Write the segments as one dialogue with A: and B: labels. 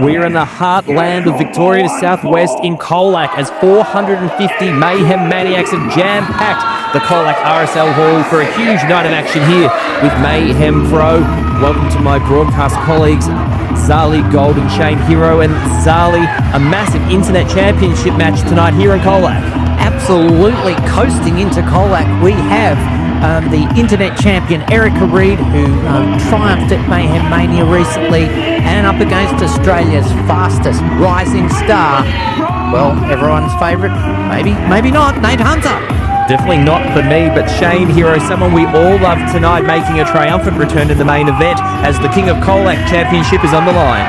A: We're in the heartland of Victoria Southwest in Colac as 450 Mayhem Maniacs have jam-packed the Colac RSL Hall for a huge night of action here with Mayhem Pro. Welcome to my broadcast colleagues, Zali Gold and Shane Hero. And Zali, a massive internet championship match tonight here in Colac.
B: Absolutely coasting into Colac. We have the internet champion Erica Reid, who triumphed at Mayhem Mania recently, and up against Australia's fastest rising star. Well, everyone's favourite, maybe not, Nate Hunter.
A: Definitely not for me, but Shane Hero, someone we all love tonight, making a triumphant return to the main event as the King of Colac Championship is on the line.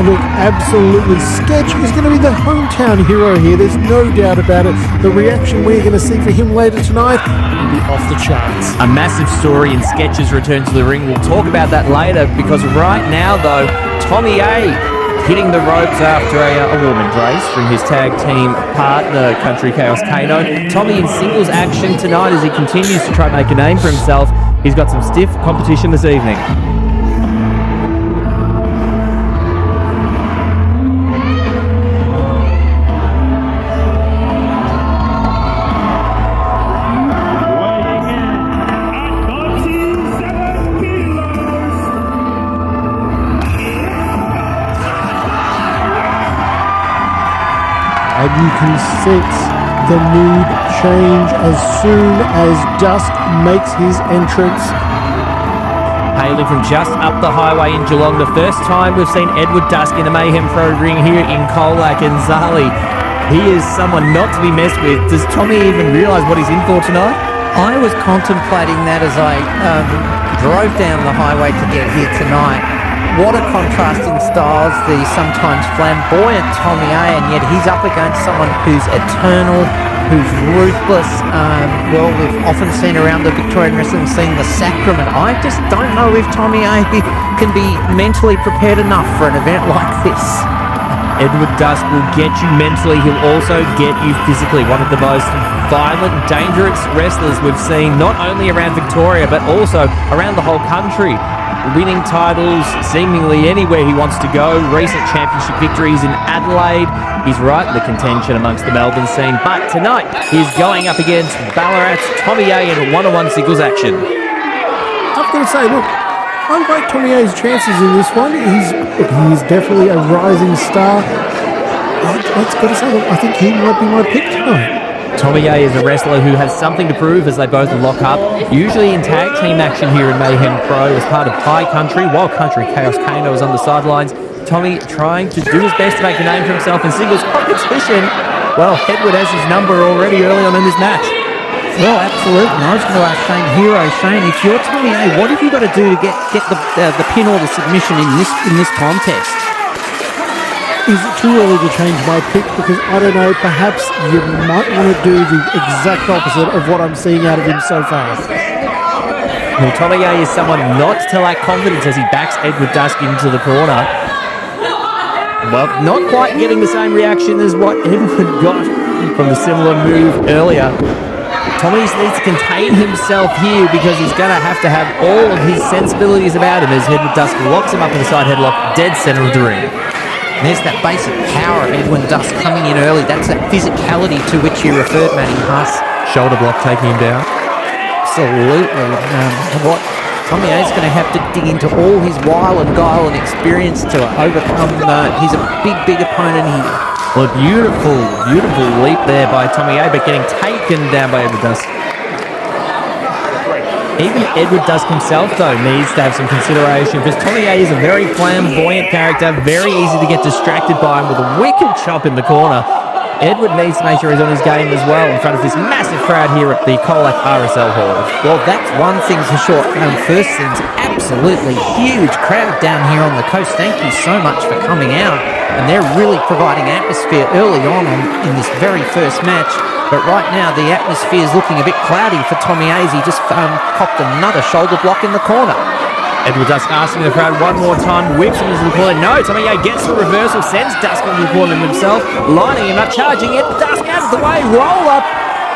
C: Look, absolutely. Sketch is going to be the hometown hero here. There's no doubt about it. The reaction we're going to see for him later tonight will be off the charts.
A: A massive story in Sketch's return to the ring. We'll talk about that later, because right now, though, Tommy A hitting the ropes after a woman's race from his tag team partner, Country Chaos Kano. Tommy in singles action tonight as he continues to try to make a name for himself. He's got some stiff competition this evening.
C: And you can sense the mood change as soon as Dusk makes his entrance.
A: Hailing from just up the highway in Geelong, the first time we've seen Edward Dusk in a Mayhem Pro ring here in Colac. And Zali, he is someone not to be messed with. Does Tommy even realise what he's in for tonight?
B: I was contemplating that as I drove down the highway to get here tonight. What a contrast in styles, the sometimes flamboyant Tommy A, and yet he's up against someone who's eternal, who's ruthless. Well, we've often seen around the Victorian wrestling scene the sacrament. I just don't know if Tommy A can be mentally prepared enough for an event like this.
A: Edward Dusk will get you mentally, he'll also get you physically. One of the most violent, dangerous wrestlers we've seen, not only around Victoria, but also around the whole country. Winning titles seemingly anywhere he wants to go. Recent championship victories in Adelaide. He's right in the contention amongst the Melbourne scene. But tonight, he's going up against Ballarat's Tommy A in a one-on-one singles action.
C: I've got to say, look, I like Tommy A's chances in this one. He's definitely a rising star. I've got to say, look, I think he might be my pick tonight.
A: Tommy A is a wrestler who has something to prove as they both lock up, usually in tag team action here in Mayhem Pro as part of High Country, while Country Chaos Kano is on the sidelines. Tommy trying to do his best to make a name for himself in singles competition. Well, Edward has his number already early on in this match.
B: Well, absolutely. I was going to ask Shane Hero, Shane, if you're Tommy A, what have you got to do to get the pin or the submission in this contest?
C: Is it too early to change my pick? Because I don't know, perhaps you might want to do the exact opposite of what I'm seeing out of him so far.
A: Well, Tommy A is someone not to lack confidence as he backs Edward Dusk into the corner. Well, not quite getting the same reaction as what Edward got from the similar move earlier. Tommy needs to contain himself here because he's going to have all of his sensibilities about him as Edward Dusk locks him up in the side headlock, dead centre of the ring.
B: There's that basic power of Edwin Dusk coming in early. That's that physicality to which you referred, Matty Huss.
A: Shoulder block taking him down.
B: Absolutely. What Tommy A's going to have to dig into all his wile and guile and experience to overcome. He's a big opponent here.
A: Well, a beautiful leap there by Tommy A, but getting taken down by Edward Dusk. Even Edward Dusk himself, though, needs to have some consideration because Tommy A is a very flamboyant character, very easy to get distracted by him with a wicked chop in the corner. Edward needs to make sure he's on his game as well in front of this massive crowd here at the Colac RSL Hall.
B: Well, that's one thing for sure. First things, absolutely huge crowd down here on the coast. Thank you so much for coming out. And they're really providing atmosphere early on in this very first match. But right now, the atmosphere is looking a bit cloudy for Tommy A. He just copped another shoulder block in the corner.
A: Edward Dusk asking the crowd one more time, whips him into the corner. No, Tommy A gets the reversal, sends Dusk into the corner himself, lining him up, charging it. Dusk out of the way, roll up.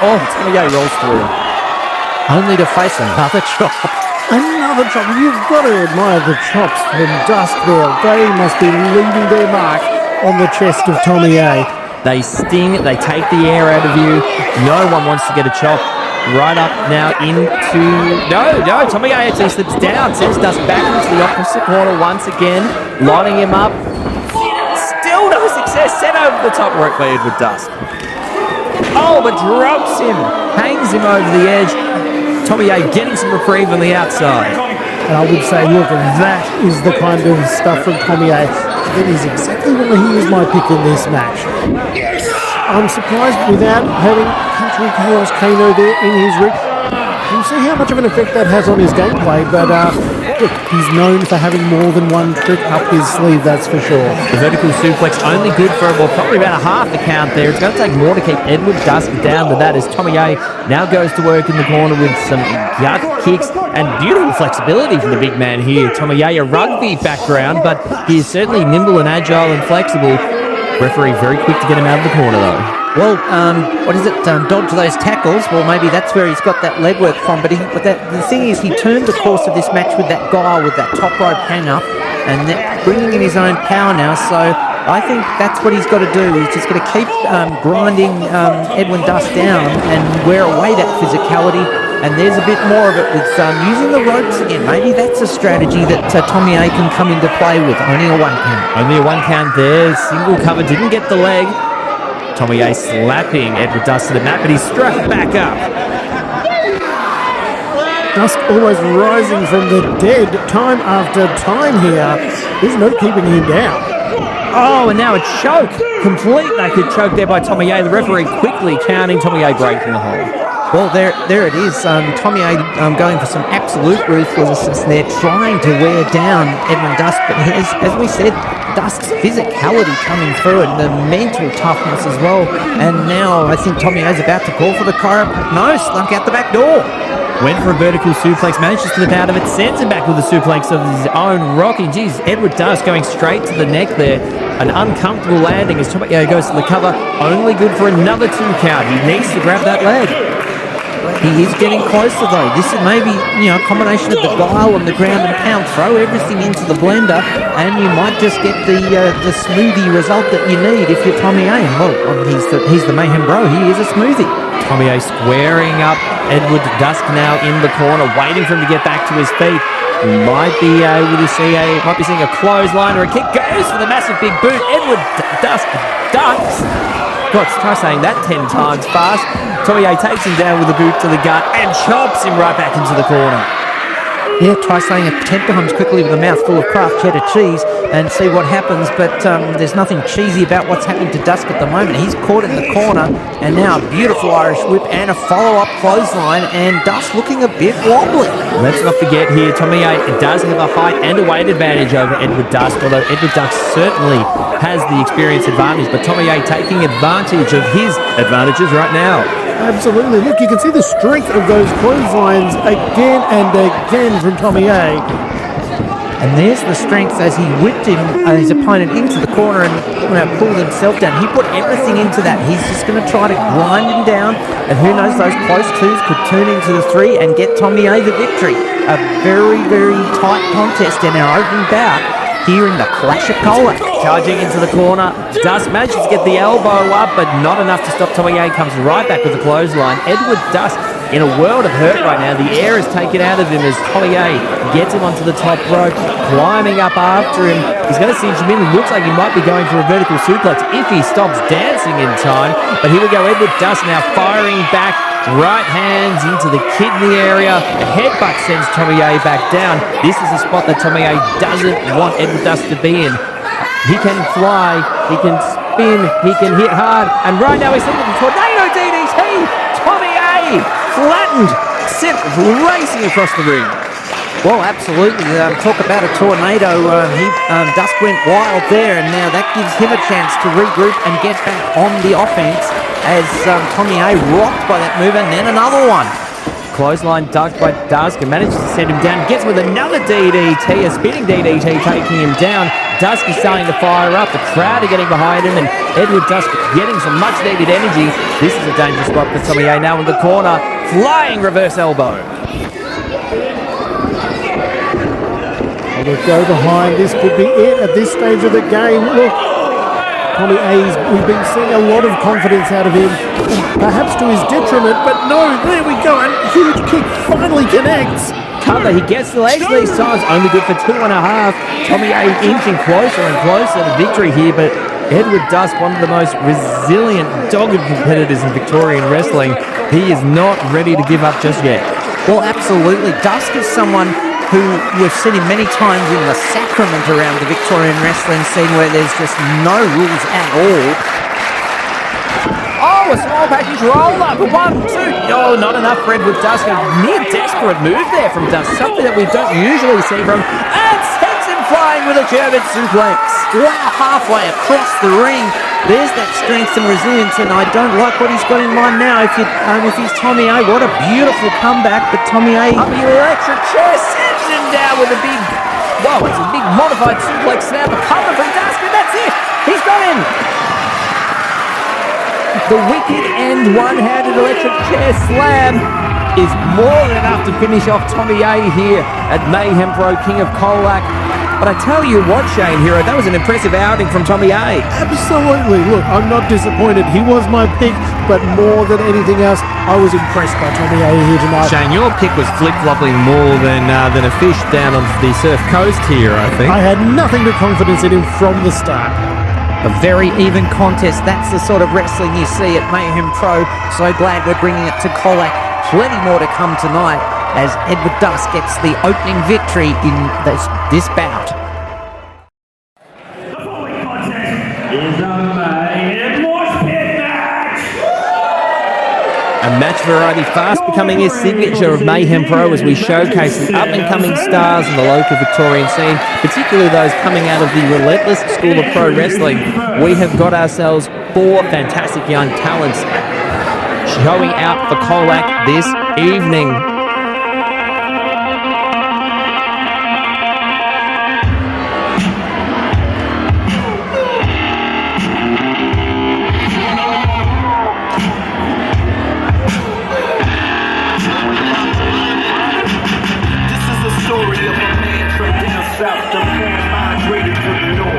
A: Oh, Tommy A rolls through.
B: Only to face another chop.
C: Another chop. You've got to admire the chops from Dusk there. They must be leaving their mark on the chest of Tommy A.
A: They sting, they take the air out of you. No one wants to get a chop. Right up now into... No, Tommy A actually slips down. Sends Dusk back into the opposite corner once again. Lining him up. Still no success. Sent over the top rope by Edward Dusk. Oh, but drops him. Hangs him over the edge. Tommy A getting some reprieve on the outside.
C: And I would say, look, that is the kind of stuff from Tommy A. That is exactly why he is my pick in this match. I'm surprised without having Country Chaos Kano there in his rig. We'll see how much of an effect that has on his gameplay, but look, he's known for having more than one trick up his sleeve, that's for sure.
A: The vertical suplex only good for probably about a half the count there. It's going to take more to keep Edward Dusk down than that as Tommy A now goes to work in the corner with some gut kicks and beautiful flexibility from the big man here. Tommy A rugby background, but he is certainly nimble and agile and flexible. Referee very quick to get him out of the corner though.
B: Well, dodge those tackles. Well, maybe that's where he's got that leg work from. But the thing is, he turned the course of this match with that guile, with that top rope hang-up, and bringing in his own power now. So I think that's what he's got to do. He's just got to keep grinding Edwin Dusk down and wear away that physicality. And there's a bit more of it with using the ropes again. Maybe that's a strategy that Tommy A can come into play with. Only a one count.
A: Only a one count there. Single cover, didn't get the leg. Tommy A slapping Edward Dusk to the mat, but he's struck back up.
C: Dusk almost rising from the dead time after time here. There's no keeping him down.
A: Oh, and now a choke. Complete naked choke there by Tommy A. The referee quickly counting. Tommy A breaking the hold.
B: Well, there it is. Tommy A going for some absolute ruthlessness there, trying to wear down Edwin Dusk. But as we said, Dusk's physicality coming through and the mental toughness as well. And now I think Tommy A's about to call for the chiropractor. No, slunk out the back door.
A: Went for a vertical suplex, managed to slip out of it, sends him back with a suplex of his own, rocking. Jeez, Edward Dusk going straight to the neck there. An uncomfortable landing as Tommy A goes to the cover. Only good for another 2 count. He needs to grab that leg.
B: He is getting closer though. This is maybe, a combination of the guile and the ground and pound. Throw everything into the blender and you might just get the smoothie result that you need if you're Tommy A. Well, he's the Mayhem bro. He is a smoothie.
A: Tommy A squaring up Edward Dusk now in the corner, waiting for him to get back to his feet. Might be able to see seeing a clothesline or a kick. Goes for the massive big boot. Edward Dusk ducks. God, try saying that 10 times fast. Tommy A takes him down with a boot to the gut and chops him right back into the corner.
B: Yeah, try saying it 10 times quickly with a mouthful of Kraft cheddar cheese and see what happens, but there's nothing cheesy about what's happening to Dusk at the moment. He's caught in the corner, and now a beautiful Irish whip and a follow-up clothesline, and Dusk looking a bit wobbly.
A: Let's not forget here, Tommy A does have a height and a weight advantage over Edward Dusk, although Edward Dusk certainly has the experience advantage, but Tommy A taking advantage of his advantages right now.
C: Absolutely. Look, you can see the strength of those clotheslines again and again from Tommy A.
B: And there's the strength as he whipped his opponent into the corner and pulled himself down. He put everything into that. He's just going to try to grind him down. And who knows, those close twos could turn into the 3 and get Tommy A the victory. A very, very tight contest in our opening bout here in the Clash of Colac.
A: Charging into the corner. Dusk manages to get the elbow up, but not enough to stop Tommy A. Comes right back with a clothesline. Edward Dusk in a world of hurt right now. The air is taken out of him as Tommy A gets him onto the top rope, climbing up after him. He's going to cinch him in. It looks like he might be going for a vertical suplex if he stops dancing in time. But here we go. Edward Dusk now firing back. Right hands into the kidney area. A headbutt sends Tommy A back down. This is a spot that Tommy A doesn't want Edward Dusk to be in. He can fly, he can spin, he can hit hard, and right now he's thinking of the tornado DDT. Tommy A flattened, sent racing across the ring.
B: Well, absolutely. Talk about a tornado. Dusk went wild there, and now that gives him a chance to regroup and get back on the offense as Tommy A rocked by that move, and then another one.
A: Clothesline ducked by Dusk and manages to send him down. Gets with another DDT, a spinning DDT taking him down. Dusk is starting to fire up. The crowd are getting behind him, and Edward Dusk getting some much needed energy. This is a dangerous spot for Tommy A now in the corner. Flying reverse elbow.
C: Look, go behind. This could be it at this stage of the game. Look, Tommy A's, we've been seeing a lot of confidence out of him, perhaps to his detriment, but no, there we go. And huge kick finally connects.
A: Cover, he gets the legs these times, only good for 2.5. Tommy A inching closer and closer to victory here, but Edward Dusk, one of the most resilient, dogged competitors in Victorian wrestling, he is not ready to give up just yet.
B: Well, absolutely. Dusk is someone who we've seen him many times in the sacrament around the Victorian wrestling scene where there's just no rules at all.
A: Oh, a small package roll up. 1, 2. Oh, not enough for Edward Dusk. A near desperate move there from Dusk. Something that we don't usually see from. And sends him flying with a German suplex.
B: Wow, halfway across the ring. There's that strength and resilience, and I don't like what he's got in mind now. If he's Tommy A, what a beautiful comeback, but Tommy A...
A: Up the electric chair, sends him down with a big... Whoa, it's a big modified suplex snap. A cover from Dusk, and that's it. He's got him. The wicked end one-handed electric chair slam is more than enough to finish off Tommy A here at Mayhem Pro, King of Colac. But I tell you what, Shane Hero, that was an impressive outing from Tommy A.
C: Absolutely. Look, I'm not disappointed. He was my pick, but more than anything else, I was impressed by Tommy A here tonight.
A: Shane, your pick was flip-flopping more than a fish down on the surf coast here, I think.
C: I had nothing but confidence in him from the start.
B: A very even contest. That's the sort of wrestling you see at Mayhem Pro. So glad we're bringing it to Colac. Plenty more to come tonight as Edward Dusk gets the opening victory in this bout.
D: The following contest is a Mayhem Mosh Pit match!
A: A match variety fast becoming a signature of Mayhem Pro as we showcase the up-and-coming stars in the local Victorian scene, particularly those coming out of the relentless school of pro wrestling. We have got ourselves 4 fantastic young talents showing out for Colac this evening.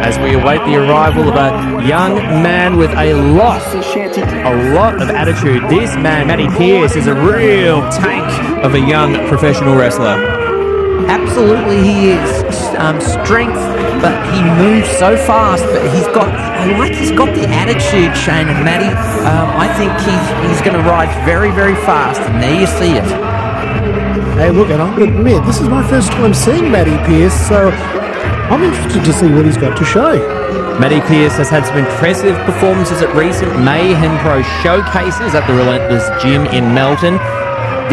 A: As we await the arrival of a young man with a lot of attitude. This man, Matty Pearce, is a real tank of a young professional wrestler.
B: Absolutely he is. Strength, but he moves so fast, but he's got the attitude, Shane and Matty. I think he's going to ride very, very fast, and there you see it.
C: Hey, look, and I'll admit, this is my first time seeing Matty Pearce, so I'm interested to see what he's got to show.
A: Matty Pearce has had some impressive performances at recent Mayhem Pro showcases at the Relentless Gym in Melton.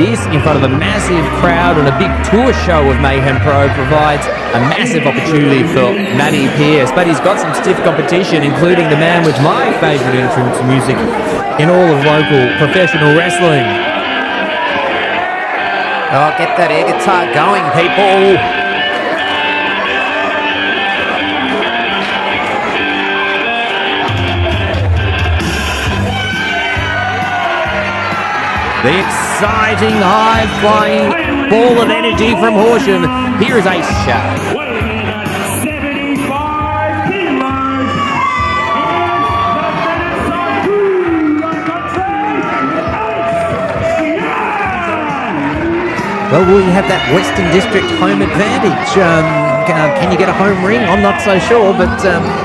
A: This, in front of a massive crowd and a big tour show of Mayhem Pro, provides a massive opportunity for Matty Pearce. But he's got some stiff competition, including the man with my favourite entrance music in all of local professional wrestling.
B: Oh, get that air guitar going, people.
A: The exciting, high-flying ball of energy from Horsham. Here is a show.
D: Weighing in at 75 kilos,
B: Well, will you have that Western District home advantage? Can you get a home ring? I'm not so sure, but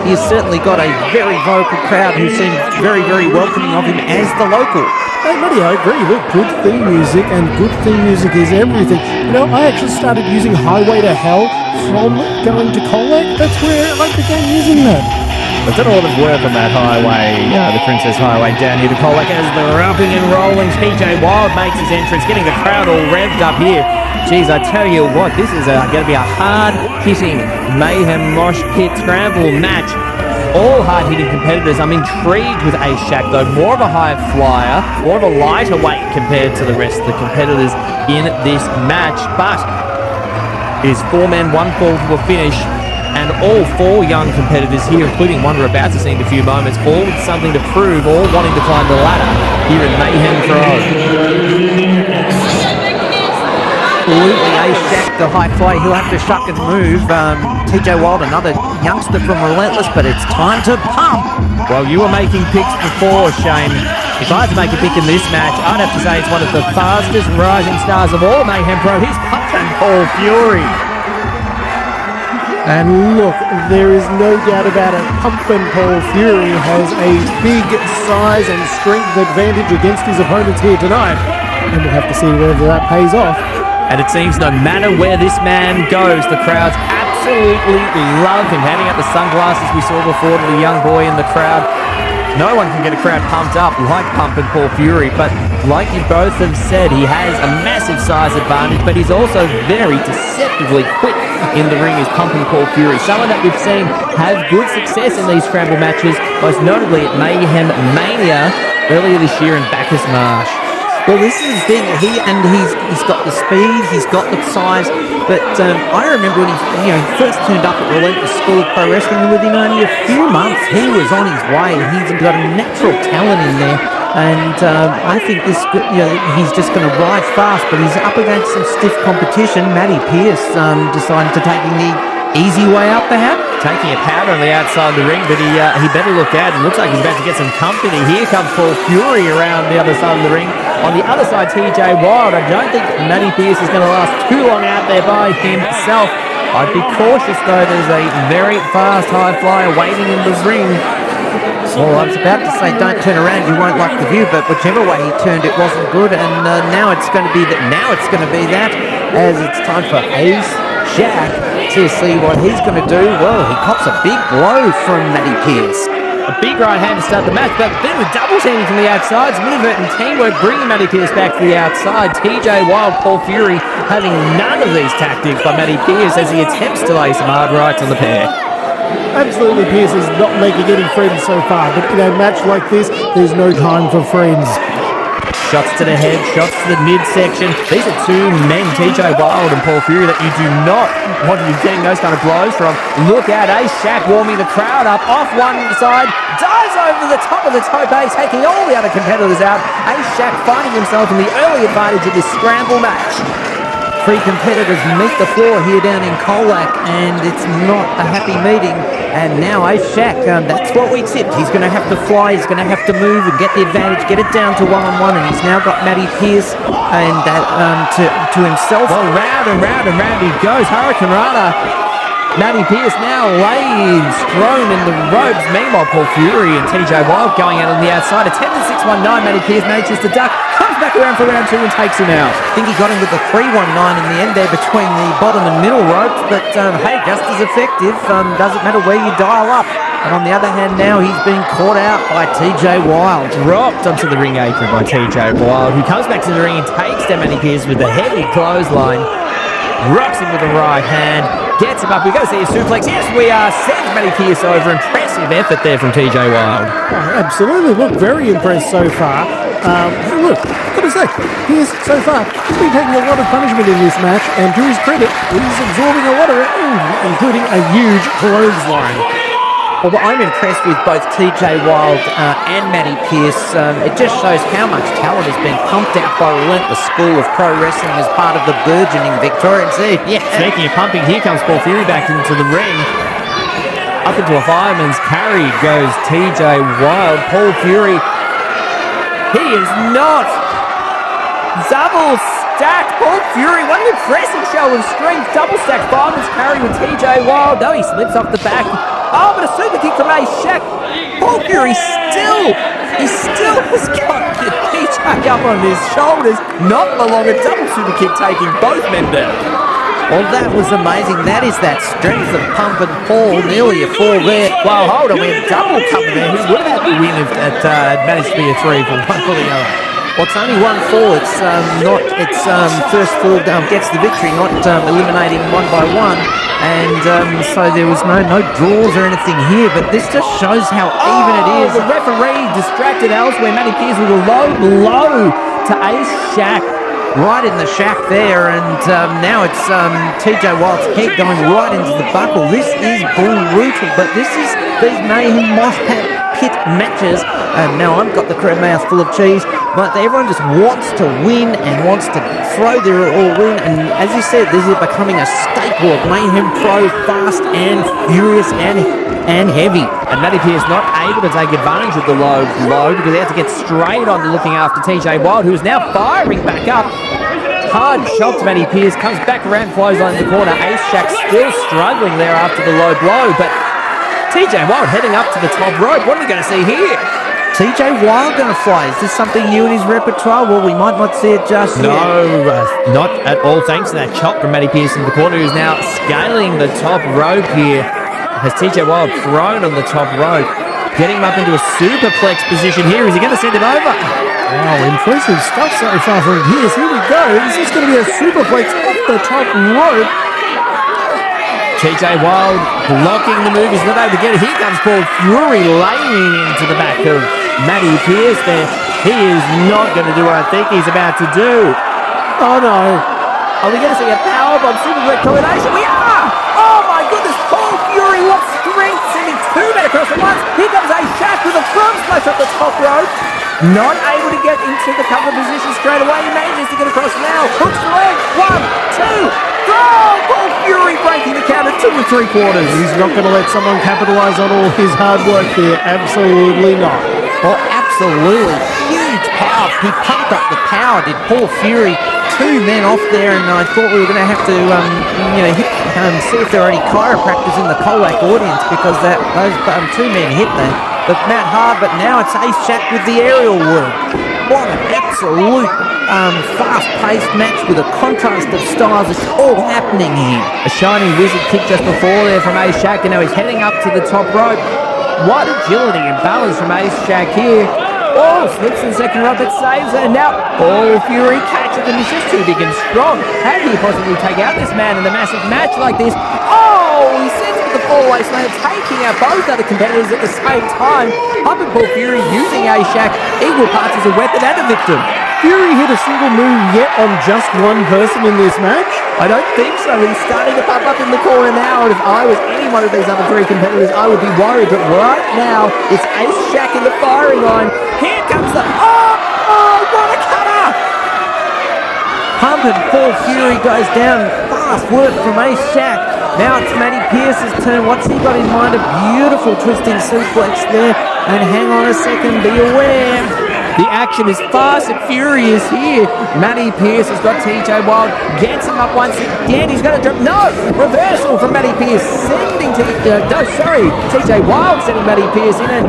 B: he's certainly got a very vocal crowd who seem very, very welcoming of him as the local.
C: Hey, buddy, I agree. Look, good theme music, and good theme music is everything. You know, I actually started using Highway to Hell from going to Colac. That's where I began using that.
A: They've done a lot of work on that highway, the Princess Highway down here to Colac as the rapping and rolling TJ Wild makes his entrance, getting the crowd all revved up here. Geez, I tell you what, this is going to be a hard-hitting Mayhem Mosh Pit Scramble match. All hard-hitting competitors. I'm intrigued with A-Shack, though. More of a high flyer, more of a lighter weight compared to the rest of the competitors in this match. But it is 4 men, 1 fall to a finish. And all 4 young competitors here, including one we're about to see in a few moments, all with something to prove, all wanting to climb the ladder here in Mayhem Pro.
B: absolutely ace-jack the high fly. He'll have to shuck and move. TJ Wild, another youngster from Relentless, but it's time to pump.
A: Well, you were making picks before, Shane. If I had to make a pick in this match, I'd have to say it's one of the fastest rising stars of all Mayhem Pro. He's pumping Paul Fury.
C: And look, there is no doubt about it. Pumpkin Paul Fury has a big size and strength advantage against his opponents here tonight. And we'll have to see whether that pays off.
A: And it seems no matter where this man goes, the crowds absolutely love him. Handing out the sunglasses we saw before to the young boy in the crowd. No one can get a crowd pumped up like Pumpin' Paul Fury, but like you both have said, he has a massive size advantage, but he's also very deceptively quick in the ring, is Pumpin' Paul Fury. Someone that we've seen have good success in these Scramble matches, most notably at Mayhem Mania earlier this year in Bacchus Marsh.
B: Well, this is the thing. He's got the speed, he's got the size. But I remember when he first turned up at Relentless School of Pro Wrestling, and within only a few months, he was on his way. He's got a natural talent in there, and I think this, he's just going to ride fast. But he's up against some stiff competition. Matty Pearce decided to take the easy way out, perhaps.
A: Taking a powder on the outside of the ring, but he better look out. It looks like he's about to get some company. Here comes Paul Fury around the other side of the ring. On the other side, TJ Wild. I don't think Matty Pearce is going to last too long out there by himself. I'd be cautious, though. There's a very fast high flyer waiting in the ring.
B: Well, I was about to say, don't turn around, you won't like the view, but whichever way he turned, it wasn't good, and now it's going to be that. Now it's going to be that, as it's time for Ace Jack to see what he's going to do. Well, he cops a big blow from Matty Pearce.
A: A big right hand to start the match, but a bit of a double teaming from the outside. Some inadvertent teamwork bringing Matty Pearce back to the outside. TJ Wild, Paul Fury having none of these tactics by Matty Pearce as he attempts to lay some hard rights on the pair.
C: Absolutely, Pearce is not making any friends so far, but in a match like this, there's no time for friends.
A: Shots to the head, shots to the midsection. These are two men, TJ Wild and Paul Fury, that you do not want to be getting those kind of blows from. Look out, Ace Shack warming the crowd up. Off one side, dives over the top of the tope, taking all the other competitors out. Ace Shack finding himself in the early advantage of this Scramble match.
B: Three competitors meet the floor here down in Colac, and it's not a happy meeting. And now Ace Shack, that's what we tipped. He's going to have to fly, he's going to have to move and get the advantage, get it down to one-on-one, and he's now got Matty Pearce and to himself.
A: Well, round and round and round he goes. Hurricane Rana. Matty Pearce now lays thrown in the ropes. Meanwhile, Paul Fury and TJ Wild going out on the outside. Attempted 619. Matty Pearce manages to duck. Comes back around for round two and takes him out.
B: I think he got him with the 319 in the end there between the bottom and middle ropes. But hey, just as effective. Doesn't matter where you dial up. And on the other hand now, he's being caught out by TJ Wild.
A: Dropped onto the ring apron by TJ Wild, who comes back to the ring and takes down Matty Pearce with a heavy clothesline. Rocks him with the right hand. Gets him up. We're going to see a suplex. Yes, we are. Sends Matty Pearce over. Impressive effort there from TJ Wild.
C: Oh, absolutely. Look, very impressed so far. Look, I've got to say, Pearce so far, he's been taking a lot of punishment in this match, and to his credit, he's absorbing a lot of it, including a huge clothesline.
B: Well, I'm impressed with both TJ Wild and Matty Pearce. It just shows how much talent has been pumped out by Relentless School of Pro Wrestling as part of the burgeoning Victorian scene.
A: Yeah. Speaking of pumping, here comes Paul Fury back into the ring. Up into a fireman's carry goes TJ Wild. Paul Fury, he is not double stacked. Paul Fury, what an impressive show of strength. Double stacked fireman's carry with TJ Wild. No, he slips off the back. Oh, but a super kick from Ace Shack. Paul Fury still has got the TJ up on his shoulders. Not for long, a double super kick taking both men down.
B: Well, that was amazing. That is that strength of Pump and Paul. Nearly a 4 there.
A: Well, hold on, we had double cover there. Who would have had the win if it managed to be a 3 for one for the other?
B: Well, it's only 1 fall. It's first fall gets the victory, not eliminating one by one. And so there was no draws or anything here, but this just shows how even it is.
A: The referee distracted elsewhere. Matty Pearce with a low blow to Ace Shack.
B: Right in the shack there, and now it's TJ Wild's head going right into the buckle. This is brutal, but this is these Mayhem mosh pit matches. And now I've got the crab mouth full of cheese, but everyone just wants to win and wants to throw their all in. And as you said, this is becoming a staple of Mayhem Pro, fast and furious and heavy.
A: And Matty Pearce not able to take advantage of the low blow because he had to get straight on to looking after TJ Wild, who is now firing back up. Hard shot to Matty Pearce, comes back around, clothesline in the corner. Ace Shack still struggling there after the low blow, but TJ Wild heading up to the top rope. What are we going to see here?
B: TJ Wild going to fly. Is this something new in his repertoire? Well, we might not see it just yet.
A: No, not at all. Thanks to that chop from Matty Pearce in the corner, who's now scaling the top rope here. Has TJ Wild thrown on the top rope, getting him up into a superplex position here. Is he going to send him over?
C: Wow, impressive stuff so far from Pearce. Here we go. This is going to be a superplex off the top rope.
A: TJ Wild blocking the move. He's not able to get it. Here comes Paul Fury laying into the back of Matty Pearce there. He is not going to do what I think he's about to do.
C: Oh no.
A: Are we going to see a powerbomb superplex combination? We are! Oh my goodness, Paul Fury, what strength, sending two men across at once. Here comes a Shack with a front splash up the top rope. Not able to get into the cover position straight away. He manages to get across now. Hooks the leg. 1, 2, throw! Paul Fury breaking the count at 2 3/4.
C: He's not going to let someone capitalise on all his hard work there. Absolutely not.
B: Oh, absolutely. Huge power. He pumped up the power, did Paul Fury. 2 men off there, and I thought we were going to have to, see if there are any chiropractors in the Colac audience because those 2 men hit the mat hard, but now it's Ace Shack with the aerial work. What an absolute fast-paced match with a contrast of styles. It's all happening here.
A: A shining wizard kick just before there from Ace Shack, and now he's heading up to the top rope. What agility and balance from Ace Shack here. Oh, slips in the second rope, it saves it, and now Paul Fury catches him. He's just too big and strong. How do you possibly take out this man in a massive match like this? Oh, he sends it with the fallaway slam, taking out both other competitors at the same time. Up and Paul Fury using Ace Shack, equal parts as a weapon and a victim.
C: Fury hit a single move yet on just one person in this match?
A: I don't think so. He's starting to pop up in the corner now, and if I was any one of these other 3 competitors, I would be worried. But right now, it's Ace Shack in the firing line. Here comes the... Oh, what a cutter!
B: Pumping Paul Fury goes down. Fast work from Ace Shack. Now it's Matty Pearce's turn. What's he got in mind? A beautiful twisting suplex there. And hang on a second, be aware.
A: The action is fast and furious here. Matty Pearce has got TJ Wild, gets him up once again. He's going to jump. No! Reversal from Matty Pearce, sending TJ Wild sending Matty Pearce in, and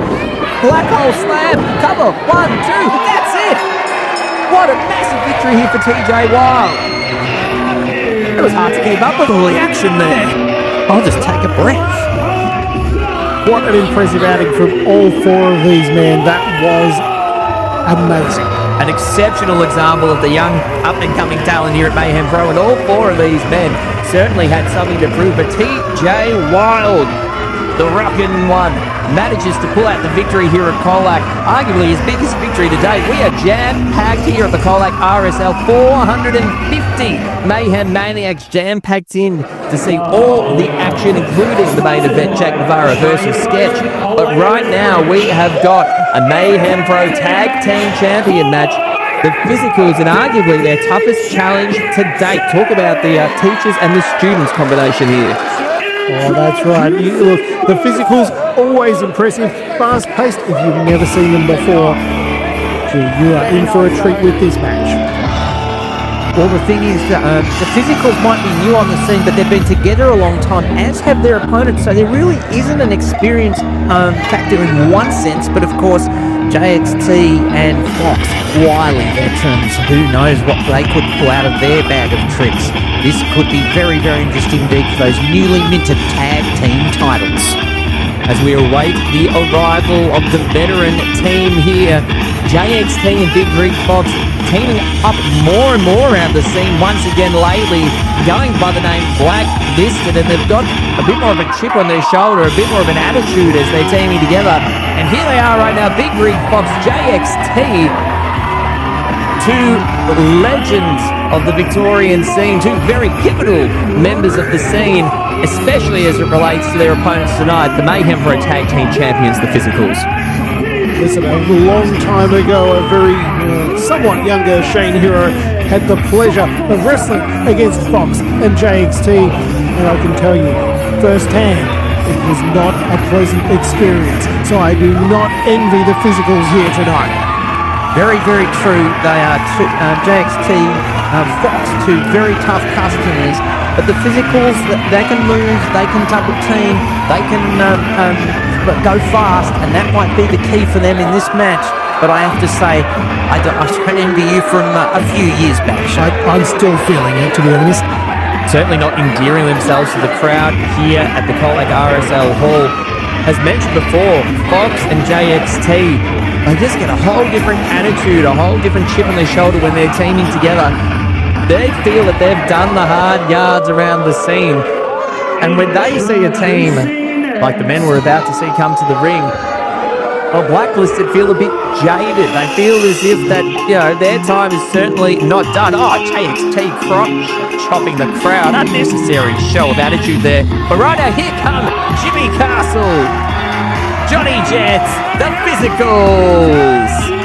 A: black hole slam. Cover. 1, 2. That's it. What a massive victory here for TJ Wild. It was hard to keep up with all the action there.
B: I'll just take a breath.
C: What an impressive outing from all 4 of these men. That was amazing.
A: An exceptional example of the young up-and-coming talent here at Mayhem Pro, and all 4 of these men certainly had something to prove. But TJ Wild, the rockin' one, manages to pull out the victory here at Colac. Arguably his biggest victory to date. We are jam-packed here at the Colac RSL. 450 Mayhem Maniacs jam-packed in to see all the action, including the main event, Jack Navarro versus Sketch. But right now we have got a Mayhem Pro Tag Team Champion match. The physicals and arguably their toughest challenge to date. Talk about the teachers and the students combination here.
C: Oh, that's right. Look, the physicals, always impressive, fast-paced. If you've never seen them before, you are in for a treat with this match.
B: Well, the thing is, the physicals might be new on the scene, but they've been together a long time, as have their opponents, so there really isn't an experience factor in one sense, but of course, JXT and Fox, wily veterans, who knows what they could pull out of their bag of tricks. This could be very, very interesting indeed for those newly minted tag team titles.
A: As we await the arrival of the veteran team here, JXT and Big Rig Fox teaming up more and more around the scene once again lately, going by the name Blacklisted, and they've got a bit more of a chip on their shoulder, a bit more of an attitude as they're teaming together. And here they are right now, Big Rig Fox, JXT, two legends of the Victorian scene, two very pivotal members of the scene, especially as it relates to their opponents tonight, the Mayhem Pro Tag Team Champions, the Physicals.
C: Listen, a long time ago, a very somewhat younger Shane Hero had the pleasure of wrestling against Fox and JXT, and I can tell you firsthand, it was not a pleasant experience. So I do not envy the Physicals here tonight.
B: Very, very true. They are JXT, Fox, two very tough customers. But the Physicals, they can move, they can double team, they can go fast, and that might be the key for them in this match. But I have to say, I don't envy you from a few years back.
C: I'm still feeling it, to be honest.
A: Certainly not endearing themselves to the crowd here at the Colac RSL Hall. As mentioned before, Fox and JXT, they just get a whole different attitude, a whole different chip on their shoulder when they're teaming together. They feel that they've done the hard yards around the scene. And when they see a team like the men we're about to see come to the ring, Blacklisted feel a bit jaded. They feel as if that, their time is certainly not done. Oh, JXT chopping the crowd. Unnecessary show of attitude there. But right now, here come Jimmy Castle, Johnny Jets, the Physicals.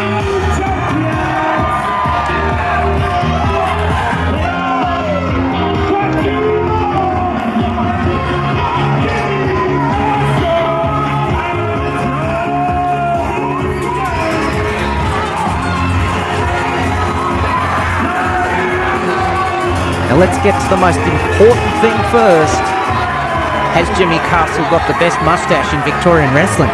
B: Now let's get to the most important thing first. Has Jimmy Castle got the best mustache in Victorian wrestling?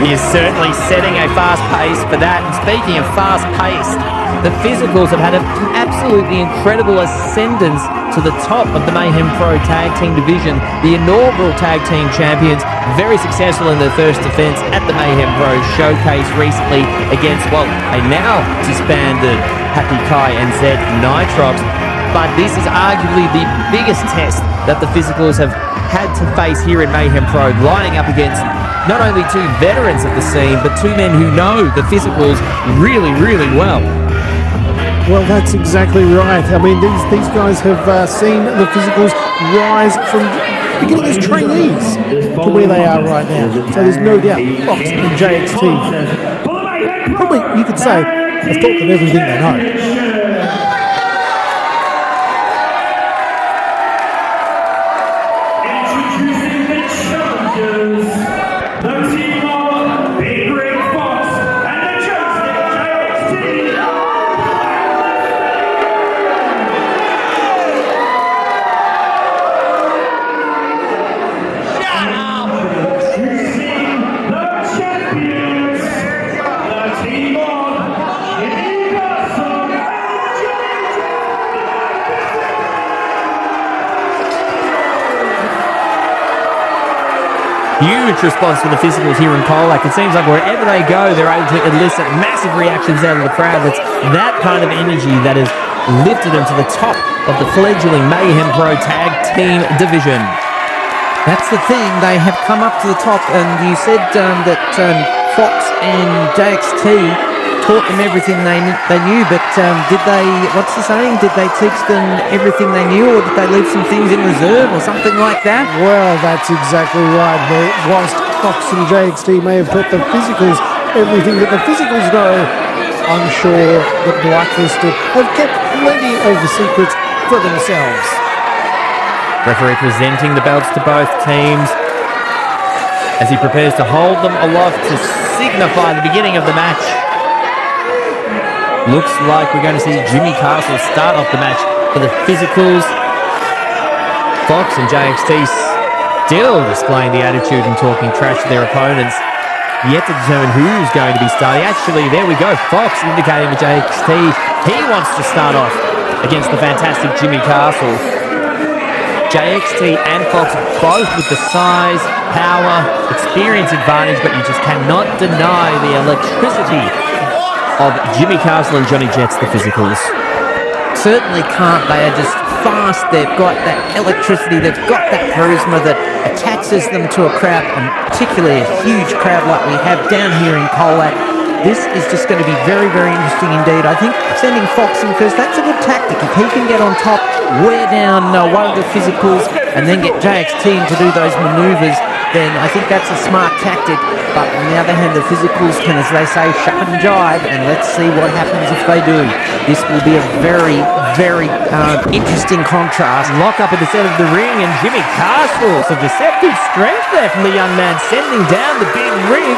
A: He is certainly setting a fast pace for that. And speaking of fast pace, the Physicals have had an absolutely incredible ascendance to the top of the Mayhem Pro Tag Team Division. The inaugural Tag Team Champions, very successful in their first defense at the Mayhem Pro Showcase recently against, a now disbanded Happy Kai and Zed Nitrox. But this is arguably the biggest test that the Physicals have had to face here in Mayhem Pro, lining up against not only two veterans of the scene, but two men who know the Physicals really, really well.
C: Well, that's exactly right. I mean, these guys have seen the Physicals rise from beginning as trainees to where they are right now. So there's no doubt Fox and JXT, probably you could say, have taught them everything they know.
A: Huge response from the Physicals here in Colac. It seems like wherever they go, they're able to elicit massive reactions out of the crowd. It's that kind of energy that has lifted them to the top of the fledgling Mayhem Pro Tag Team Division.
B: That's the thing. They have come up to the top, and you said that Fox and JXT taught them everything they knew, but did they, what's the saying, did they teach them everything they knew, or did they leave some things in reserve or something like that?
C: Well, that's exactly right. Whilst Fox and JXT may have taught the Physicals everything that the Physicals know, I'm sure that Blacklisted have kept plenty of the secrets for themselves.
A: Referee presenting the belts to both teams as he prepares to hold them aloft to signify the beginning of the match. Looks like we're going to see Jimmy Castle start off the match for the Physicals. Fox and JXT still displaying the attitude and talking trash to their opponents. Yet to determine who's going to be starting. Actually, there we go. Fox indicating to JXT he wants to start off against the fantastic Jimmy Castle. JXT and Fox both with the size, power, experience advantage, but you just cannot deny the electricity of Jimmy Castle and Johnny Jets, the Physicals.
B: Certainly can't. They are just fast. They've got that electricity. They've got that charisma that attaches them to a crowd, and particularly a huge crowd like we have down here in Colac. this is just going to be very, very interesting indeed. I think sending Fox in first, that's a good tactic. If he can get on top, wear down one of the physicals, and then get JXT in to do those manoeuvres, then I think that's a smart tactic. But on the other hand, the physicals can, as they say, shuck and jive, and let's see what happens if they do. This will be a very, very interesting contrast.
A: Lock up at the center of the ring, and Jimmy Castle, some deceptive strength there from the young man, sending down the big ring,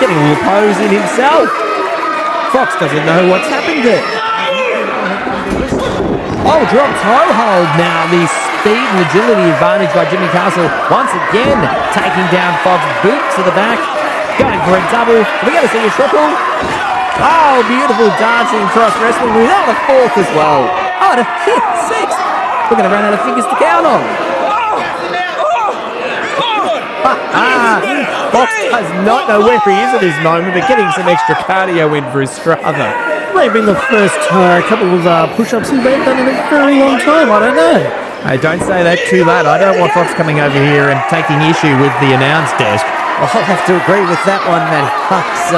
A: getting a little pose in himself. Fox doesn't know what's happened there. Oh, drop toe hold now. The speed and agility advantage by Jimmy Castle once again taking down Fox. Boot to the back, going for a double. Are we going to see a triple? Oh, beautiful dancing cross wrestling without a fourth as well. Oh, and a fifth, sixth. We're going to run out of fingers to count on. Fox does not know where he is at this moment, but getting some extra cardio in for his Strava.
C: May have been the first couple of push-ups he may have done in a very long time. I don't know.
A: Hey, don't say that too loud. I don't want Fox coming over here and taking issue with the announce desk.
B: I'll have to agree with that one, Matty. Fox,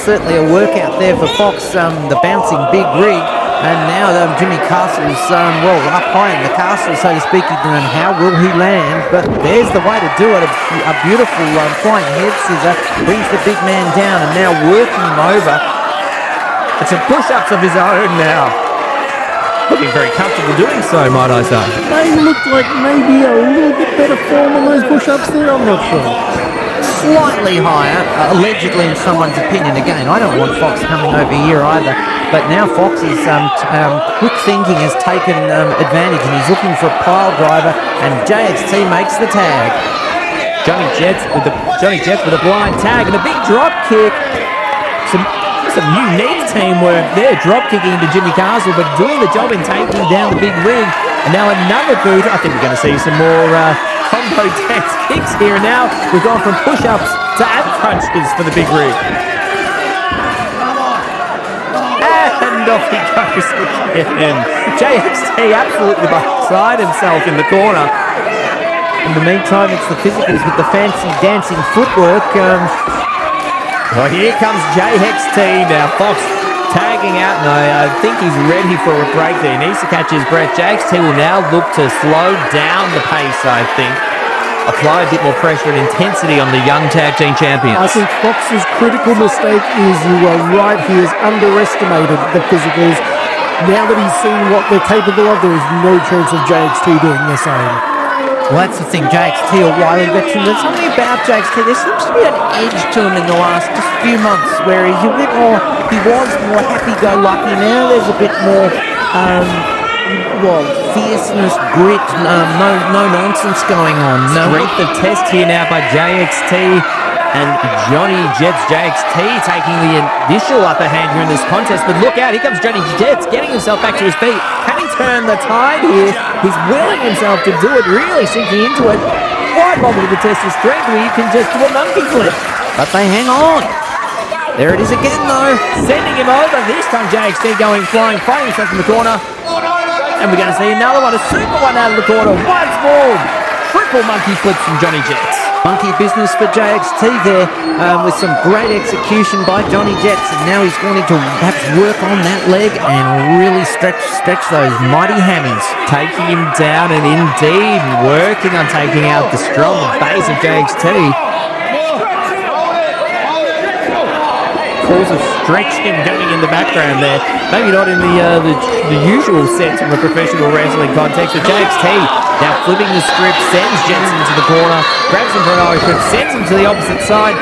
B: certainly a workout there for Fox, the bouncing big rig. And now Jimmy Castle's, up high in the castle, so to speak. And how will he land? But there's the way to do it. A beautiful flying head scissor brings the big man down, and now working him over.
A: It's some push-ups of his own now. Looking very comfortable doing so, might I say.
C: They looked like maybe a little bit better form on those push-ups there. I'm not sure.
B: Slightly higher, allegedly in someone's opinion. Again, I don't want Fox coming over here either. But now Fox's quick thinking has taken advantage, and he's looking for a pile driver, and JXT makes the tag.
A: Johnny Jets with a blind tag and a big drop kick. Some unique teamwork there, drop kicking into Jimmy Castle, but doing the job in taking down the big ring. And now another boot. I think we're going to see some more combo dance kicks here. Now we've gone from push-ups to ab crunches for the big rig. And off he goes again. JXT absolutely beside himself in the corner. In the meantime, it's the physicals with the fancy dancing footwork. Well, here comes JXT now. Fox tagging out, and I think he's ready for a break there. He needs to catch his breath. JXT will now look to slow down the pace, I think. Apply a bit more pressure and intensity on the young tag team champions.
C: I think Fox's critical mistake is, you are right, he has underestimated the physicals. Now that he's seen what they're capable of, there is no chance of JXT doing the same.
B: Well, that's the thing, JXT, a wily veteran. There's something about JXT. There seems to be an edge to him in the last just few months, where he's a bit more, he was more happy-go-lucky. Now there's a bit more, fierceness, grit, no nonsense going on.
A: Strength of test here now by JXT. And Johnny Jets JXT taking the initial upper hand here in this contest. But look out, here comes Johnny Jets getting himself back to his feet. Can he turn the tide here? He's willing himself to do it, really sinking into it. Why bother with the test of strength when you can just do a monkey flip?
B: But they hang on. There it is again, though.
A: Sending him over. This time JXT going flying, finding himself in the corner. And we're going to see another one, a super one out of the corner. Once more, triple monkey flips from Johnny Jets.
B: Monkey business for JXT there, with some great execution by Johnny Jets, and now he's going to perhaps work on that leg and really stretch those mighty hammies.
A: Taking him down, and indeed working on taking out the strong base of JXT. Calls of stretching going in the background there. Maybe not in the usual sense from a professional wrestling context, but JXT now flipping the script, sends Jets into the corner, grabs him for an Irish whip, sends him to the opposite side.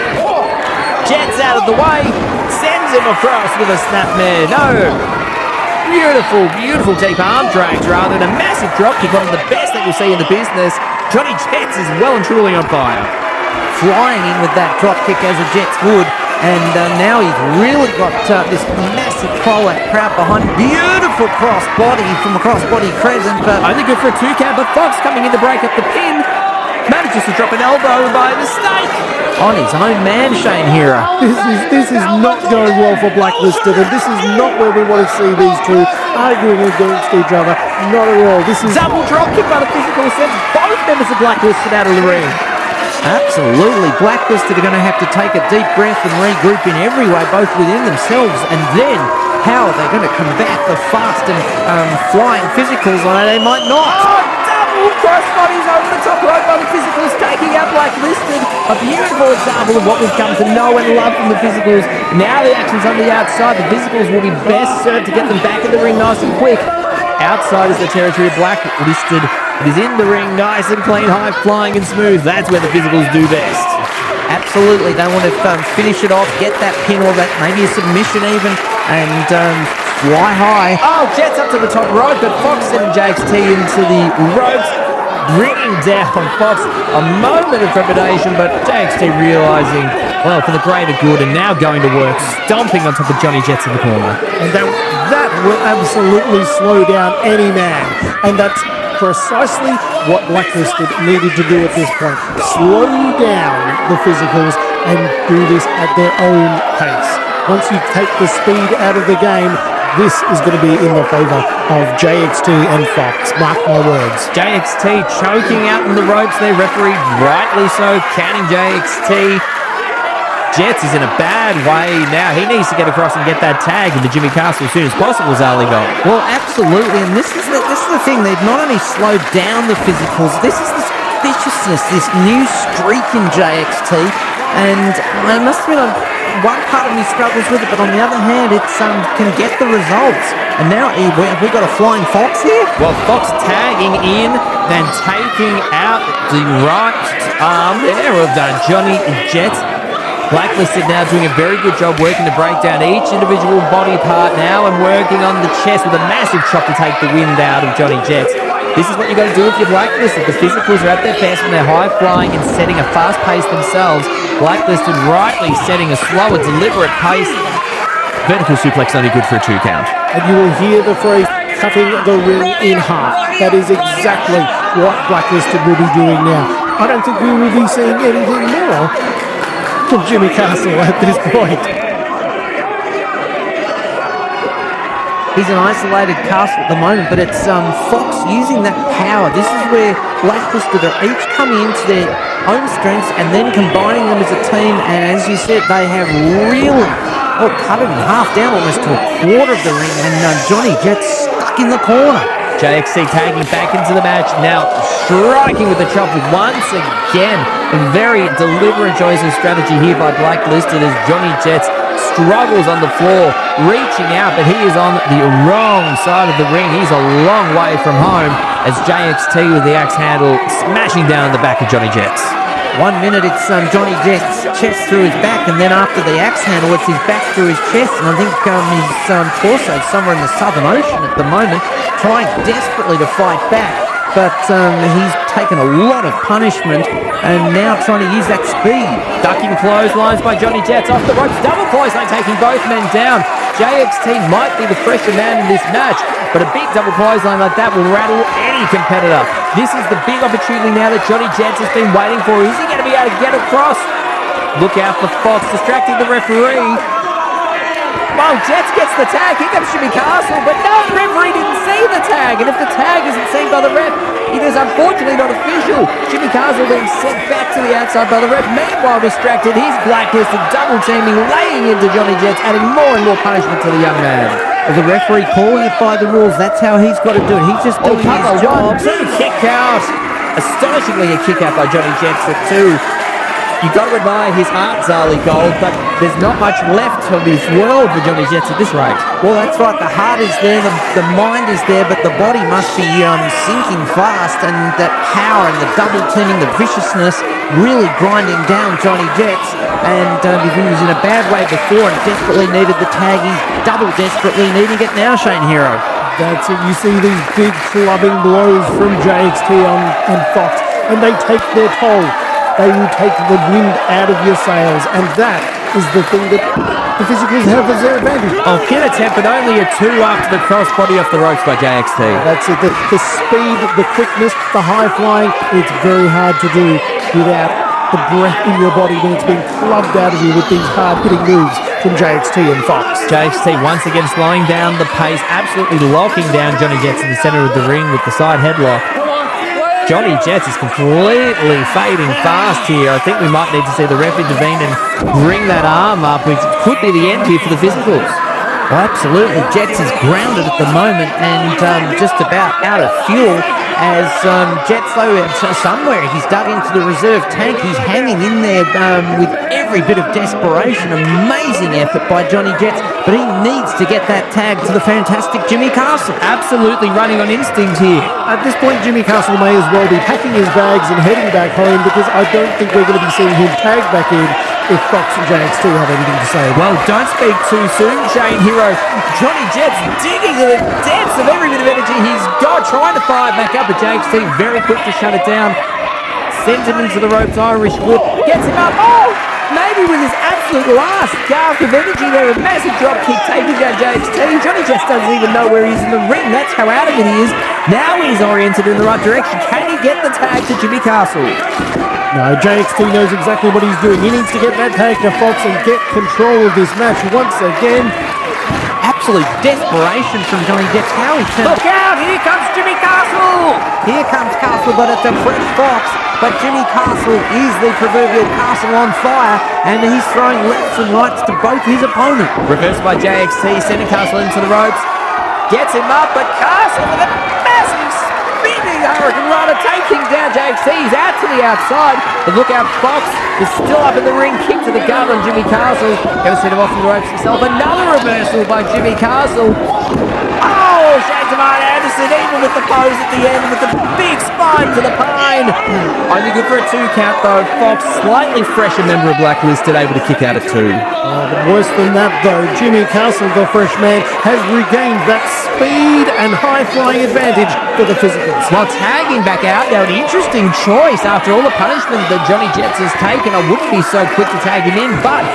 A: Jets out of the way, sends him across with a snapmare. No! Beautiful, beautiful deep arm drags rather than a massive dropkick, one of the best that you'll see in the business. Johnny Jets is well and truly on fire.
B: Flying in with that dropkick as a Jets would. And now he's really got this massive Colac crowd behind. Beautiful cross body from a cross body crescent, but
A: only good for a 2 count. But Fox coming in to break up the pin, manages to drop an elbow by mistake
B: on his own man, Shane Hero.
C: This is not going well for Blacklisted, and this is not where we want to see these two arguing against each other. Not at all. This is
A: double drop kick by the physical, sends both members of Blacklisted out of the ring.
B: Absolutely. Blacklisted are going to have to take a deep breath and regroup in every way, both within themselves, and then how are they going to combat the fast and flying physicals? They might not.
A: Oh, double crossbodies over the top rope by the physicals, taking out Blacklisted. A beautiful example of what we've come to know and love from the physicals. Now the action's on the outside. The physicals will be best served to get them back in the ring nice and quick. Outside is the territory of Blacklisted. It is in the ring, nice and clean, high flying and smooth. That's where the physicals do best.
B: Absolutely. They want to finish it off, get that pin or that maybe a submission even, and fly high.
A: Oh, Jets up to the top rope, but Fox sending JXT into the ropes, bringing down Fox. A moment of trepidation, but JXT realising, well, for the greater good, and now going to work, stomping on top of Johnny Jets in the corner.
C: And that will absolutely slow down any man. And that's precisely what Blacklisted needed to do at this point. Slow down the physicals and do this at their own pace. Once you take the speed out of the game, this is going to be in the favour of JXT and Fox. Mark my words.
A: JXT choking out on the ropes there, referee rightly so, counting JXT. Jets is in a bad way now. He needs to get across and get that tag into Jimmy Castle as soon as possible, Zali Gold.
B: Well, absolutely, and this is the thing. They've not only slowed down the physicals, this is this viciousness, this new streak in JXT, and I must admit, one part of me struggles with it, but on the other hand, it can get the results. And now, have we got a flying Fox here?
A: Well, Fox tagging in, then taking out the right arm there of Johnny Jets. Blacklisted now doing a very good job working to break down each individual body part now and working on the chest with a massive chop to take the wind out of Johnny Jets. This is what you've got to do if you're Blacklisted. The physicals are at their best when they're high flying and setting a fast pace themselves. Blacklisted rightly setting a slower, deliberate pace. Vertical suplex only good for a 2 count.
C: And you will hear the phrase cutting the ring in half. That is exactly what Blacklisted will be doing now. I don't think we will be seeing anything more from Jimmy Castle at this point.
B: He's an isolated Castle at the moment, but it's Fox using that power. This is where Blacklisted are each coming into their own strengths and then combining them as a team, and as you said, they have really cut it in half, down almost to a quarter of the ring, and Johnny Jets stuck in the corner.
A: JXT tagging back into the match, now striking with the chop once again. A very deliberate choice of strategy here by Blacklisted as Johnny Jets struggles on the floor, reaching out, but he is on the wrong side of the ring. He's a long way from home as JXT with the axe handle smashing down the back of Johnny Jets.
B: 1 minute it's Johnny Jets' chest through his back, and then after the axe handle it's his back through his chest, and I think his torso somewhere in the Southern Ocean at the moment, trying desperately to fight back, but he's taken a lot of punishment and now trying to use that speed.
A: Ducking clotheslines by Johnny Jets off the ropes, double clothesline taking both men down. JXT might be the fresher man in this match, but a big double clothesline like that will rattle any competitor. This is the big opportunity now that Johnny Jets has been waiting for. Is he going to be able to get across? Look out for Fox, distracting the referee. Well, Jets gets the tag. Here comes Jimmy Castle, but no, the referee didn't see the tag. And if the tag isn't seen by the ref, it is unfortunately not official. Jimmy Castle being sent back to the outside by the ref. Meanwhile, distracted, he's Blacklisted, double teaming, laying into Johnny Jets, adding more and more punishment to the young man.
B: The referee calling it by the rules, that's how he's got to do it. He's just doing his job.
A: Kick out. Astonishingly a kick out by Johnny Jets at 2. You've got to admire his heart, Zali Gold, but there's not much left of this world for Johnny Jets at this rate.
B: Well, that's right. The heart is there, the mind is there, but the body must be sinking fast, and that power and the double teaming, the viciousness, really grinding down Johnny Jets. And he was in a bad way before and desperately needed the tag. He's double desperately needing it now, Shane Hero.
C: That's it. You see these big clubbing blows from JXT and Fox, and they take their toll. They will take the wind out of your sails, and that is the thing that the physicals have as their advantage.
A: Oh, kid attempt, but only a 2 after the crossbody off the ropes by JXT.
C: That's it. The speed, the quickness, the high flying, it's very hard to do without the breath in your body when it's being clubbed out of you with these hard-hitting moves from JXT and Fox.
A: JXT once again slowing down the pace, absolutely locking down Johnny Jets in the center of the ring with the side headlock. Johnny Jets is completely fading fast here. I think we might need to see the ref intervene and bring that arm up, which could be the end here for the physicals.
B: Well, absolutely. Jets is grounded at the moment and just about out of fuel as Jets, though, somewhere he's dug into the reserve tank. He's hanging in there with every bit of desperation. Amazing effort by Johnny Jets, but he needs to get that tag to the fantastic Jimmy Castle.
A: Absolutely running on instinct here.
C: At this point, Jimmy Castle may as well be packing his bags and heading back home because I don't think we're going to be seeing him tagged back in if Fox and JXT have anything to say.
A: Well, don't speak too soon, Shane Hero. Johnny Jets digging the depths of every bit of energy he's got, trying to fire back up, but JXT very quick to shut it down. Sends him into the ropes, Irish whip, gets him up. Oh, maybe with his absolute last gasp of energy there, a massive drop kick taking down JXT. Johnny Jets doesn't even know where he's in the ring. That's how out of it he is. Now he's oriented in the right direction. Can he get the tag to Jimmy Castle?
C: No, JXT knows exactly what he's doing. He needs to get that tag to Fox and get control of this match once again.
B: Absolute desperation from Johnny Jets. How he turns.
A: Look out! Here comes Jimmy Castle!
B: Here comes Castle, but it's a fresh Fox. But Jimmy Castle is the proverbial castle on fire, and he's throwing lefts and rights to both his opponents.
A: Reversed by JXT, sending Castle into the ropes. Gets him up, but Castle with a massive spinning hurricane runner taking down JXT. He's out to the outside. But look out, Fox is still up in the ring. Kick to the gut on Jimmy Castle. Going to send him off in the ropes himself. Another reversal by Jimmy Castle. Oh, shades of Arn Anderson, even with the pose at the end, with the big spine to the pine. Only good for a 2 count though. Fox, slightly fresher member of Blacklisted, able to kick out at 2.
C: But worse than that though, Jimmy Castle, the fresh man, has regained that speed and high-flying advantage for the physicals.
A: While tagging back out now, an interesting choice after all the punishment that Johnny Jets has taken. I wouldn't be so quick to tag him in, but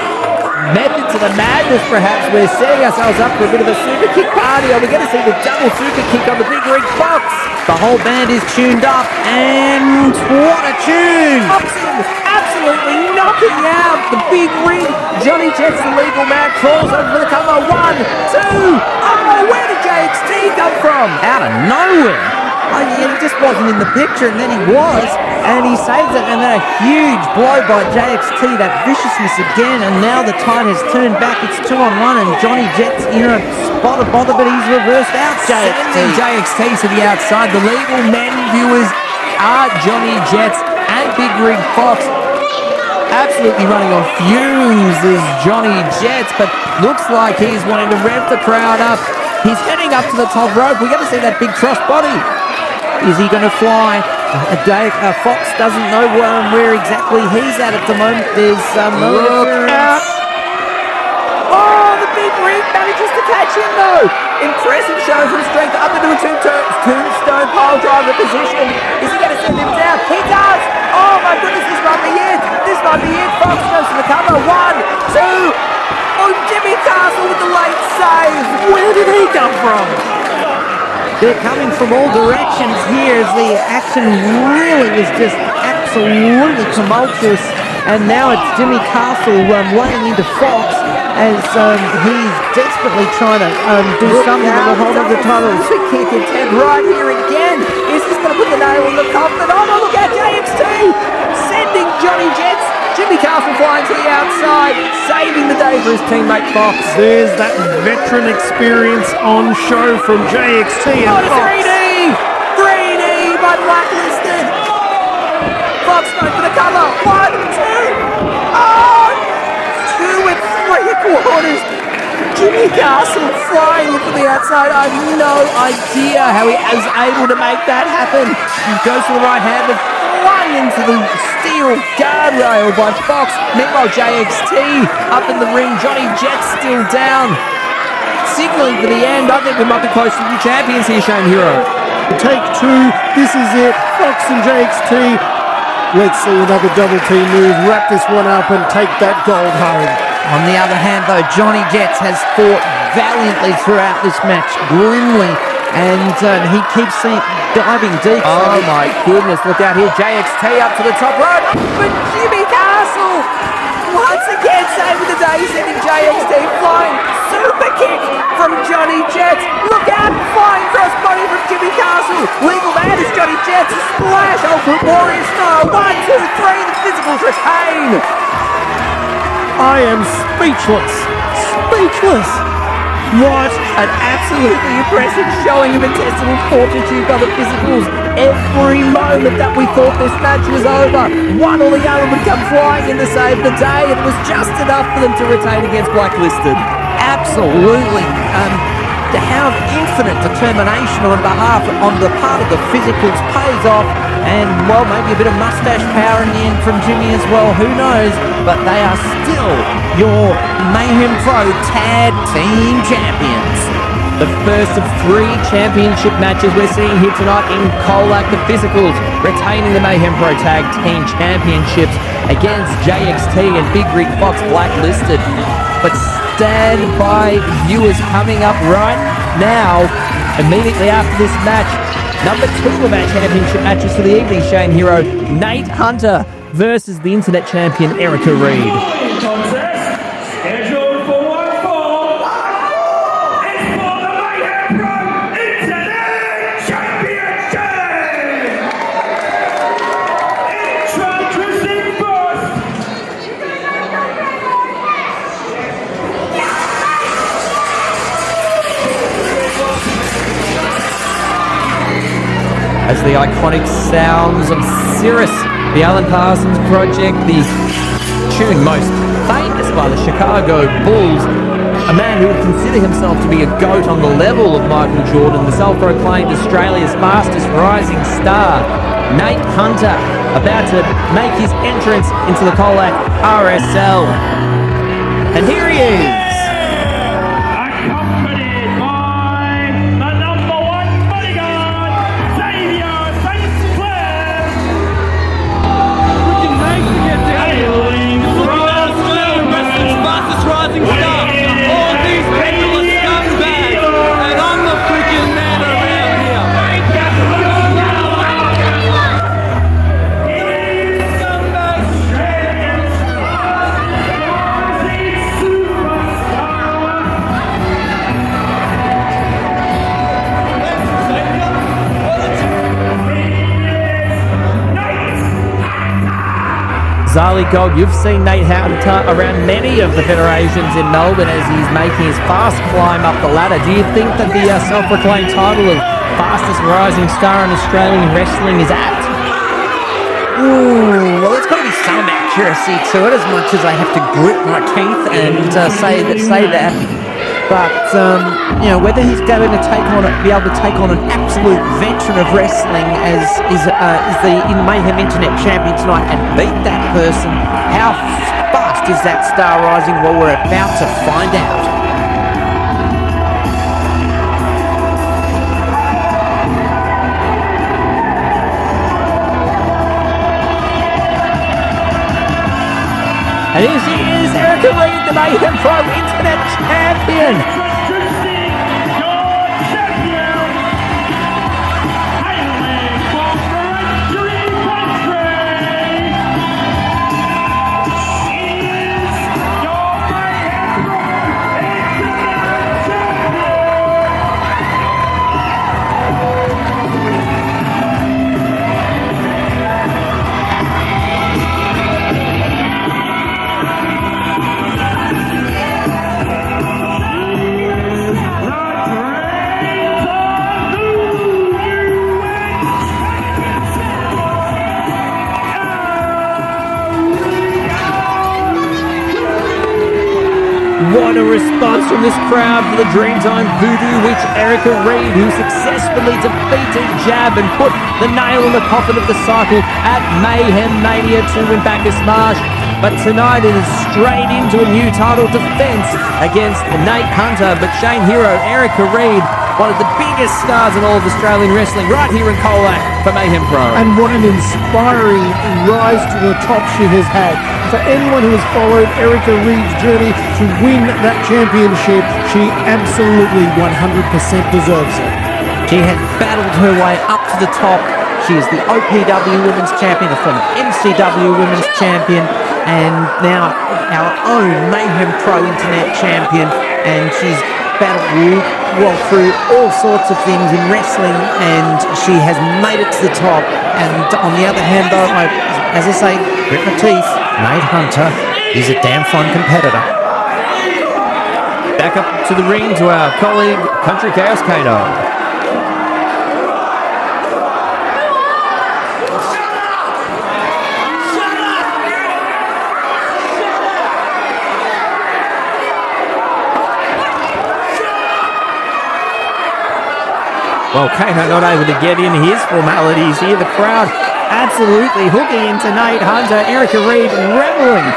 A: method to the madness perhaps. We're setting ourselves up for a bit of a super kick party. Are we going to see the double super kick on the big rig Fox?
B: The whole band is tuned up, and what a tune!
A: Boxing, absolutely knocking out the big rig. Johnny Jets, the legal man, crawls over for the cover. 1, 2. Oh, where did JXT come from?
B: Out of nowhere. He just wasn't in the picture, and then he was, and he saves it, and then a huge blow by JXT, that viciousness again, and now the tide has turned back. It's 2-on-1, and Johnny Jets, spot a bother, but he's reversed out
A: Sending JXT to the outside. The legal men viewers are Johnny Jets and Big Rig Fox. Absolutely running on fumes is Johnny Jets, but looks like he's wanting to rev the crowd up. He's heading up to the top rope. We're going to see that big cross body. Is he going to fly? Fox doesn't know where exactly he's at the moment. There's no interference. Oh, the big rig manages to catch him though. Impressive show from strength up into a tombstone pile driver position. Is he going to send him down? He does. Oh my goodness, this might be it. This might be it. Fox goes for the cover. 1, 2. Oh, Jimmy Castle with the late save. Where did he come from?
B: They're coming from all directions here as the action really is just absolutely tumultuous. And now it's Jimmy Castle laying into Fox as he's desperately trying to do something that will hold up the title.
A: Kick intent right here again. Is this going to put the nail in the coffin? Oh no, look at JXT sending Johnny Jets. Jimmy Castle flying to the outside, saving the day for his teammate Fox.
C: There's that veteran experience on show from JXT and
A: Fox.
C: Fox.
A: 3D by Blacklisted. Fox going for the cover. 1, 2. Oh, 2 3/4. Jimmy Castle flying in from the outside. I have no idea how he was able to make that happen. Goes to the right hand, but flung into the steel guardrail by Fox. Meanwhile, JXT up in the ring. Johnny Jets still down. Signaling for the end. I think we might be close to the champions here, Shane Hero.
C: Take 2. This is it. Fox and JXT. Let's see another double team move. Wrap this one up and take that gold home.
B: On the other hand, though, Johnny Jets has fought valiantly throughout this match, grimly, and he keeps diving deep.
A: Oh my goodness, look out here, JXT up to the top rope, but Jimmy Castle once again saving the day, sending JXT flying. Super kick from Johnny Jets. Look out, flying crossbody from Jimmy Castle. Legal man is Johnny Jets. splash. Ultimate Warrior style. 1, 2, 3. The physicals retain.
C: I am speechless. Speechless.
A: What an absolutely impressive showing of intestinal fortitude by the physicals. Every moment that we thought this match was over, one or the other would come flying in to save the day, and it was just enough for them to retain against Blacklisted.
B: Absolutely. To have infinite determination on the part of the physicals pays off, and well, maybe a bit of mustache power in the end from Jimmy as well, who knows, but they are still your Mayhem Pro Tag Team Champions.
A: The first of 3 championship matches we're seeing here tonight in Colac. The physicals retaining the Mayhem Pro Tag Team Championships against JXT and Big Rig Fox Blacklisted. But stand by, viewers, coming up right now, immediately after this match, number 2 of our championship matches for the evening, Shane Hero, Nate Hunter versus the internet champion Erica Reed.
D: Contest scheduled for 1 fall. It's for the Mayhem Pro Internet Championship. Introducing first.
A: As the iconic sounds of Cirrus, the Alan Parsons Project, the tune most famous by the Chicago Bulls, a man who would consider himself to be a GOAT on the level of Michael Jordan, the self-proclaimed Australia's fastest rising star, Nate Hunter, about to make his entrance into the Colac RSL. And here he is.
D: Accompanied by the number 1 bodyguard, Xavier St. Clair. Hailing from Melbourne,
E: fastest rising star. All these people are scumbags, and I'm the freaking man around here.
A: Zali Gold, you've seen Nate Hunter around many of the federations in Melbourne as he's making his fast climb up the ladder. Do you think that the self-proclaimed title of fastest rising star in Australian wrestling is apt?
B: Ooh, well, there's got to be some accuracy to it, as much as I have to grit my teeth and say that. But whether he's going to be able to take on an absolute veteran of wrestling as is the Mayhem Internet Champion tonight and beat that person, how fast is that star rising? Well, we're about to find out.
A: And here she is, Erica Reed, the Mayhem Pro Internet Champion.
D: introducing your champion, hailing from Mercury Country. She is your Mayhem Pro Internet Champion.
A: What a response from this crowd for the Dreamtime Voodoo Witch Erica Reed, who successfully defeated Jab and put the nail in the coffin of the cycle at Mayhem Mania 2 in Bacchus Marsh. But tonight it is straight into a new title defense against Nate Hunter. But Shane Hero, Erica Reed, one of the biggest stars in all of Australian wrestling, right here in Colac for Mayhem Pro.
C: And what an inspiring rise to the top she has had. For anyone who has followed Erica Reed's journey to win that championship, she absolutely 100% deserves it.
B: She had battled her way up to the top. She is the OPW Women's Champion, a former MCW Women's Champion, and now our own Mayhem Pro Internet Champion. And she's battled through all sorts of things in wrestling, and she has made it to the top. And on the other hand, though, as I say, grit my teeth, Nate Hunter is a damn fine competitor.
A: Back up to the ring to our colleague, Country Chaos Kano. Well, Kano not able to get in his formalities here. The crowd absolutely hooking into Nate Hunter. Erica Reid reveling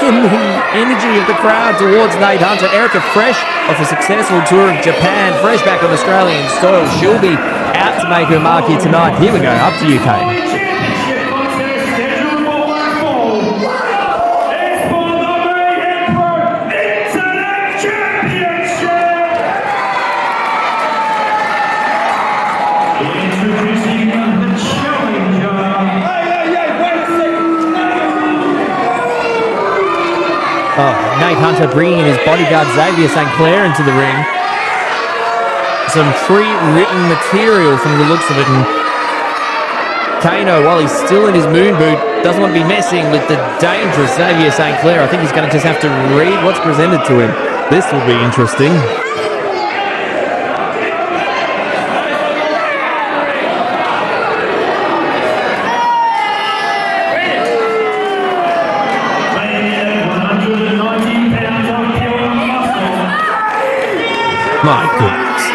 A: in the energy of the crowd towards Nate Hunter. Erica fresh off a successful tour of Japan, fresh back on Australian soil. She'll be out to make her mark here tonight. Here we go, up to you, Kane.
D: Championship contest scheduled for 1 fall. It's for the Mayhem Pro Internet Championship. Introducing the challenger. Wait a second.
A: Oh, Nate Hunter bringing in his bodyguard Xavier St. Clair into the ring. Some pre-written material from the looks of it. And Kano, while he's still in his moon boot, doesn't want to be messing with the dangerous Xavier St. Clair. I think he's going to just have to read what's presented to him. This will be interesting. My goodness.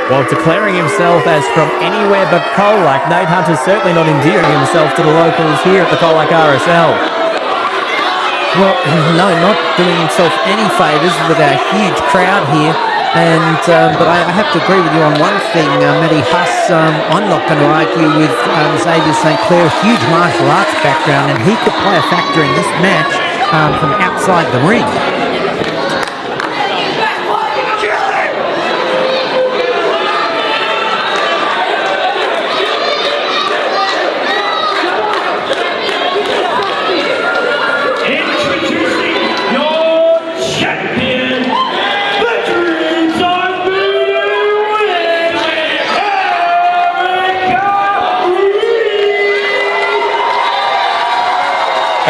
A: While declaring himself as from anywhere but Colac, Nate Hunter's certainly not endearing himself to the locals here at the Colac RSL.
B: Well, no, not doing himself any favours with our huge crowd here. And but I have to agree with you on one thing, Matty Huss. I'm not going to argue with Xavier St. Clair, huge martial arts background, and he could play a factor in this match from outside the ring.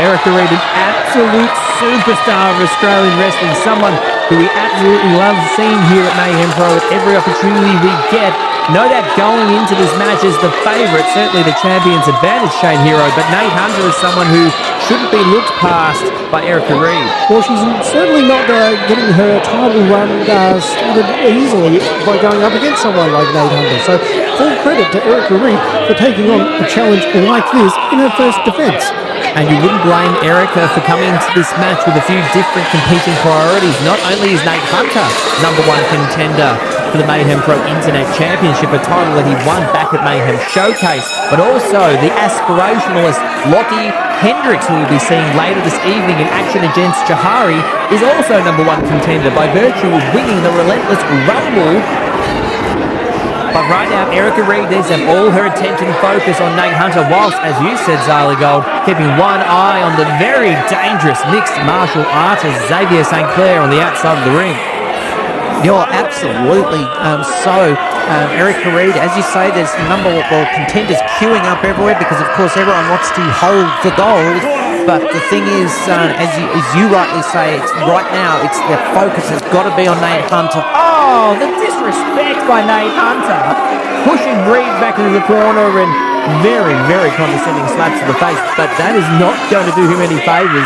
A: Erica Reid, an absolute superstar of Australian wrestling, someone who we absolutely love seeing here at Mayhem Pro at every opportunity we get. No doubt going into this match as the favourite, certainly the champion's advantage, Shane Hero, but Nate Hunter is someone who shouldn't be looked past by Erica Reid.
C: Well, she's certainly not getting her title run started easily by going up against someone like Nate Hunter. So full credit to Erica Reid for taking on a challenge like this in her first defence.
A: And you wouldn't blame Erica for coming into this match with a few different competing priorities. Not only is Nate Hunter #1 contender for the Mayhem Pro Internet Championship, a title that he won back at Mayhem Showcase, but also the aspirationalist Lockie Hendricks, who we'll be seeing later this evening in action against Jahari, is also #1 contender by virtue of winning the Relentless Rumble. But right now, Erica Reid needs to have all her attention focused on Nate Hunter, whilst, as you said, Zali Gold, keeping one eye on the very dangerous mixed martial artist Xavier St. Clair on the outside of the ring.
B: You're absolutely Erica Reid, as you say, there's contenders queuing up everywhere because, of course, everyone wants to hold the gold. But the thing is, as you rightly say, it's right now, it's the focus has got to be on Nate Hunter.
A: Oh, the disrespect by Nate Hunter. Pushing Reid back into the corner and very, very condescending slaps to the face. But that is not going to do him any favours.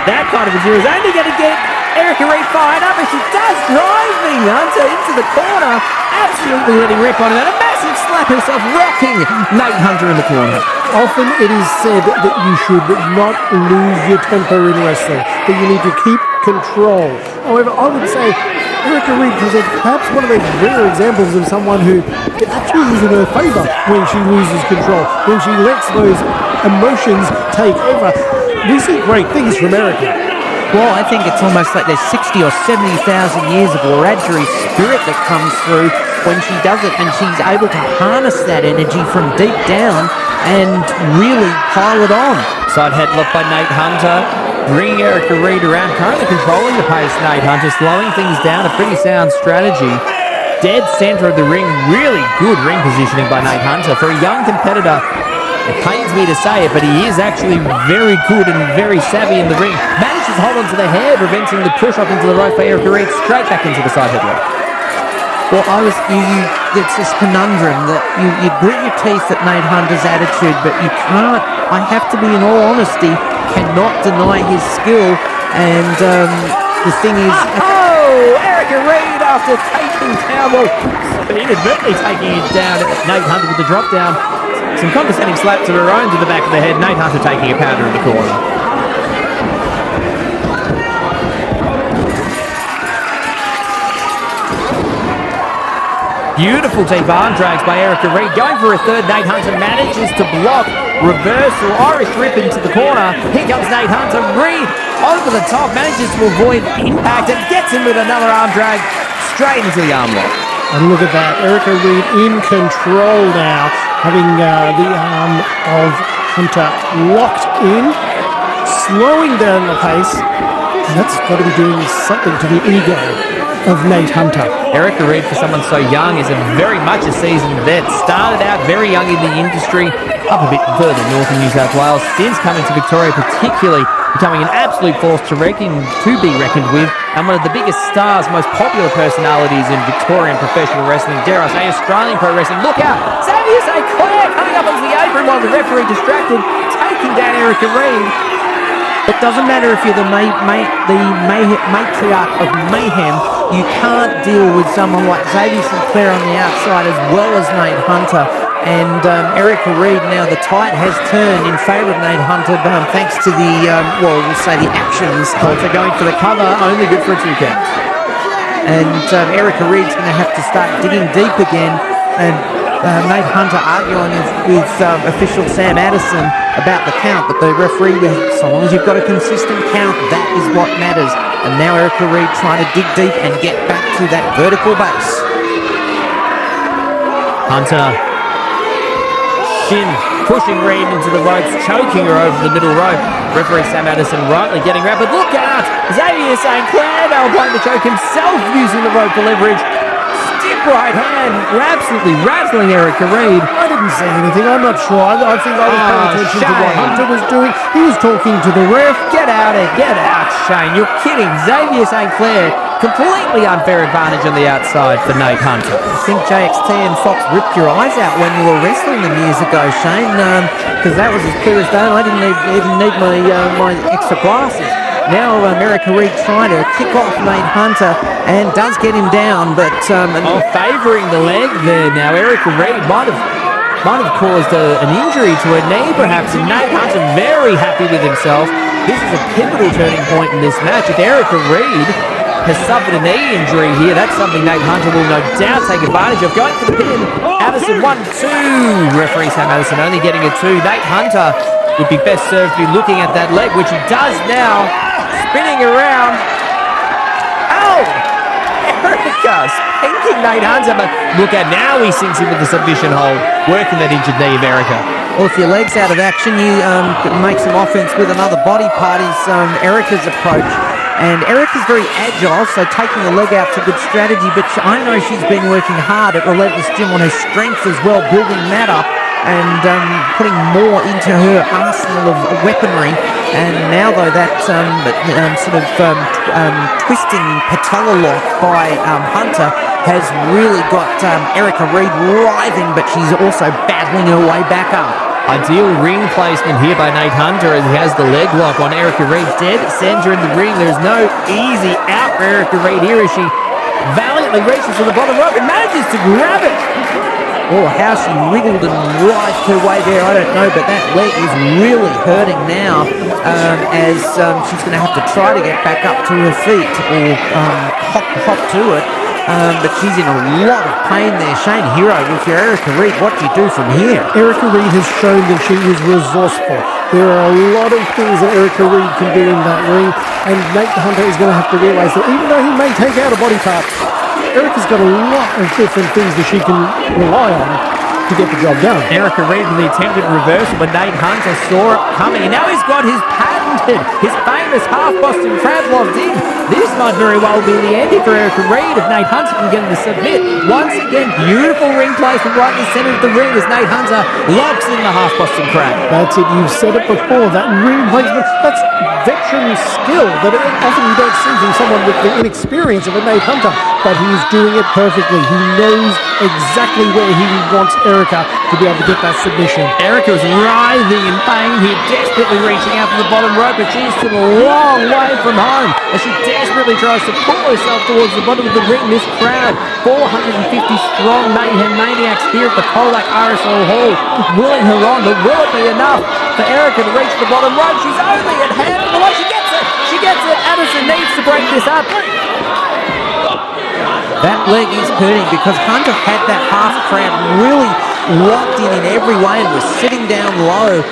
A: That kind of a deal is only going to get Erica Reid fired up, and she does driving Hunter into the corner. Absolutely letting rip on him. And a massive slap herself, rocking Nate Hunter in the corner.
C: Often it is said that you should not lose your temper in wrestling, that you need to keep control. However, I would say Erica Reid presents perhaps one of those rare examples of someone who it actually is in her favour when she loses control, when she lets those emotions take over. We see great things from Erica.
B: Well, I think it's almost like there's 60 or 70,000 years of Wiradjuri spirit that comes through when she does it, and she's able to harness that energy from deep down and really pile it on.
A: Side headlock by Nate Hunter, bringing Erica Reid around, currently controlling the pace. Nate Hunter slowing things down, a pretty sound strategy. Dead centre of the ring, really good ring positioning by Nate Hunter. For a young competitor, it pains me to say it, but he is actually very good and very savvy in the ring. Manages to hold onto the hair, preventing the push off into the rope for Erica Reid, straight back into the side headlock.
B: Well, it's this conundrum that you grit your teeth at Nate Hunter's attitude, but you can't, I have to be, in all honesty, cannot deny his skill. And the thing is...
A: Oh, Erica Reid after taking down, well, inadvertently taking it down. Nate Hunter with the drop down. Some condescending slaps of her own to the back of the head. Nate Hunter taking a pounder in the corner. Beautiful deep arm drags by Erica Reid. Going for a third, Nate Hunter manages to block. Reversal, Irish rip into the corner. Here comes Nate Hunter. Reid over the top, manages to avoid impact and gets him with another arm drag straight into the arm lock.
C: And look at that, Erica Reid in control now, having the arm of Hunter locked in, slowing down the pace. And that's got to be doing something to the ego of Nate Hunter.
A: Erica Reid, for someone so young, is very much a seasoned vet. Started out very young in the industry, up a bit further north in New South Wales, since coming to Victoria, particularly becoming an absolute force to be reckoned with, and one of the biggest stars, most popular personalities in Victorian professional wrestling, dare I say Australian pro wrestling. Look out! Xavier St. Clair coming up onto the apron while the referee distracted, taking down Erica Reid.
B: It doesn't matter if you're the matriarch of Mayhem, you can't deal with someone like Xavier St. Clair on the outside as well as Nate Hunter. And Erica Reid, now the tide has turned in favour of Nate Hunter, thanks to the, we'll say the actions.
A: Hunter going for the cover, only good for a 2 count.
B: And Erica Reid's going to have to start digging deep again. And Nate Hunter arguing with official Sam Addison about the count, but the referee, so long as you've got a consistent count, that is what matters. And now Erica Reid trying to dig deep and get back to that vertical base.
A: Hunter pushing Reid into the ropes, choking her over the middle rope. Referee Sam Addison rightly getting around, but look out! Xavier St. Clair now applying the choke himself, using the rope for leverage. Stiff right hand, absolutely rattling Erica Reid.
C: I didn't say anything, I'm not sure. I think I was paying attention to what Hunter was doing. He was talking to the ref.
A: Get out, Shane. You're kidding. Xavier St. Clair, completely unfair advantage on the outside for Nate Hunter.
B: I think JXT and Fox ripped your eyes out when you were wrestling them years ago, Shane, because that was as clear as day. I didn't even need my extra glasses. Now Erica Reid trying to kick off Nate Hunter and does get him down, but...
A: favouring the leg there now. Erica Reid might have caused an injury to her knee perhaps, and Nate Hunter very happy with himself. This is a pivotal turning point in this match. If Erica Reid has suffered a knee injury here, that's something Nate Hunter will no doubt take advantage of. Going for the pin. Addison 1-2. Referee Sam Addison only getting a 2. Nate Hunter would be best served to be looking at that leg, which he does now. Spinning around. Oh! Erica spanking Nate Hunter, but look at now he sinks him with the submission hold, working that injured knee of Erica.
B: Well, if your leg's out of action, you make some offense with another body part is Erica's approach. And Erica's very agile, so taking the leg out's a good strategy, but I know she's been working hard at Relentless Gym on her strength as well, building that up and putting more into her arsenal of weaponry. And now, though, that twisting patella lock by Hunter has really got Erica Reid writhing, but she's also battling her way back up.
A: Ideal ring placement here by Nate Hunter as he has the leg lock on Erica Reid. Dead center in the ring. There's no easy out for Erica Reid here as she valiantly races to the bottom rope and manages to grab it.
B: Oh, how she wriggled and writhed her way there, I don't know, but that leg is really hurting now as she's going to have to try to get back up to her feet or hop to it. But she's in a lot of pain there. Shane Hero with your Erica Reid, what do you do from here?
C: Erica Reid has shown that she is resourceful. There are a lot of things that Erica Reid can do in that ring, and Nate Hunter is going to have to realise that even though he may take out a body part, Erica's got a lot of different things that she can rely on to get the job done.
A: Erica Reid with the attempted reversal, but Nate Hunter saw it coming, and now he's got his patented, his famous half Boston Crab locked in. This might very well be the ending for Erica Reid if Nate Hunter can get him to submit. Once again, beautiful ring placement right in the centre of the ring as Nate Hunter locks in the half Boston Crab.
C: That's it, you've said it before, that ring placement, that's veteran skill that often you don't see from someone with the inexperience of a Nate Hunter, but he's doing it perfectly. He knows exactly where he wants Erica to be able to get that submission.
A: Erica is writhing in pain here, desperately reaching out for the bottom rope, but she's still a long way from home as she desperately tries to pull herself towards the bottom of the ring. This crowd, 450 strong Mayhem Maniacs here at the Colac RSL Hall, willing her on, but will it be enough for Erica to reach the bottom rope? She's only at hand from the way. She gets it! She gets it! Addison needs to break this up.
B: That leg is hurting because Hunter had that half crab really locked in every way and was sitting down low.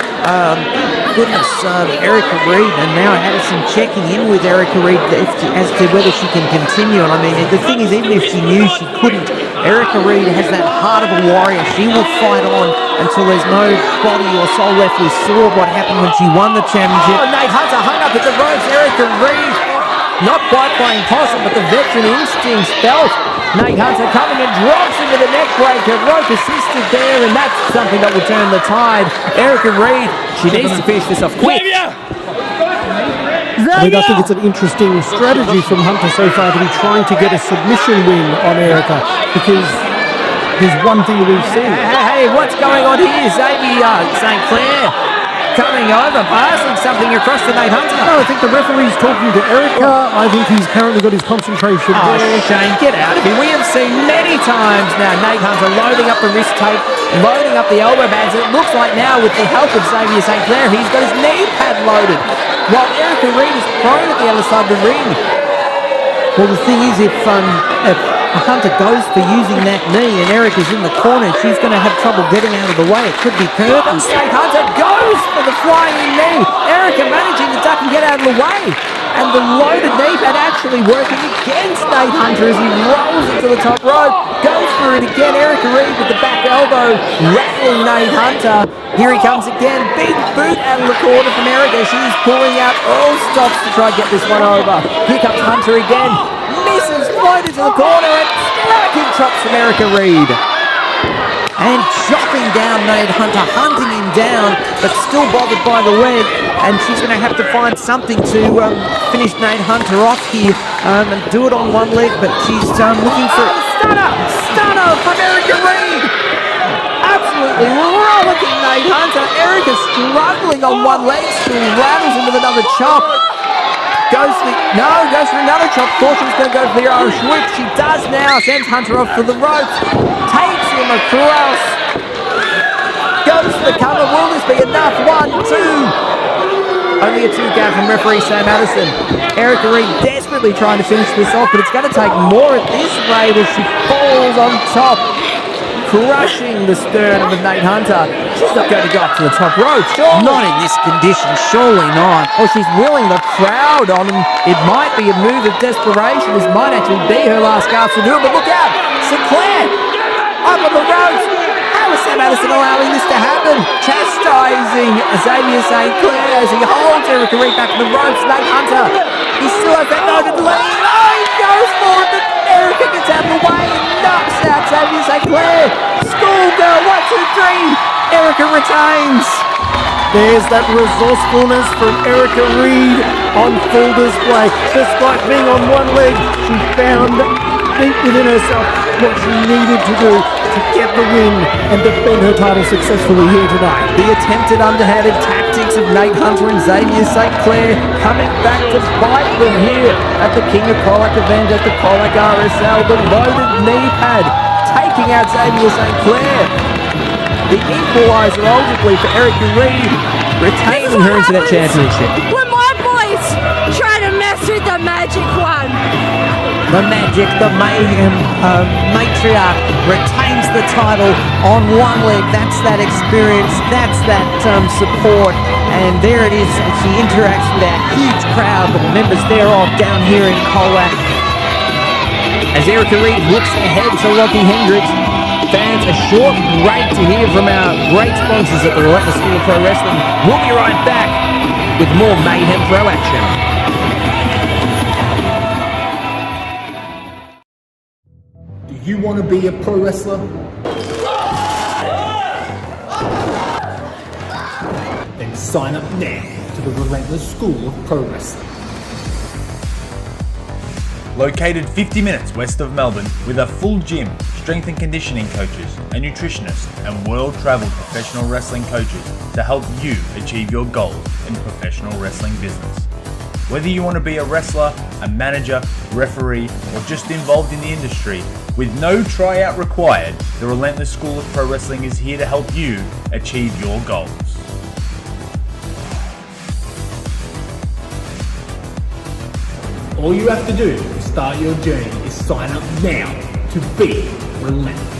B: Erica Reid, and now Addison checking in with Erica Reid as to whether she can continue. And I mean, the thing is, even if she knew she couldn't, Erica Reid has that heart of a warrior. She will fight on until there's no body or soul left. We saw what happened when she won the championship.
A: Oh, Nate Hunter hung up at the ropes. Erica Reid not quite playing possum, but the veteran instincts felt. Nate Hunter coming and drops into the neck breaker. Rope assisted there, and that's something that will turn the tide. Erica Reid, she needs to finish this off quick.
C: I mean, I think it's an interesting strategy from Hunter so far to be trying to get a submission win on Erica, because there's one thing that we've seen.
A: Hey, what's going on here? Xavier St. Clair coming over, passing something across to Nate Hunter.
C: No, I think the referee's talking to Erica. I think he's currently got his concentration
A: Oh,
C: there.
A: Shane, get out of here. We have seen many times now Nate Hunter loading up the wrist tape, loading up the elbow bands. It looks like now with the help of Xavier St. Clair, he's got his knee pad loaded, while Erica Reid is prone at the other side of the ring.
B: Well, the thing is, if Hunter goes for using that knee and Erica's in the corner, she's going to have trouble getting out of the way. It could be curtains.
A: Nate Hunter goes for the flying knee. Erica managing to duck and get out of the way. And the loaded knee pad actually working against Nate Hunter as he rolls into the top rope. Goes for it again. Erica Reid with the back elbow, rattling Nate Hunter. Here he comes again. Big boot out of the corner from Erica. She's pulling out all stops to try and get this one over. Here comes Hunter again. Misses, floated to the corner, and striking chops from Erica Reid.
B: And chopping down Nate Hunter, hunting him down, but still bothered by the leg. And she's going to have to find something to finish Nate Hunter off here and do it on one leg, but she's looking for...
A: Stunner from Erica Reid. Absolutely rollicking Nate Hunter. Erica struggling on one leg, still rattles him with another chop. Goes for another chop. Thought she was going to go for the Irish whip. She does now. Sends Hunter off for the ropes. Takes him across. Goes for the cover. Will this be enough? 1, 2. Only a 2 count from referee Sam Addison. Erica Reid desperately trying to finish this off, but it's going to take more at this rate as she falls on top, crushing the sternum of Nate Hunter. She's not going to go up to the top rope, surely.
B: Not in this condition, surely not.
A: Or she's willing the crowd on, and it might be a move of desperation. This might actually be her last chance to do it, but look out! Sinclair up on the ropes. How is Sam Addison allowing this to happen? Chastising Xavier St. Clair as he holds Erica Reid back to the ropes. Nate Hunter, he still has that loaded lead. Oh, he goes for it, but Erica gets out of the way and knocks out Xavier St. Clair. Schoolgirl, 1, 2, 3. Erica retains.
C: There's that resourcefulness from Erica Reid on full display. Despite being on one leg, she found deep within herself what she needed to do to get the win and defend her title successfully here tonight.
A: The attempted underhanded tactics of Nate Hunter and Xavier St. Clair coming back to bite them here at the King of Colac event at the Colac RSL. The loaded knee pad taking out Xavier St. Clair. The equaliser ultimately for Erica Reid, retaining her Internet Championship.
F: When my boys try to mess with the magic one.
B: The Magic, the Mayhem matriarch retains the title on one leg. That's that experience, that's that support, And there it is as he interacts with that huge crowd, the members thereof down here in Colac.
A: As Erica Reed looks ahead to Lockie Hendricks, fans, a short break to hear from our great sponsors at the Relentless School of Pro Wrestling. We'll be right back with more Mayhem Pro action.
G: Do you want to be a pro wrestler? Then sign up now to the Relentless School of Pro Wrestling.
H: Located 50 minutes west of Melbourne with a full gym, strength and conditioning coaches, a nutritionist and world-traveled professional wrestling coaches to help you achieve your goals in the professional wrestling business. Whether you want to be a wrestler, a manager, referee, or just involved in the industry, with no tryout required, the Relentless School of Pro Wrestling is here to help you achieve your goals.
G: All you have to do to start your journey is sign up now to be relentless.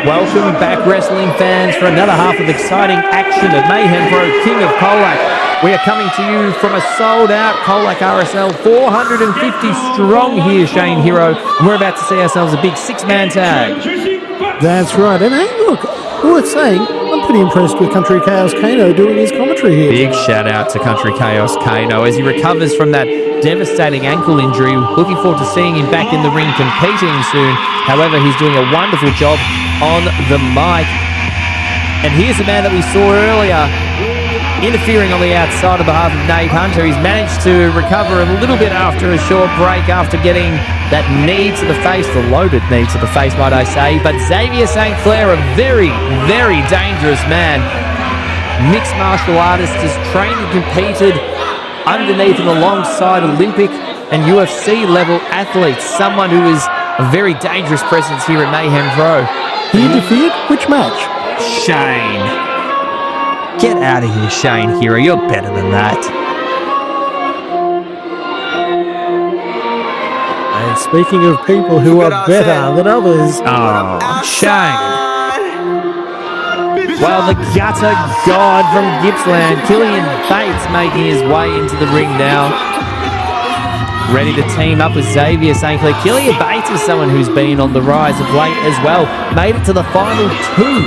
A: Welcome back, wrestling fans, for another half of exciting action at Mayhem Pro, King of Colac. We are coming to you from a sold-out Colac RSL, 450 strong here, Shane Hero. And we're about to see ourselves a big six-man tag.
C: That's right. And hey, look, worth saying, I'm pretty impressed with Country Chaos Kano doing his commentary here.
A: Big shout-out to Country Chaos Kano as he recovers from that devastating ankle injury. Looking forward to seeing him back in the ring competing soon. However, he's doing a wonderful job on the mic. And here's the man that we saw earlier interfering on the outside on behalf of Nate Hunter. He's managed to recover a little bit after a short break after getting that knee to the face, the loaded knee to the face, might I say. But Xavier St. Clair, a very, very dangerous man. Mixed martial artist, has trained and competed underneath and alongside Olympic and UFC level athletes. Someone who is a very dangerous presence here at Mayhem Pro.
C: He interfered? Which match?
A: Shane. Get out of here, Shane Hero. You're better than that.
C: And speaking of people who are better than others,
A: Oh, Shane. Well, the gutter god from Gippsland, Killian Bates, making his way into the ring now. Ready to team up with Xavier St. Clair. Killian Bates is someone who's been on the rise of late as well. Made it to the final two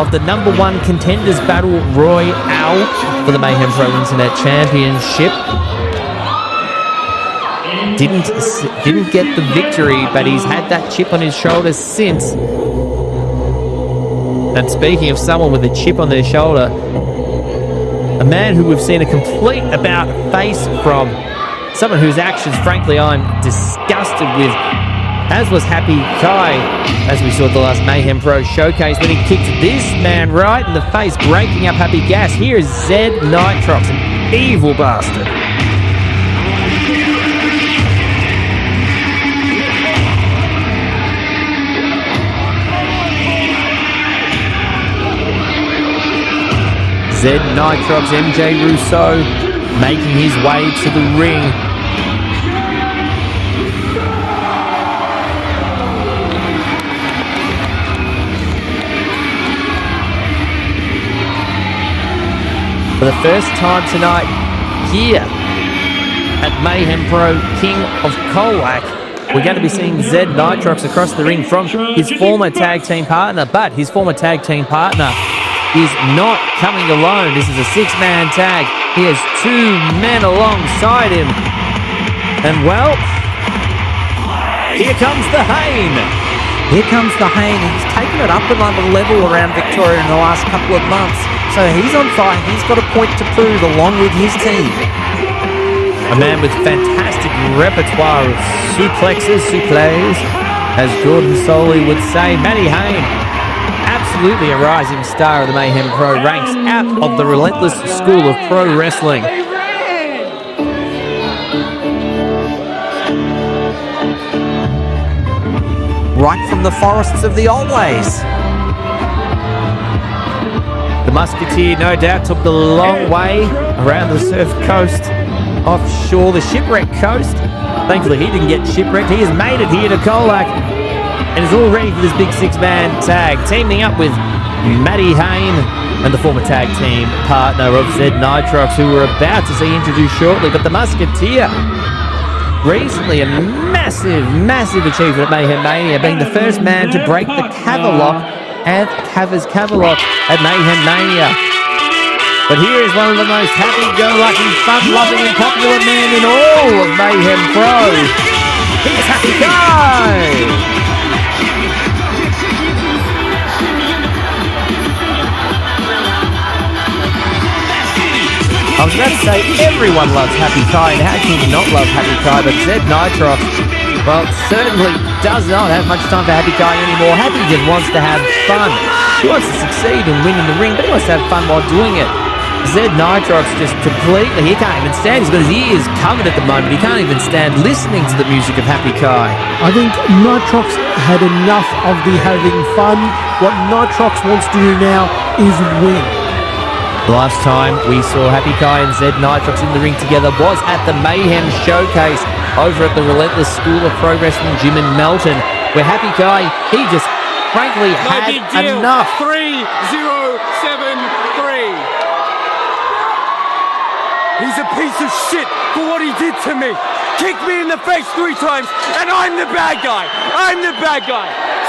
A: of the #1 Contenders Battle Royale for the Mayhem Pro Internet Championship. Didn't get the victory, but he's had that chip on his shoulder since. And speaking of someone with a chip on their shoulder, a man who we've seen a complete about face from, someone whose actions, frankly, I'm disgusted with, as was Happy Kai, as we saw at the last Mayhem Pro showcase when he kicked this man right in the face, breaking up Happy Gas. Here is Zed Nitrox, an evil bastard. Zed Nitrox, MJ Rousseau, making his way to the ring. For the first time tonight here at Mayhem Pro, King of Colac, we're going to be seeing Zed Nitrox across the ring from his former tag team partner, but his former tag team partner is not coming alone. This is a six-man tag. He has two men alongside him. And well, here comes the Hane.
B: Here comes the Hane. He's taken it up another level around Victoria in the last couple of months. So he's on fire. He's got a point to prove along with his team.
A: A man with fantastic repertoire of suplexes, suples, as Gordon Soley would say. Matty Hane, absolutely a rising star of the Mayhem Pro ranks, out of the Relentless School of Pro Wrestling.
B: Right from the forests of the old ways.
A: The The Musketeer, no doubt, took the long way around the surf coast, offshore, the shipwreck coast. Thankfully, he didn't get shipwrecked. He has made it here to Colac and is all ready for this big six-man tag, teaming up with Matty Hayne and the former tag team partner of Zed Nitrox, who we're about to see introduced shortly. But the Musketeer, recently a massive, massive achievement at Mayhem Mania, being the first man to break the Caverlock at Caverlock at Mayhem Mania. But here is one of the most happy-go-lucky, fun-loving and popular men in all of Mayhem Pro. Here's Happy Guy! I was about to say, everyone loves Happy Kai, and how can you not love Happy Kai? But Zed Nitrox, well, certainly does not have much time for Happy Kai anymore. Happy just wants to have fun. He wants to succeed and win in the ring, but he wants to have fun while doing it. Zed Nitrox just completely, he can't even stand. He's got his ears covered at the moment. He can't even stand listening to the music of Happy Kai.
C: I think Nitrox had enough of the having fun. What Nitrox wants to do now is win.
A: The last time we saw Happy Kai and Zed Nitrox in the ring together was at the Mayhem Showcase over at the Relentless School of Pro Wrestling Gym in Melton, where Happy Kai, he just frankly had enough.
E: 3073. He's a piece of shit for what he did to me. Kicked me in the face 3 times, and I'm the bad guy. I'm the bad guy.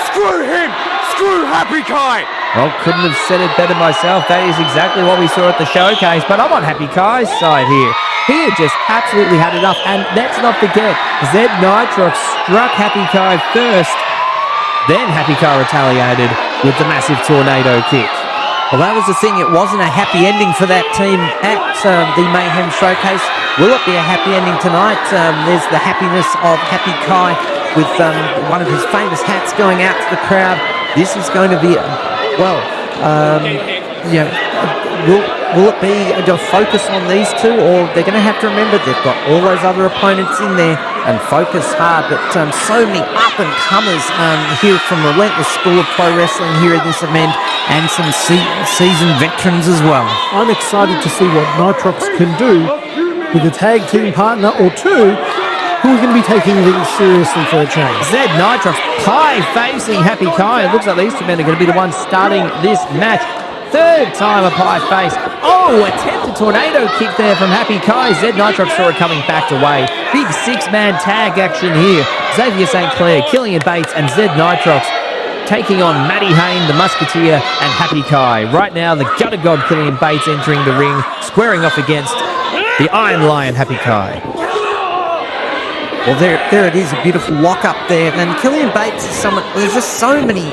E: Screw him. Screw Happy Kai.
A: Well, couldn't have said it better myself. That is exactly what we saw at the showcase, but I'm on Happy Kai's side here. He had just absolutely had enough, and let's not forget, Zed Nitrox struck Happy Kai first, then Happy Kai retaliated with the massive tornado kick.
B: Well, that was the thing. It wasn't a happy ending for that team at the Mayhem Showcase. Will it be a happy ending tonight? There's the happiness of Happy Kai with one of his famous hats going out to the crowd. This is going to be, will it be a focus on these two, or they're going to have to remember they've got all those other opponents in there and focus hard. But so many up-and-comers here from Relentless School of Pro Wrestling here at this event, and some seasoned veterans as well.
C: I'm excited to see what Nitrox can do with a tag team partner or two who are going to be taking things seriously for a change.
A: Zed Nitrox pie-facing Happy Kai. It looks like these two men are going to be the ones starting this match. Third time a pie face. Oh, attempted tornado kick there from Happy Kai. Zed Nitrox saw it coming backed away. Big 6-man tag action here. Xavier St. Clair, Killian Bates, and Zed Nitrox taking on Matty Hayne, the Musketeer, and Happy Kai. Right now, the Gutter God Killian Bates entering the ring, squaring off against the Iron Lion Happy Kai.
B: Well, there it is, a beautiful lock up there. And Killian Bates is someone, there's just so many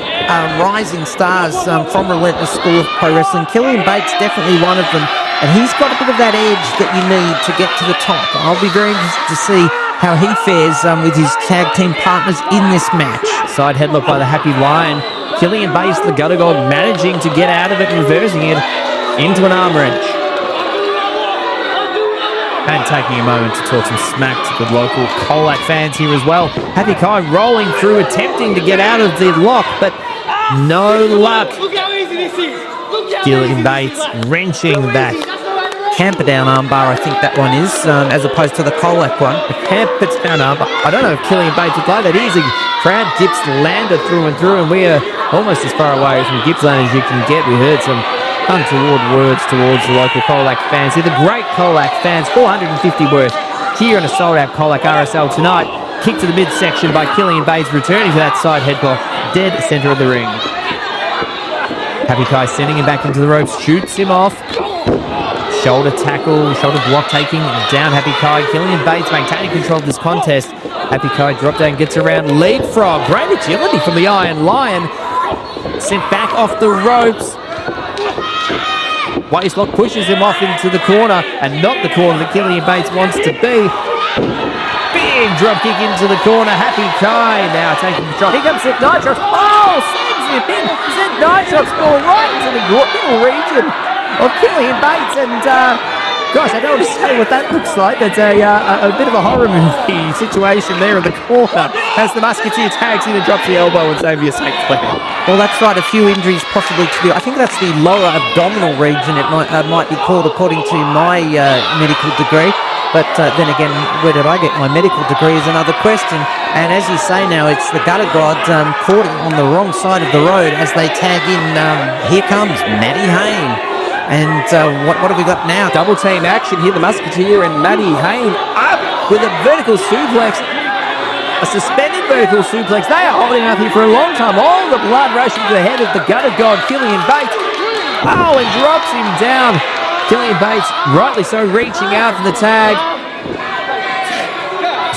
B: rising stars from Relentless School of Pro Wrestling. Killian Bates, definitely one of them. And he's got a bit of that edge that you need to get to the top. I'll be very interested to see how he fares with his tag team partners in this match.
A: Side headlock by the Happy Lion. Killian Bates, the Gutter God, managing to get out of it and reversing it into an arm wrench. And taking a moment to talk some smack to the local Colac fans here as well. Happy Kai rolling through, attempting to get out of the lock, but no luck.
E: Look how easy this is.
A: Killian Bates wrenching that
B: Camper down armbar, I think that one is, as opposed to the Colac one.
A: the camper down armbar. I don't know if Killian Bates would like that easy. Crowd Gippsland through and through, and we are almost as far away from Gippsland as you can get. We heard some untoward words towards the local Colac fans. They're the great Colac fans, 450 worth here in a sold-out Colac RSL tonight. Kick to the midsection by Killian Bates, returning to that side headlock, dead centre of the ring. Happy Kai sending him back into the ropes, shoots him off. Shoulder tackle, shoulder block taking down Happy Kai. Killian Bates maintaining control of this contest. Happy Kai drop down, gets around, leapfrog. Great agility from the Iron Lion. Sent back off the ropes. Waistlock pushes him off into the corner, and not the corner that Killian Bates wants to be. Big drop kick into the corner. Happy Kai now taking control. Here comes Zed Nitrox. Oh, sends him in. Zed Nitrox going right into the middle region of Killian Bates, and Gosh, I don't want to say what that looks like. That's a bit of a horror movie situation there in the corner as the Musketeer tags in and drops the elbow on Xavier St. Clair.
B: Well, that's right. A few injuries possibly to the... I think that's the lower abdominal region it might be called according to my medical degree. But then again, where did I get my medical degree is another question. And as you say now, it's the Gutter God caught on the wrong side of the road as they tag in. Here comes Matty Hayne. And what have we got now?
A: Double team action here. The Musketeer and Matty Hayne up with a vertical suplex. A suspended vertical suplex. They are holding up here for a long time. All the blood rushing to the head of the Gutter God, Killian Bates. Oh, and drops him down. Killian Bates, rightly so, reaching out for the tag.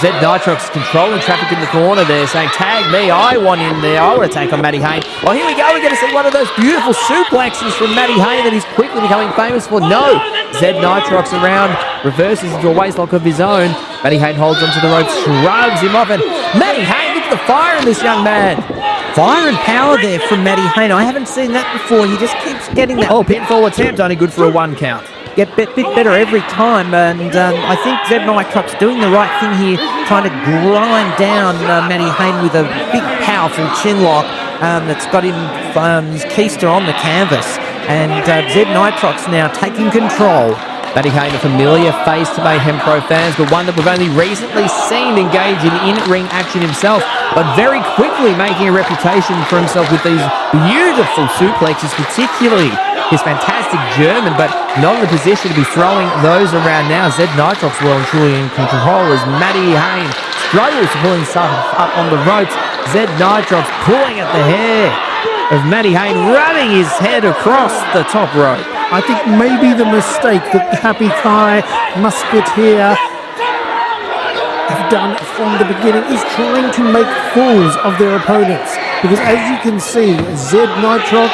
A: Zed Nitrox controlling traffic in the corner there, saying, tag me, I want in there, I want to take on Matty Hayne. Well, here we go, we're going to see one of those beautiful suplexes from Matty Hayne that he's quickly becoming famous for. No, Zed Nitrox around, reverses into a waistlock of his own. Matty Hayne holds onto the rope, shrugs him off, and Matty Hayne, look at the fire in this young man.
B: Fire and power there from Matty Hayne. I haven't seen that before. He just keeps getting that.
A: Oh, pinfall attempt, only good for a 1 count.
B: Get a bit better every time, and I think Zed Nitrox doing the right thing here, trying to grind down Matty Hayne with a big, powerful chin lock that's got him his keister on the canvas. And Zed Nitrox now taking control.
A: Matty Hayne, a familiar face to Mayhem Pro fans, but one that we've only recently seen engage in in-ring action himself, but very quickly making a reputation for himself with these beautiful suplexes, particularly his fantastic German, but not in the position to be throwing those around now. Zed Nitrox well and truly in control as Matty Hayne struggles to pull himself up on the ropes. Zed Nitrox pulling at the hair of Matty Hayne, running his head across the top rope.
C: I think maybe the mistake that Happy Kai, Musketeer have done from the beginning is trying to make fools of their opponents. Because as you can see, Zed Nitrox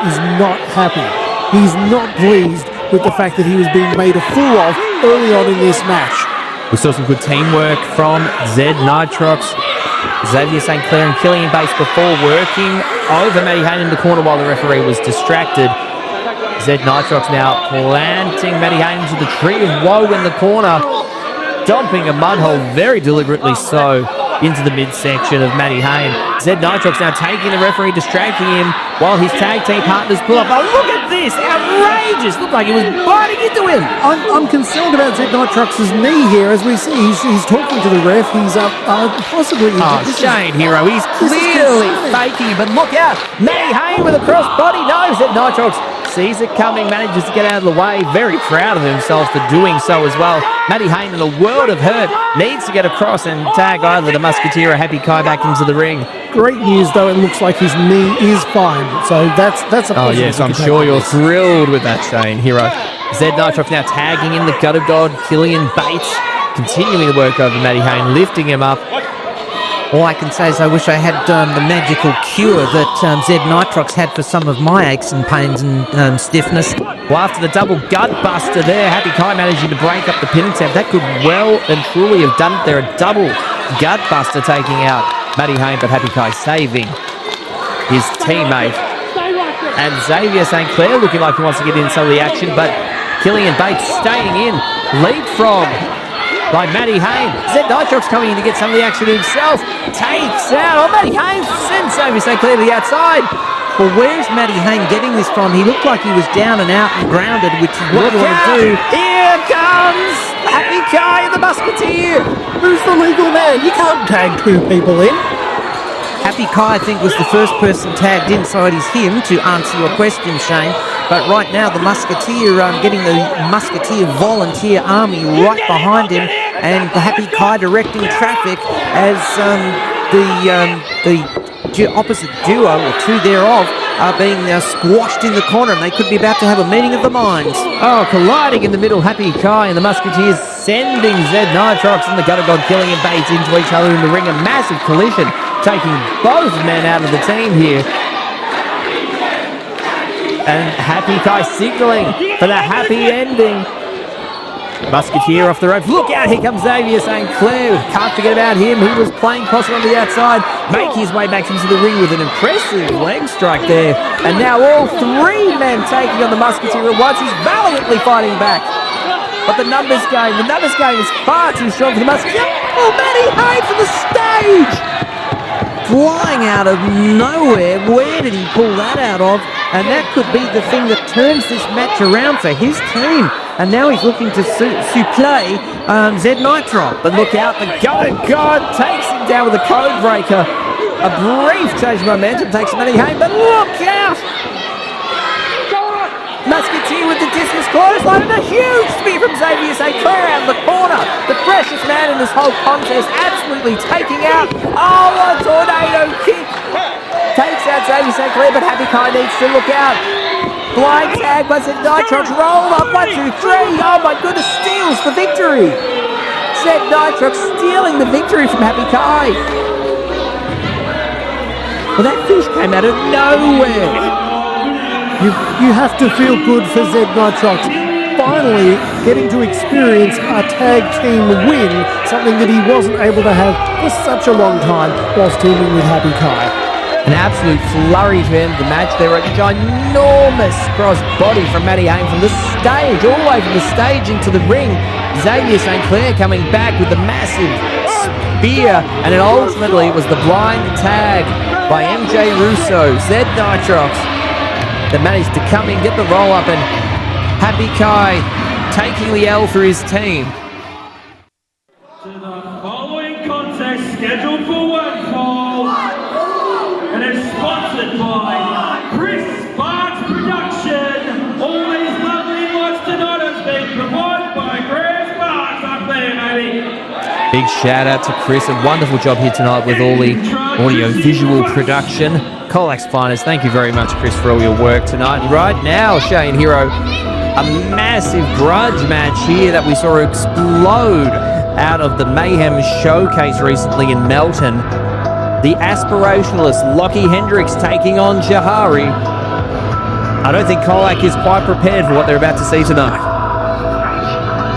C: is not happy. He's not pleased with the fact that he was being made a fool of early on in this match.
A: We saw some good teamwork from Zed Nitrox, Xavier St. Clair and Killian Bates before working over Matty Hayne in the corner while the referee was distracted. Zed Nitrox now planting Matty Hayne into the tree of woe in the corner, dumping a mud hole very deliberately so into the midsection of Matty Hayne. Zed Nitrox now taking the referee, distracting him while his tag team partners pull up. Oh, look at this! Outrageous! Looked like it was biting into him.
C: I'm concerned about Zed Nitrox's knee here. As we see, he's talking to the ref. He's possibly...
A: Oh, Shane Hero. He's clearly faking, but look out! Matty Hayne with a crossbody. No, Zed Nitrox sees it coming, manages to get out of the way. Very proud of himself for doing so as well. Matty Hayne in a world of hurt needs to get across and tag either the Musketeer or Happy Kai back into the ring.
C: Great news, though. It looks like his knee is fine. So that's a
A: oh, yes, I'm sure you're thrilled with that, Shane Hero. Zed Nitrox now tagging in the Gutter God, Killian Bates, continuing to work over Matty Hayne, lifting him up.
B: All I can say is I wish I had the magical cure that Zed Nitrox had for some of my aches and pains and stiffness.
A: Well, after the double gut buster there, Happy Kai managing to break up the pin attempt. That could well and truly have done it there. A double gut buster taking out Matty Hayne, but Happy Kai saving his teammate. And Xavier St. Clair looking like he wants to get in some of the action, but Killian Bates staying in. Leapfrog by Matty Hayne. Zed Nitrox coming in to get some of the action himself. Takes out. Oh, Matty Hayne sends Xavier St. Clair to the outside.
B: Well, where's Matty Hayne getting this from? He looked like he was down and out and grounded, which is what you want to do.
A: Here comes Happy Kai and the Musketeer.
C: Who's the legal man? You can't tag two people in.
B: Happy Kai, I think, was the first person tagged in, so it is him to answer your question, Shane. But right now, the Musketeer getting the Musketeer volunteer army right behind him, and the Happy Kai directing traffic as the opposite duo, or two thereof, are being squashed in the corner, and they could be about to have a meeting of the minds.
A: Oh, colliding in the middle, Happy Kai and the Musketeers sending Zed Nitrox and the Gutter God Killian Bates into each other in the ring. A massive collision, taking both men out of the team here. And Happy Kai signaling for the happy ending. Musketeer off the ropes. Look out, here comes Xavier St. Clair. Can't forget about him. He was playing possum on the outside, making his way back into the ring with an impressive leg strike there. And now all three men taking on the Musketeer at once. He's valiantly fighting back. but the numbers game is far too strong for the Musketeers. Oh, Matty Hay from the stage!
B: Flying out of nowhere. Where did he pull that out of? And that could be the thing that turns this match around for his team. And now he's looking to supplé Zed Nitro.
A: But look out, the Going God takes him down with a code breaker. A brief change of momentum takes Matty Hay, but look out! Musketeer with the discus clothesline and a huge spear from Xavier St. Clair out of the corner. The freshest man in this whole contest, absolutely taking out. Oh, a tornado kick. Takes out Xavier St. Clair, but Happy Kai needs to look out. Flying tag by Zed Nitrox, roll up, 1, 2, 3. Oh my goodness, steals the victory. Zed Nitrox stealing the victory from Happy Kai. Well, that fish came out of nowhere.
C: You have to feel good for Zed Nitrox finally getting to experience a tag team win, something that he wasn't able to have for such a long time whilst teaming with Happy Kai.
A: An absolute flurry to end the match. There a ginormous cross body from Matty Hay from the stage, all the way from the stage into the ring. Xavier St. Clair coming back with the massive spear, and then ultimately it was the blind tag by MJ Russo. Zed Nitrox that managed to come in, get the roll up, and Happy Kai taking the L for his team.
D: To the following contest scheduled for one fall, and is sponsored by Chris Bart's Production. Always lovely watch tonight has been provided by Chris Bart's up there, baby.
A: Big shout out to Chris, a wonderful job here tonight with all the audio-visual production. Colac's finest, thank you very much, Chris, for all your work tonight. Right now, Shane Hero, a massive grudge match here that we saw explode out of the Mayhem showcase recently in Melton. The aspirationalist Lockie Hendricks taking on Jahari. I don't think Colac is quite prepared for what they're about to see tonight.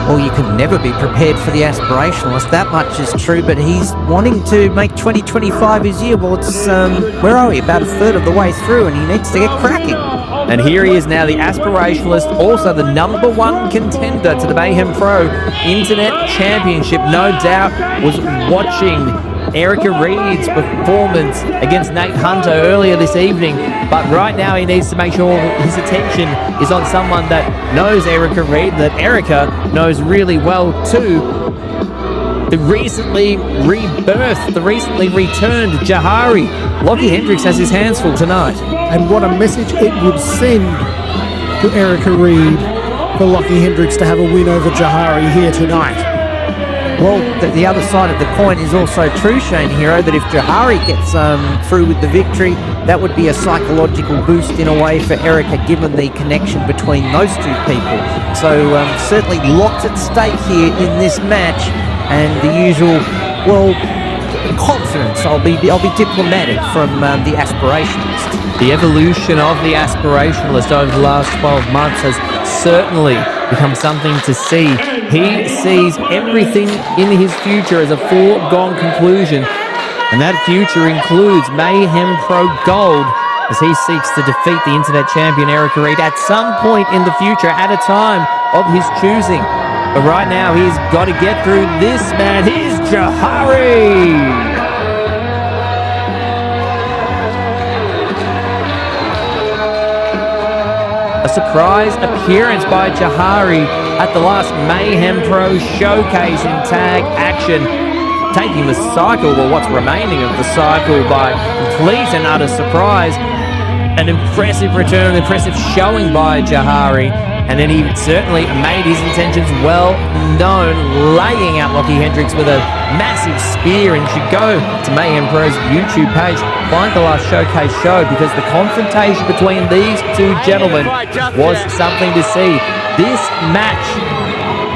B: Well, you can never be prepared for the aspirationalist. That much is true, but he's wanting to make 2025 his year. Well, it's, where are we? About a third of the way through, and he needs to get cracking.
A: And here he is now, the aspirationalist, also the #1 contender to the Mayhem Pro Internet Championship. No doubt was watching Erica Reed's performance against Nate Hunter earlier this evening, but right now he needs to make sure his attention is on someone that knows Erica Reed, that Erica knows really well too. The recently rebirthed, the recently returned Jahari. Lockie Hendricks has his hands full tonight.
C: And what a message it would send to Erica Reed for Lockie Hendricks to have a win over Jahari here tonight.
B: Well, the other side of the coin is also true, Shane Hero, that if Jahari gets through with the victory, that would be a psychological boost in a way for Erica, given the connection between those two people. So certainly lots at stake here in this match, and the usual, well, confidence. I'll be diplomatic from the aspirationalist.
A: The evolution of the aspirationalist over the last 12 months has certainly become something to see. He sees everything in his future as a foregone conclusion, and that future includes Mayhem Pro Gold as he seeks to defeat the internet champion Erica Reed at some point in the future at a time of his choosing. But right now he's got to get through this man. Here's Jahari! A surprise appearance by Jahari at the last Mayhem Pro showcase in tag action, taking the cycle, or what's remaining of the cycle, by complete and utter surprise. An impressive return, an impressive showing by Jahari, and then he certainly made his intentions well known, laying out Lockie Hendricks with a massive spear. And you should go to Mayhem Pro's YouTube page, find the last showcase show, because the confrontation between these two gentlemen was something to see. This match,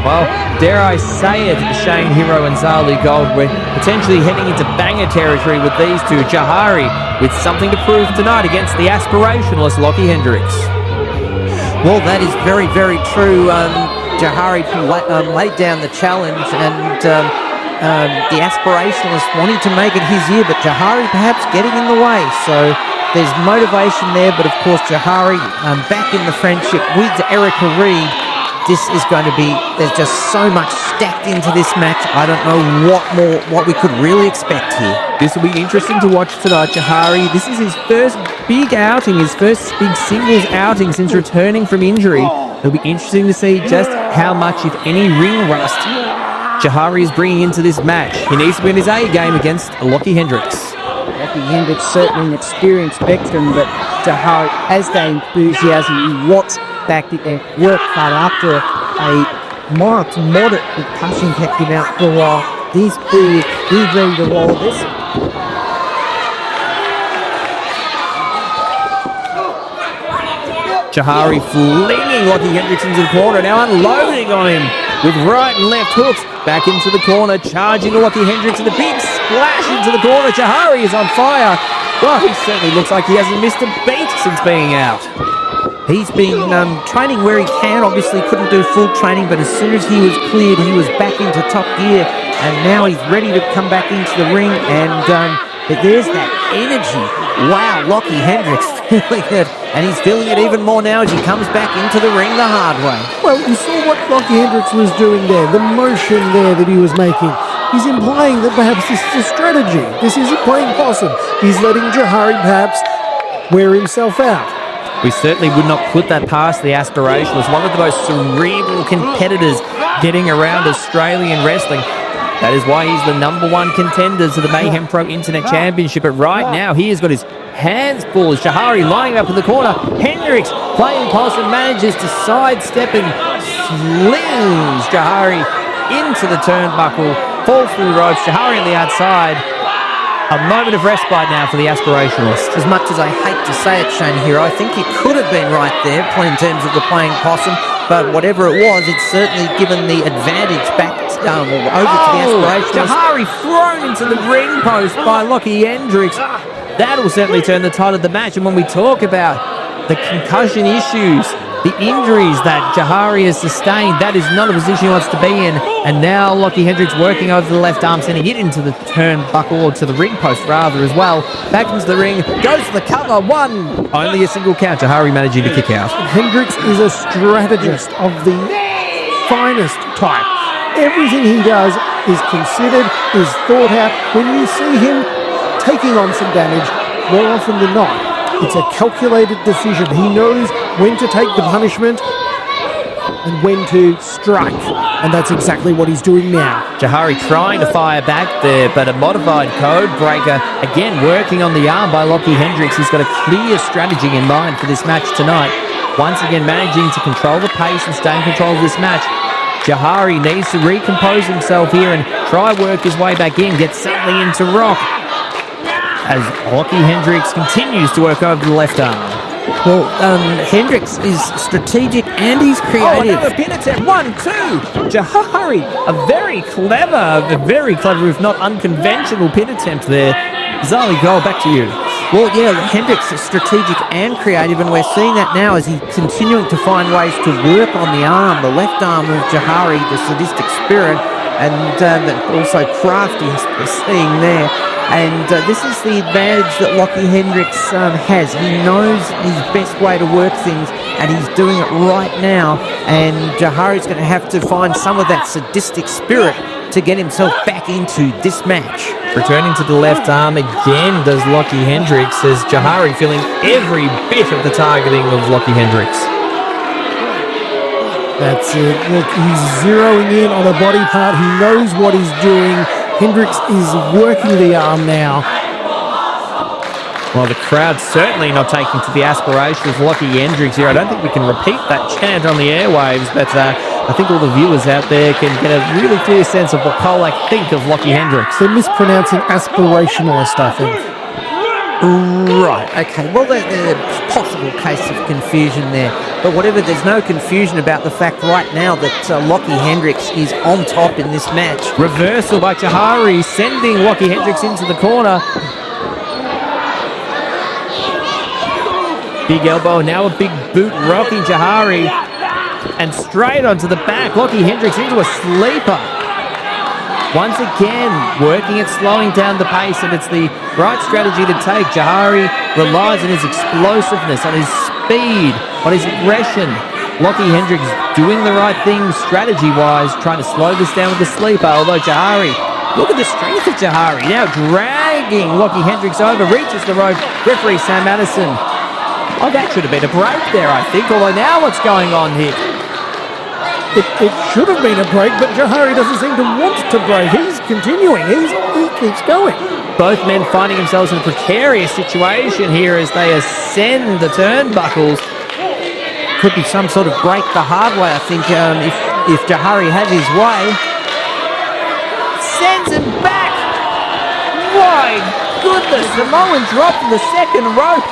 A: well, dare I say it, Shane Hero and Zali Gold, we're potentially heading into banger territory with these two. Jahari with something to prove tonight against the aspirationalist Lockie Hendricks.
B: Well, that is very, very true. Jahari laid down the challenge, and the aspirationalist wanting to make it his year, but Jahari perhaps getting in the way. So there's motivation there, but of course Jahari back in the friendship with Erica Reed, this is going to be, there's just so much stacked into this match. I don't know what we could really expect here.
A: This will be interesting to watch tonight, Jahari. This is his first big outing, his first big singles outing since returning from injury. It'll be interesting to see just how much, if any, ring rust Jahari is bringing into this match. He needs to be in his A game against Lockie Hendricks.
I: Lockie Hendricks certainly an experienced veteran, but Jahari has that enthusiasm. He wants back to work hard after a mild to moderate concussion kept him out for a while. He's ready to roll this.
A: Jahari flinging Lockie Hendricks into the corner, now unloading on him with right and left hooks. Back into the corner, charging Lockie Hendricks with a big splash into the corner. Jahari is on fire. Well, he certainly looks like he hasn't missed a beat since being out.
B: He's been training where he can. Obviously couldn't do full training, but as soon as he was cleared, he was back into top gear, and now he's ready to come back into the ring, and there's that energy. Wow, Lockie Hendricks feeling it, and he's feeling it even more now as he comes back into the ring the hard way.
C: Well, you saw what Lockie Hendricks was doing there, the motion there that he was making. He's implying that perhaps this is a strategy. This isn't playing possum. He's letting Jahari perhaps wear himself out.
A: We certainly would not put that past the Aspirationalist, one of the most cerebral competitors getting around Australian wrestling. That is why he's the #1 contender to the Mayhem Pro Internet Championship. But right now, he has got his hands full as Jahari lining up in the corner. Hendricks playing possum, manages to sidestep and slings Jahari into the turnbuckle. Falls through the ropes. Jahari on the outside. A moment of respite now for the Aspirationalist.
B: As much as I hate to say it, Shane Hero, I think he could have been right there in terms of the playing possum, but whatever it was, it's certainly given the advantage back over to the Aspirationalist.
A: Jahari thrown into the ring post by Lockie Hendricks. That'll certainly turn the tide of the match. And when we talk about the concussion issues, the injuries that Jahari has sustained, that is not a position he wants to be in. And now Lockie Hendricks working over the left arm, sending it into the turnbuckle, or to the ring post rather as well. Back into the ring, goes for the cover, one. Only a single count, Jahari managing to kick out.
C: Hendricks is a strategist of the finest type. Everything he does is considered, is thought out. When you see him taking on some damage, more often than not, it's a calculated decision. He knows when to take the punishment and when to strike. And that's exactly what he's doing now.
A: Jahari trying to fire back there, but a modified code breaker, again working on the arm by Lockie Hendricks. He's got a clear strategy in mind for this match tonight. Once again managing to control the pace and stay in control of this match. Jahari needs to recompose himself here and try work his way back in, get something into rock, as Lockie Hendricks continues to work over the left arm.
B: Well, Hendricks is strategic and he's creative.
A: Oh, another pin attempt. 1-2. Jahari, a very clever, if not unconventional pin attempt there. Zali, go back to you.
B: Well, yeah, Hendricks is strategic and creative, and we're seeing that now as he's continuing to find ways to work on the arm, the left arm of Jahari, the sadistic spirit, and also crafty we're seeing there. And this is the advantage that Lockie Hendricks has. He knows his best way to work things, and he's doing it right now. And Jahari's going to have to find some of that sadistic spirit to get himself back into this match.
A: Returning to the left arm again does Lockie Hendricks, as Jahari feeling every bit of the targeting of Lockie Hendricks.
C: That's it. Look, he's zeroing in on a body part. He knows what he's doing. Hendricks is working the arm now.
A: Well, the crowd's certainly not taking to the aspirations of Lockie Hendricks here. I don't think we can repeat that chant on the airwaves, but I think all the viewers out there can get a really clear sense of what Colac think of Lockie Hendricks.
C: They're mispronouncing aspirationalist, I think.
B: Right, okay. Well, there's a possible case of confusion there. But whatever, there's no confusion about the fact right now that Lockie Hendricks is on top in this match.
A: Reversal by Jahari, sending Lockie Hendricks into the corner. Big elbow, now a big boot, rocking Jahari. And straight onto the back, Lockie Hendricks into a sleeper. Once again, working at slowing down the pace, and it's the right strategy to take. Jahari relies on his explosiveness, on his speed, on his aggression. Lockie Hendricks doing the right thing strategy-wise, trying to slow this down with the sleeper, although Jahari, look at the strength of Jahari, now dragging Lockie Hendricks over, reaches the rope, referee Sam Addison. Oh, that should have been a break there, I think, although now what's going on here?
C: It should have been a break, but Jahari doesn't seem to want to break. He's continuing. He keeps going.
A: Both men finding themselves in a precarious situation here as they ascend the turnbuckles.
B: Could be some sort of break the hard way, I think, if Jahari had his way.
A: Sends him back. My goodness, Samoan drop from the second rope.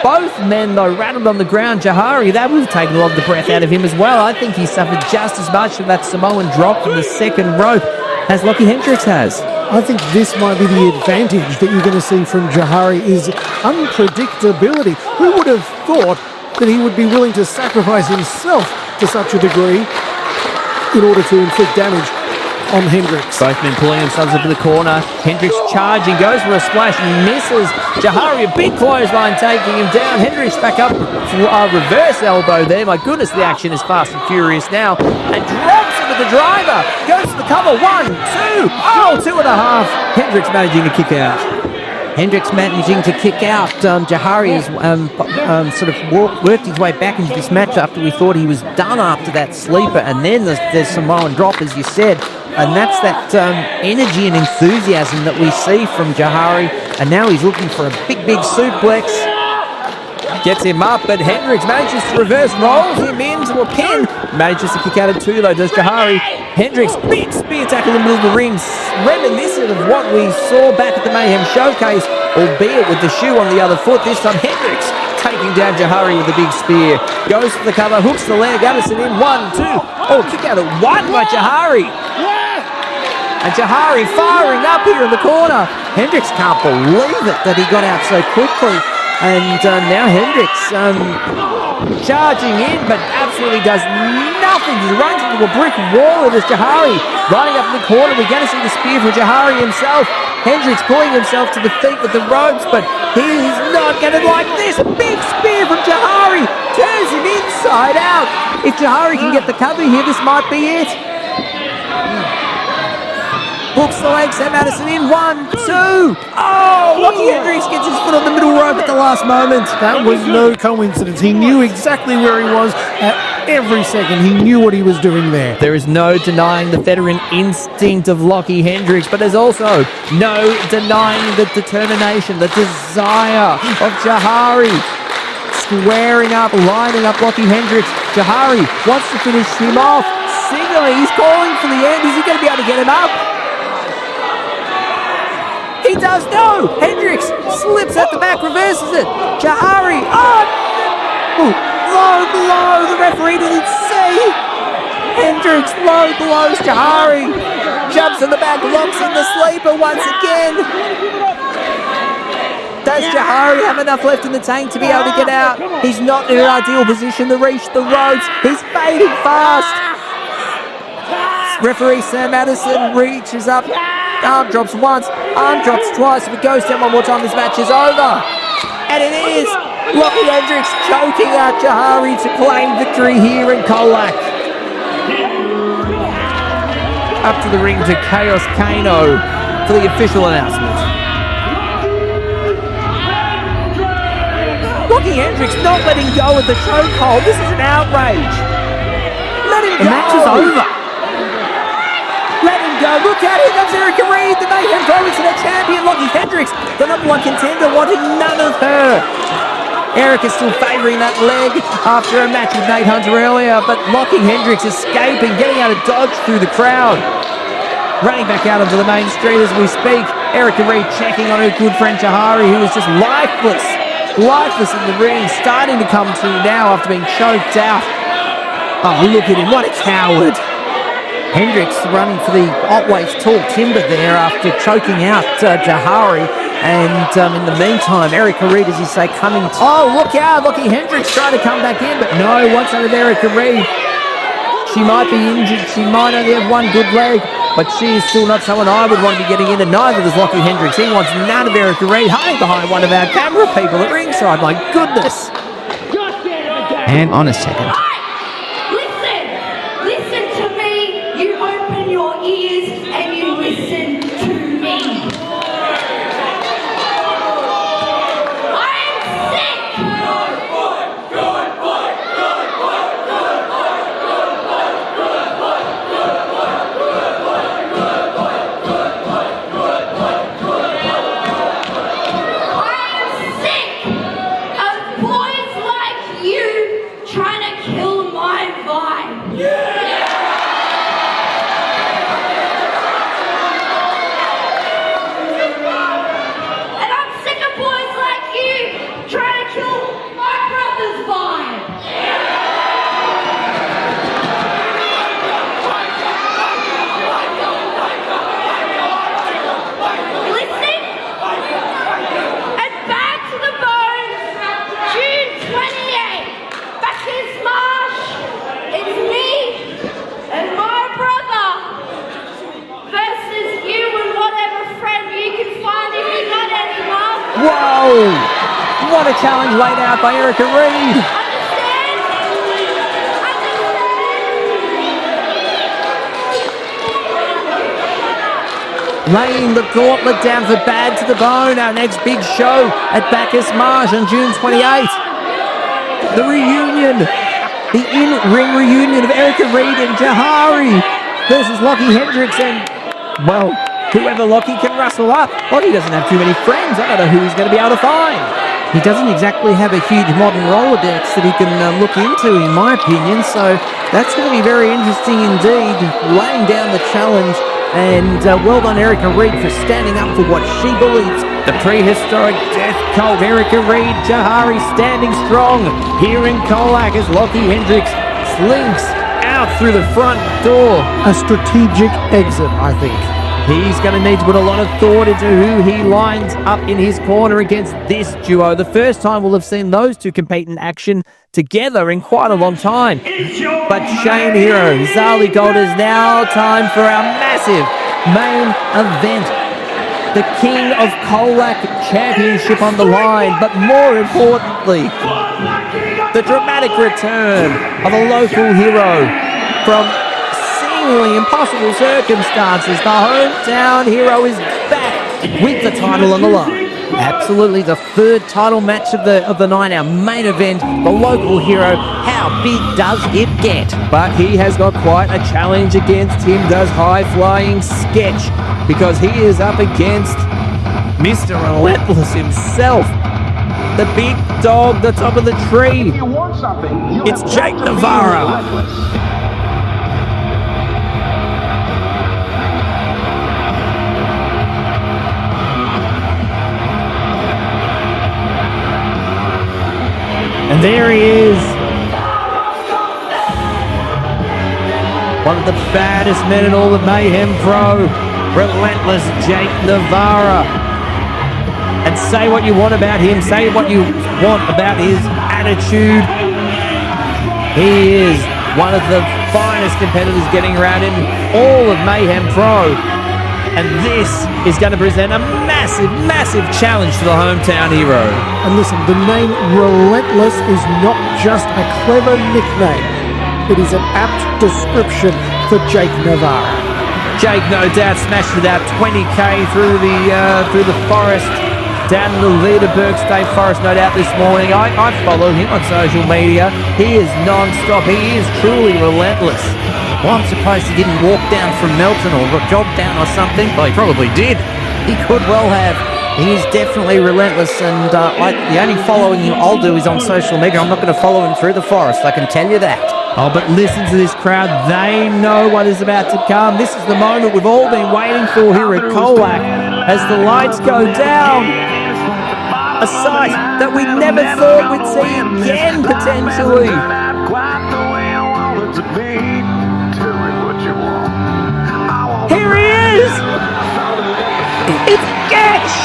A: Both men, though, rattled on the ground. Jahari, that would have taken a lot of the breath out of him as well. I think he suffered just as much from that Samoan drop from the second rope as Lockie Hendricks has.
C: I think this might be the advantage that you're going to see from Jahari is unpredictability. Who would have thought that he would be willing to sacrifice himself to such a degree in order to inflict damage on Hendricks?
A: Both men pulling themselves into the corner. Hendricks charging, goes for a splash, misses. Jahari, a big clothesline taking him down. Hendricks back up for a reverse elbow there. My goodness, the action is fast and furious now. And drops into the driver. Goes to the cover. 1, 2. Oh, 2.5. Hendricks managing to kick out.
B: Hendricks managing to kick out. Jahari has sort of worked his way back into this match after we thought he was done after that sleeper. And then there's Samoan drop, as you said. And that's that energy and enthusiasm that we see from Jahari. And now he's looking for a big, big suplex.
A: Gets him up, but Hendricks manages to reverse, rolls him into a pin. Manages to kick out at 2, though, does Jahari. Hendricks, big spear tackle in the middle of the ring. Reminiscent of what we saw back at the Mayhem showcase, albeit with the shoe on the other foot. This time Hendricks taking down Jahari with a big spear. Goes for the cover, hooks the leg, Addison in. 1, 2. Oh, kick out at 1 by Jahari. And Jahari firing up here in the corner.
B: Hendricks can't believe it that he got out so quickly. And now Hendricks charging in, but absolutely does nothing. He runs into a brick wall. It is Jahari lining up in the corner. We're going to see the spear from Jahari himself. Hendricks pulling himself to the feet with the ropes, but he's not going to like this. Big spear from Jahari. Turns him inside out. If Jahari can get the cover here, this might be it. Hooks the leg, Sam Addison in. 1, 2. Oh, Lockie Hendricks gets his foot on the middle rope at the last moment.
C: That was no coincidence. He knew exactly where he was at every second. He knew what he was doing there.
A: There is no denying the veteran instinct of Lockie Hendricks, but there's also no denying the determination, the desire of Jahari. Squaring up, lining up Lockie Hendricks. Jahari wants to finish him off. Signaling, he's calling for the end. Is he going to be able to get him up? He does no! Hendricks slips at the back, reverses it. Jahari, low blow, the referee didn't see. Hendricks low blows Jahari. Jumps in the back, locks in the sleeper once again. Does Jahari have enough left in the tank to be able to get out? He's not in an ideal position to reach the ropes. He's fading fast. Referee Sam Addison reaches up. Arm drops once, arm drops twice. If it goes down one more time, this match is over. And it is. Lockie Hendricks choking out Jahari to claim victory here in Colac. Up to the ring to Chaos Kano for the official announcement. Lockie Hendricks not letting go of the chokehold. This is an outrage. Let him go.
B: The match is over.
A: Let him go. Look out, here comes Erica Reed, the Mayhem Pro Wresting champion. Lockie Hendricks, the number 1 contender, wanting none of her. Erica's still favouring that leg after a match with Nate Hunter earlier, but Lockie Hendricks escaping, getting out of dodge through the crowd. Running back out onto the main street as we speak. Erica Reed checking on her good friend Jahari, who is just lifeless in the ring, starting to come to now after being choked out. Oh, look at him, what a coward.
B: Hendricks running for the Otway's tall timber there after choking out Jahari. And in the meantime, Erica Reed, as you say, coming to...
A: Oh, look out! Lockie Hendricks trying to come back in, but no, once under Erica Reed. She might be injured. She might only have one good leg, but she is still not someone I would want to be getting in, and neither does Lockie Hendricks. He wants none of Erica Reed, hiding behind one of our camera people at ringside. My goodness.
I: Hang on a second.
A: challenge laid out by Erica Reid. Laying the gauntlet down for Bad to the Bone, our next big show at Bacchus Marsh on June 28th. The reunion, the in-ring reunion of Erica Reid and Jahari versus Lockie Hendricks and, well, whoever Lockie can rustle up. Lockie doesn't have too many friends. I don't know who he's going to be able to find.
B: He doesn't exactly have a huge modern Rolodex that he can look into, in my opinion, so that's going to be very interesting indeed, laying down the challenge. And well done, Erica Reid, for standing up for what she believes.
A: The prehistoric death cult, Erica Reid, Jahari standing strong here in Colac as Lockie Hendricks slinks out through the front door.
C: A strategic exit, I think.
A: He's going to need to put a lot of thought into who he lines up in his corner against this duo. The first time we'll have seen those two compete in action together in quite a long time. But Shane Hero, Zali Gold, is now time for our massive main event. The King of Colac Championship on the line, but more importantly, the dramatic return of a local hero from seemingly impossible circumstances. The hometown hero is back with the title on the line. Absolutely, the third title match of the night, our main event, the local hero. How big does it get? But he has got quite a challenge against him, does high-flying Sketch, because he is up against Mr. Relentless himself. The big dog, the top of the tree. It's Jake Navarro. And there he is. One of the baddest men in all of Mayhem Pro. Relentless Jake Navarro. And say what you want about him. Say what you want about his attitude. He is one of the finest competitors getting around in all of Mayhem Pro. And this is going to present a massive, massive challenge to the hometown hero.
C: And listen, the name Relentless is not just a clever nickname. It is an apt description for Jake Navarro.
A: Jake, no doubt, smashed it out 20k through the forest, down in the Leederberg State Forest, no doubt, this morning. I follow him on social media. He is non-stop. He is truly relentless.
B: Well, I'm surprised he didn't walk down from Melton or jog down or something.
A: Well, he probably did.
B: He could well have. He is definitely relentless, and the only following I'll do is on social media. I'm not going to follow him through the forest, I can tell you that.
A: Oh, but listen to this crowd. They know what is about to come. This is the moment we've all been waiting for here at Colac as the lights go down. A sight that we never thought we'd see again, potentially. Here he is! It's Sketch!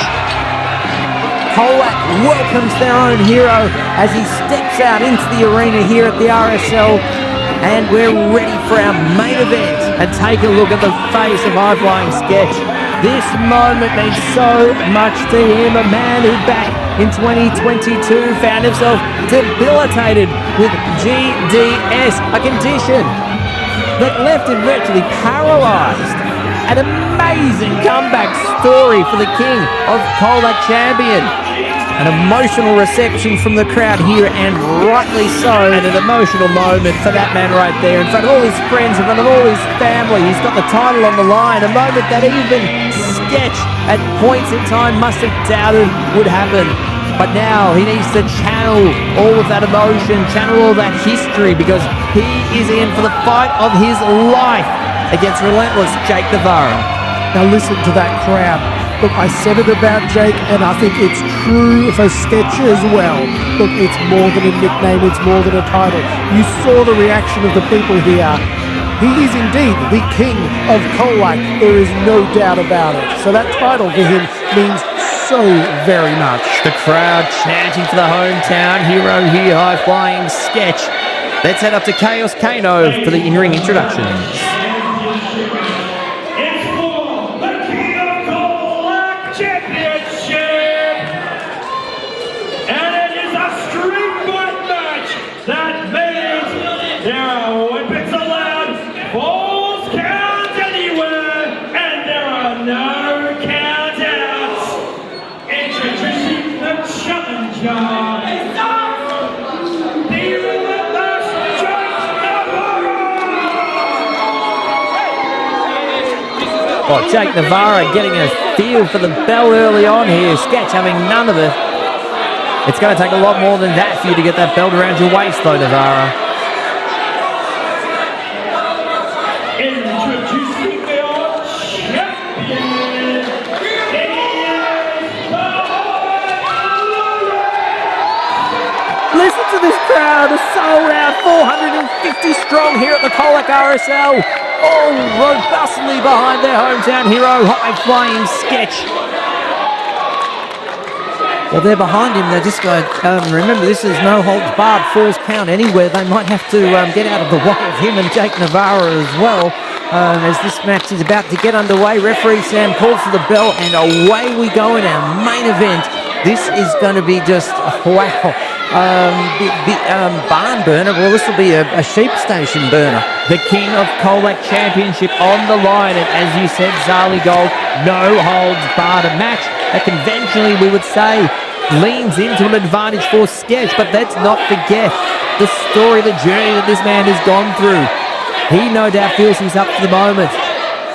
B: Colac welcomes their own hero as he steps out into the arena here at the RSL, and we're ready for our main event.
A: And take a look at the face of high-flying Sketch. This moment means so much to him, a man who back in 2022 found himself debilitated with GDS, a condition that left him virtually paralyzed. An amazing comeback story for the King of Colac Champion. An emotional reception from the crowd here, and rightly so. And an emotional moment for that man right there, in front of all his friends, in front of all his family. He's got the title on the line, a moment that even Sketch at points in time must have doubted would happen. But now he needs to channel all of that emotion, channel all that history, because he is in for the fight of his life against relentless Jake Navarro.
C: Now listen to that crowd. Look, I said it about Jake, and I think it's true for Sketch as well. Look, it's more than a nickname, it's more than a title. You saw the reaction of the people here. He is indeed the King of Colac. There is no doubt about it. So that title for him means so very much.
A: The crowd chanting for the hometown hero here, high-flying Sketch. Let's head up to Chaos Kano for the in-ring introductions. Oh, Jake Navarro getting a feel for the belt early on here. Sketch having none of it. It's going to take a lot more than that for you to get that belt around your waist, though, Navarro.
D: Introducing your champion,
A: Listen to this crowd, a sold out 450 strong here at the Colac RSL. All robustly behind their hometown hero, high-flying Sketch.
B: Well, they're behind him. They're just going, remember, this is no holds barred, falls count anywhere. They might have to get out of the way of him and Jake Navarro as well. As this match is about to get underway, referee Sam calls for the bell, and away we go in our main event. This is going to be just, wow, barn burner. Well, this will be a sheep station burner.
A: The King of Colac Championship on the line, and as you said, Zali Gold, no holds barred, a match that conventionally we would say leans into an advantage for Sketch, but let's not forget the story, the journey that this man has gone through. He no doubt feels he's up to the moment,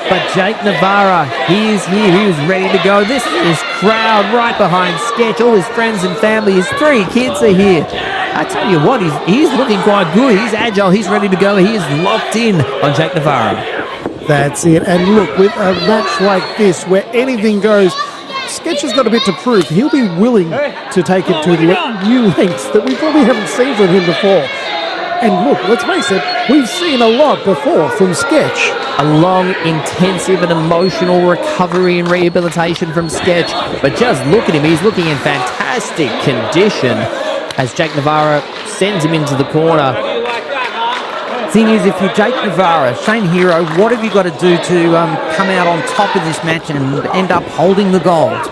A: but Jake Navarro, he is here, he is ready to go. This crowd right behind Sketch, all his friends and family, his 3 kids are here. I tell you what, he's looking quite good, he's agile, he's ready to go, he is locked in on Jake Navarro.
C: That's it. And look, with a match like this where anything goes, Sketch has got a bit to prove. He'll be willing to take it to new lengths that we probably haven't seen from him before. And look, let's face it, we've seen a lot before from Sketch.
A: A long, intensive and emotional recovery and rehabilitation from Sketch. But just look at him, he's looking in fantastic condition as Jake Navarro sends him into the corner.
B: Thing is, if you're Jake Navarro, Shane Hero, what have you got to do to come out on top of this match and end up holding the gold?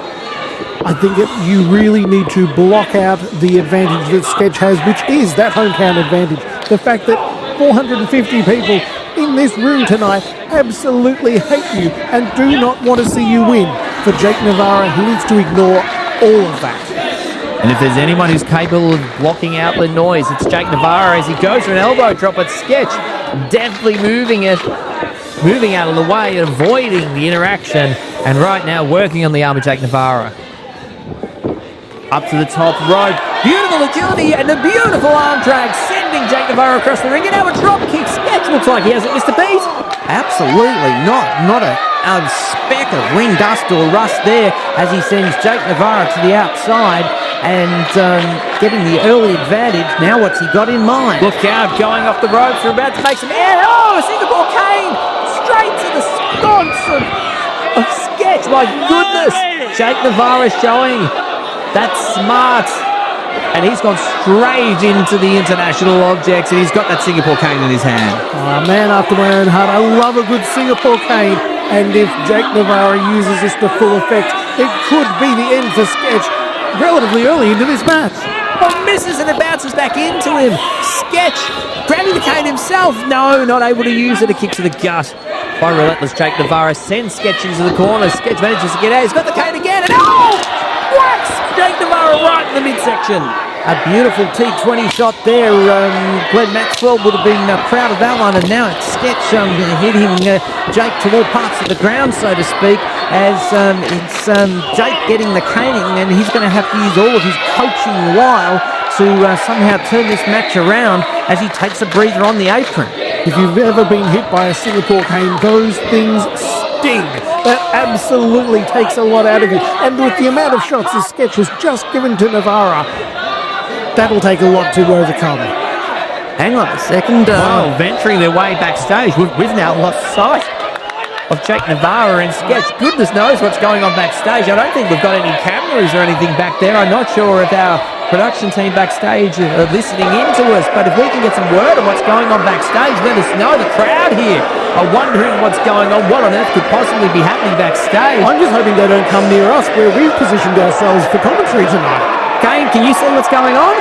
C: I think that you really need to block out the advantage that Sketch has, which is that hometown advantage. The fact that 450 people in this room tonight absolutely hate you and do not want to see you win. For Jake Navarro, he needs to ignore all of that.
A: And if there's anyone who's capable of blocking out the noise, it's Jake Navarro as he goes for an elbow drop at Sketch. Definitely moving out of the way, avoiding the interaction, and right now working on the arm of Jake Navarro. Up to the top rope. Beautiful agility and a beautiful arm drag, sending Jake Navarro across the ring. And now a drop kick. Sketch looks like he hasn't missed a beat.
B: Absolutely not a speck of ring dust or rust there as he sends Jake Navarro to the outside and getting the early advantage. Now what's he got in mind?
A: Look out, going off the ropes. We're about to make some air. Oh, a Singapore cane straight to the sconce of Sketch. My goodness. Jake Navarro showing that's smart. And he's gone straight into the international objects, and he's got that Singapore cane in his hand.
C: Oh, man after my own heart. I love a good Singapore cane. And if Jake Navarro uses this to full effect, it could be the end for Sketch relatively early into this match.
A: Oh, misses and it bounces back into him. Sketch grabbing the cane himself. No, not able to use it. A kick to the gut by relentless Jake Navarro. Sends Sketch into the corner. Sketch manages to get out. He's got the cane again. And whacks Jake Navarro right in the midsection.
B: A beautiful T20 shot there. Glenn Maxwell would have been proud of that one, and now it's Sketch hitting Jake to all parts of the ground, so to speak, as it's Jake getting the caning, and he's going to have to use all of his coaching wile to somehow turn this match around as he takes a breather on the apron.
C: If you've ever been hit by a Singapore cane, those things sting. That absolutely takes a lot out of you. And with the amount of shots that Sketch has just given to Navarro, that'll take a lot to overcome.
B: Hang on a second.
A: Venturing their way backstage. We've now lost sight of Jake Navarro and Sketch. Goodness knows what's going on backstage. I don't think we've got any cameras or anything back there. I'm not sure if our production team backstage are listening into us, but if we can get some word on what's going on backstage, let us know. The crowd here are wondering what's going on. What on earth could possibly be happening backstage?
C: I'm just hoping they don't come near us where we've positioned ourselves for commentary tonight.
A: Kane, can you see what's going on?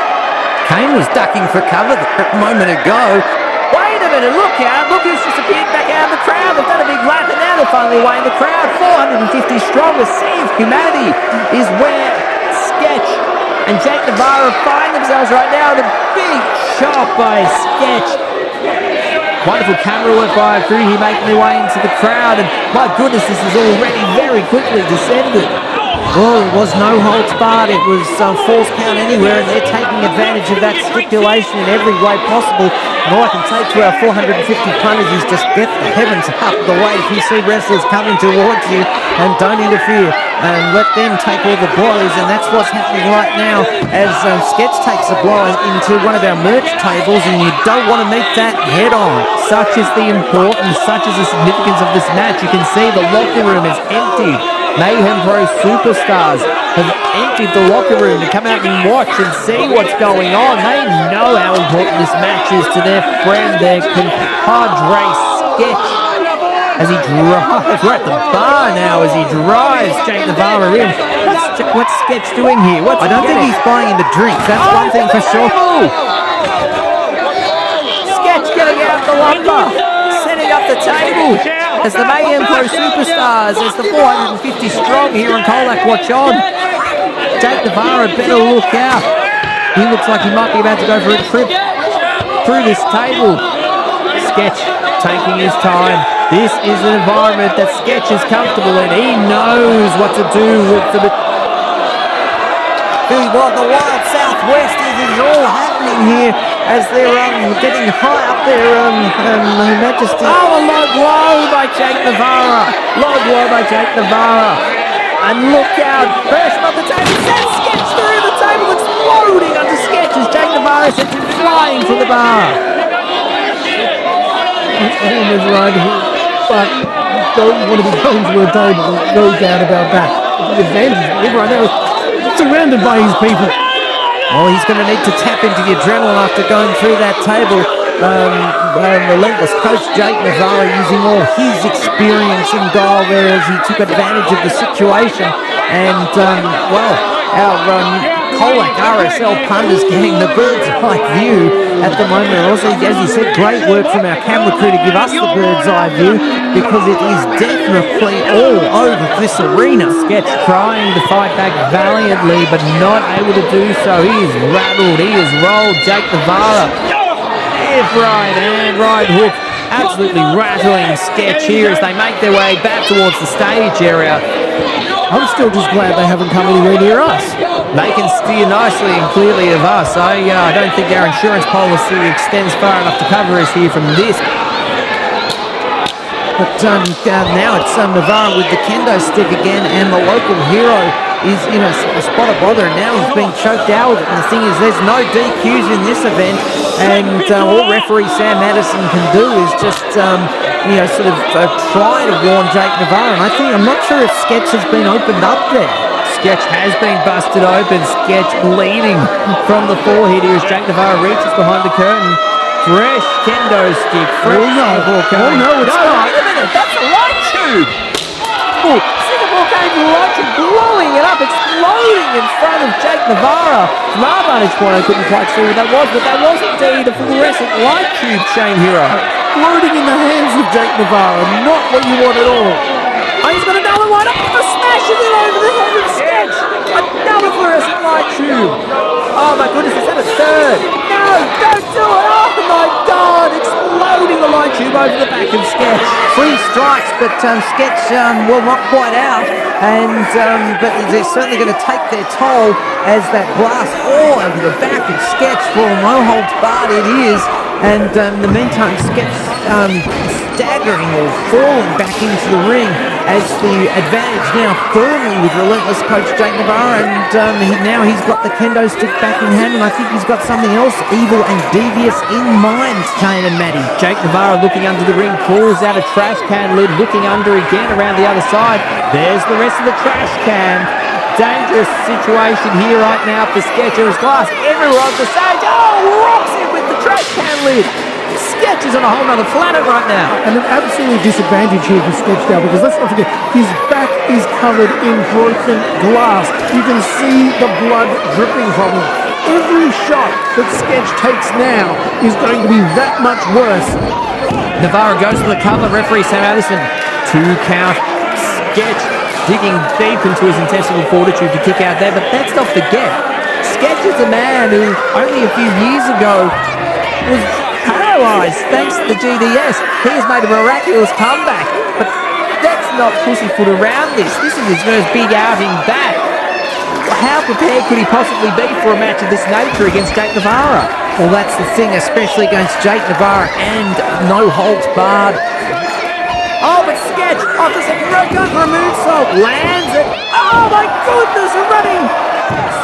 B: Kane was ducking for cover a moment ago.
A: Wait a minute, look out. Look who's just appeared back out of the crowd. They've done a big lap and now they're finally away in the crowd. 450 strong. A sea of humanity is where Sketch and Jake Navarro find themselves right now. And a big shot by Sketch. Wonderful camera work by a crew here making their way into the crowd. And my goodness, this is already very quickly descended.
B: Well, it was no holds barred. It was force count anywhere, and they're taking advantage of that stipulation in every way possible. And all I can say to our 450 punters is just get the heavens out of the way if you see wrestlers coming towards you, and don't interfere and let them take all the blows. And that's what's happening right now as Sketch takes a blow into one of our merch tables, and you don't want to meet that head on.
A: Such is the importance, such is the significance of this match. You can see the locker room is empty. Mayhem Pro superstars have emptied the locker room to come out and watch and see what's going on. They know how important this match is to their friend, their compadre Sketch. As he drives, we're at the bar now, as he drives Jake Navarro in. What's Sketch doing here?
B: I don't think he's buying him a drink. That's one thing for sure.
A: Sketch getting out the lumber, setting up the table. As the Mayhem Pro superstars, as the 450 strong here on Colac watch on. Jake Navarro better look out. He looks like he might be about to go for a trip through this table. Sketch taking his time. This is an environment that Sketch is comfortable in. He knows what to do with the...
B: Well, the wild southwest is all happening here as they're getting high up there, Her Majesty.
A: Oh, a low blow by Jake Navarro. Low blow by Jake Navarro. And look out, first on the table, sends Sketch through the table, exploding under Sketch as Jake Navarro sends him flying to the bar.
C: Aim is right here, but don't want to be going to a table, no doubt about that. The advantage right now, surrounded by his people.
B: Well, he's going to need to tap into the adrenaline after going through that table. Relentless coach Jake Navarro using all his experience and guile there as he took advantage of the situation. And, our Colac RSL punters getting the bird's eye view at the moment. Also, as you said, great work from our camera crew to give us the bird's eye view, because it is definitely all over this arena.
A: Sketch trying to fight back valiantly, but not able to do so. He is rattled, he is rolled. Jake Navarro, left, right, and right hook, absolutely rattling Sketch here as they make their way back towards the stage area.
C: I'm still just glad they haven't come anywhere near us.
A: They can steer nicely and clearly of us. I don't think our insurance policy extends far enough to cover us here from this.
B: But now it's Navarro with the kendo stick again, and the local hero is in a spot of bother, and now he's being choked out with it. And the thing is, there's no DQs in this event, and all referee Sam Madison can do is just, try to warn Jake Navarro. And I'm not sure if Sketch has been opened up there.
A: Sketch has been busted open. Sketch bleeding from the forehead here as Jake Navarro reaches behind the curtain. Fresh kendo stick. Fresh
C: Oh no, it's not.
A: Wait a minute, that's a light tube. Oh, Singapore came to light tube, blowing it up, exploding in front of Jake Navarro. From our vantage point, I couldn't quite see what that was, but that was indeed a fluorescent light tube, Shane Hero.
C: Floating in the hands of Jake Navarro, not what you want at all.
A: Oh, he's got another one up, smashes it over the head of Sketch. Another fluorescent light tube. Oh my goodness, is that a third? No, don't do it. Oh my God, exploding the light tube over the back of Sketch.
B: 3 strikes, but Sketch not quite out, and but they're certainly going to take their toll as that blast all over the back of Sketch. For no holds barred it is, and in the meantime Sketch staggering or falling back into the ring as the advantage now firmly with relentless coach Jake Navarro, and now he's got the kendo stick back in hand, and I think he's got something else evil and devious in mind, Kane and Maddie.
A: Jake Navarro looking under the ring, pulls out a trash can lid, looking under again around the other side. There's the rest of the trash can. Dangerous situation here right now for Sketch. There's glass everywhere on the stage. Oh, rocks him with the trash can lid. Sketch is on a whole nother planet right now.
C: And an absolute disadvantage here for Sketch now, because let's not forget, his back is covered in broken glass. You can see the blood dripping from him. Every shot that Sketch takes now is going to be that much worse.
A: Navarro goes for the cover. Referee Sam Addison. 2 count. Sketch digging deep into his intestinal fortitude to kick out there, but let's not forget, Sketch is a man who only a few years ago was paralyzed
B: realised, thanks to the GDS, he has made a miraculous comeback. But let's not pussyfoot around this. This is his first big outing back. How prepared could he possibly be for a match of this nature against Jake Navarra? Well, that's the thing, especially against Jake Navarra and no holds barred. Oh, but Sketch off the second row, going for a moonsault, lands it. Oh my goodness, a running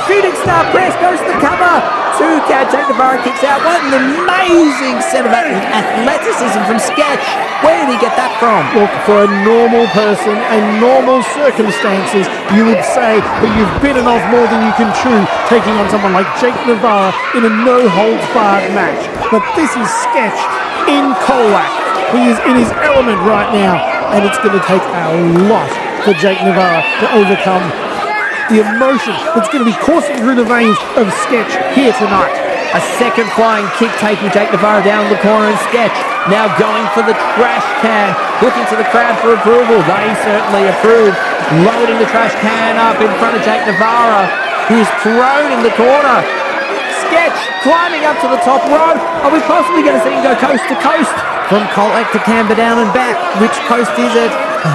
B: shooting star press, goes to the cover. 2 count, Jake Navarra kicks out. What an amazing set of athleticism from Sketch. Where did he get that from?
C: Look, for a normal person and normal circumstances, you would say that you've bitten off more than you can chew, taking on someone like Jake Navarra in a no-holds-barred match. But this is Sketch in Colac. He is in his element right now, and it's going to take a lot for Jake Navarra to overcome the emotion that's going to be coursing through the veins of Sketch here tonight.
B: A second flying kick taking Jake Navarra down the corner, and Sketch now going for the trash can, looking to the crowd for approval. They certainly approve. Loading the trash can up in front of Jake Navarra, who's thrown in the corner. Sketch climbing up to the top row. Are we possibly going to see him go coast to coast? From Colac to Canberra down and back. Which coast is it?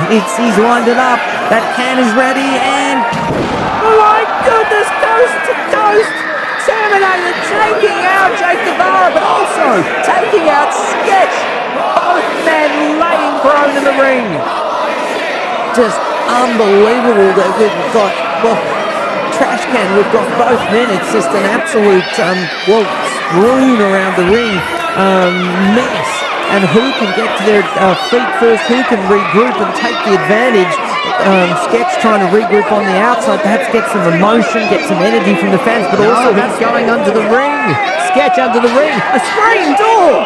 B: He's lined it up. That can is ready and... oh my goodness, coast to coast! Terminator taking out Jake Navarra, but also taking out Sketch. Both men laying prone in the ring. Just unbelievable that we've got, well, trash can, we've got both men. It's just an absolute, strewn around the ring mess. And who can get to their feet first, who can regroup and take the advantage. Sketch trying to regroup on the outside, perhaps get some emotion, get some energy from the fans, but also he's going under the ring. Sketch under the ring, a screen door!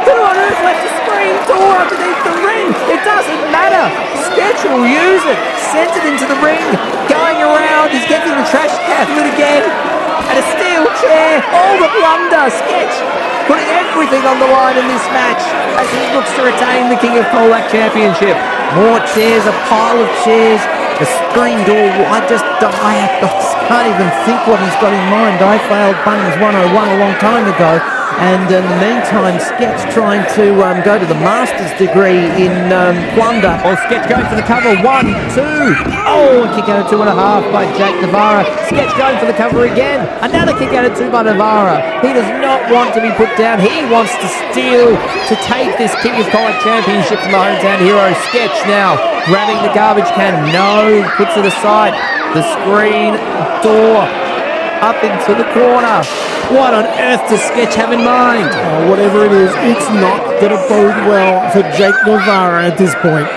B: Who on earth left a screen door underneath the ring? It doesn't matter. Sketch will use it, sends it into the ring, going around, he's getting the trash can lid again, and a steel chair, all the blunder. Sketch putting everything on the line in this match as he looks to retain the King of Colac Championship. More chairs, a pile of chairs, the screen door. I can't even think what he's got in mind. I failed Bunnings 101 a long time ago. And in the meantime, Sketch trying to go to the master's degree in plunder. Or Sketch going for the cover. 1, 2. Oh, a kick out of 2.5 by Jake Navarra. Sketch going for the cover again. Another kick out of 2 by Navarra. He does not want to be put down. He wants to steal, to take this King of Colac Championship from the hometown hero. Sketch now grabbing the garbage can. No, puts it aside. The screen door up into the corner. What on earth does Sketch have in mind?
C: Whatever it is, it's not going to bode well for Jake Navarra at this point.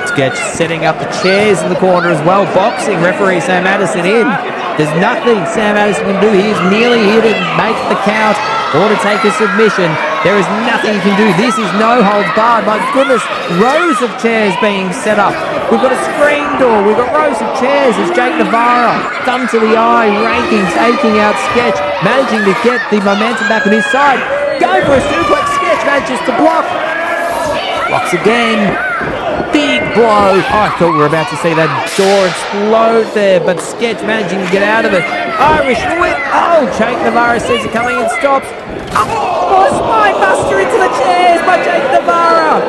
B: Sketch setting up the chairs in the corner as well. Boxing referee Sam Addison in. There's nothing Sam Addison can do. He is merely here to make the count or to take a submission. There is nothing he can do. This is no holds barred. My goodness, rows of chairs being set up. We've got a screen door. We've got rows of chairs. It's Jake Navarra, thumb to the eye, ranking, taking out Sketch, managing to get the momentum back on his side. Going for a suplex. Sketch manages to block. Blocks again. Big blow. Oh, I thought we were about to see that door explode there, but Sketch managing to get out of it. Irish whip. Oh, Jake Navarra sees it coming and stops. Oh, spine buster into the chairs by Jake Navarra.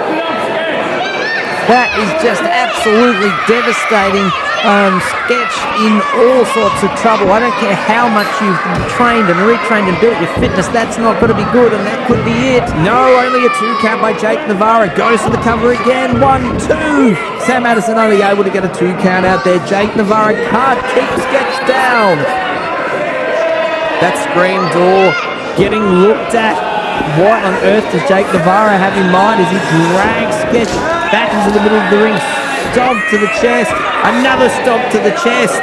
B: That is just absolutely devastating. Sketch in all sorts of trouble. I don't care how much you've trained and retrained and built your fitness, that's not going to be good, and that could be it. No, only a 2 count by Jake Navarra. Goes for the cover again. 1, 2. Sam Addison only able to get a 2 count out there. Jake Navarra can't keep Sketch down. That screen door getting looked at. What on earth does Jake Navarra have in mind as he drags Sketch back into the middle of the ring? Stomp to the chest. Another stomp to the chest.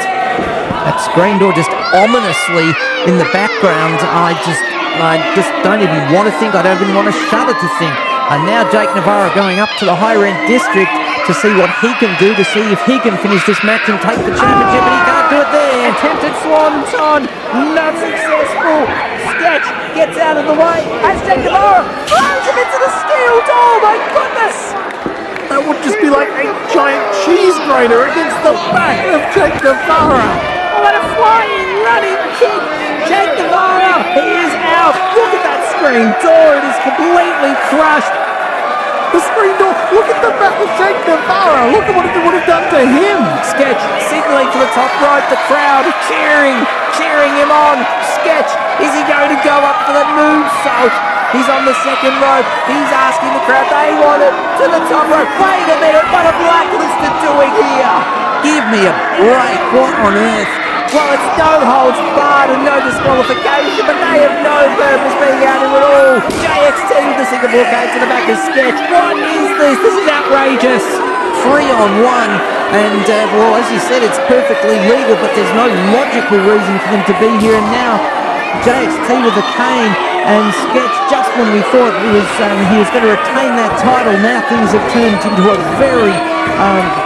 B: That screen door just ominously in the background. I just don't even want to think. I don't even want to shudder to think. And now Jake Navarra going up to the higher end district to see what he can do, to see if he can finish this match and take the championship, but he can't do it there. Attempted swanton, not successful. Sketch gets out of the way as Jake Navarra throws him into the steel door. My goodness!
C: That would just be like a giant cheese grater against the back of Jake Navarra.
B: Oh, what a flying, running kick. Jake Navarra, he is out. Look at that screen screen door. It is completely crushed.
C: The screen door. Look at the back of Jake Navarro. Look at what it would have done to him.
B: Sketch signaling to the top rope. The crowd cheering him on. Sketch, is he going to go up for the moonsault? He's on the second rope. He's asking the crowd. They want it to the top rope. Wait a minute. What are Blacklisted doing here? Give me a break. What on earth? Well, it's no holds barred and no disqualification, but they have no purpose being out here at all. JXT with the Singapore cage to the back of Sketch. What is this? This is outrageous. 3-on-1, and well, as you said, it's perfectly legal, but there's no logical reason for them to be here. And now JXT with the cane, and Sketch, just when we thought he was going to retain that title, now things have turned into a very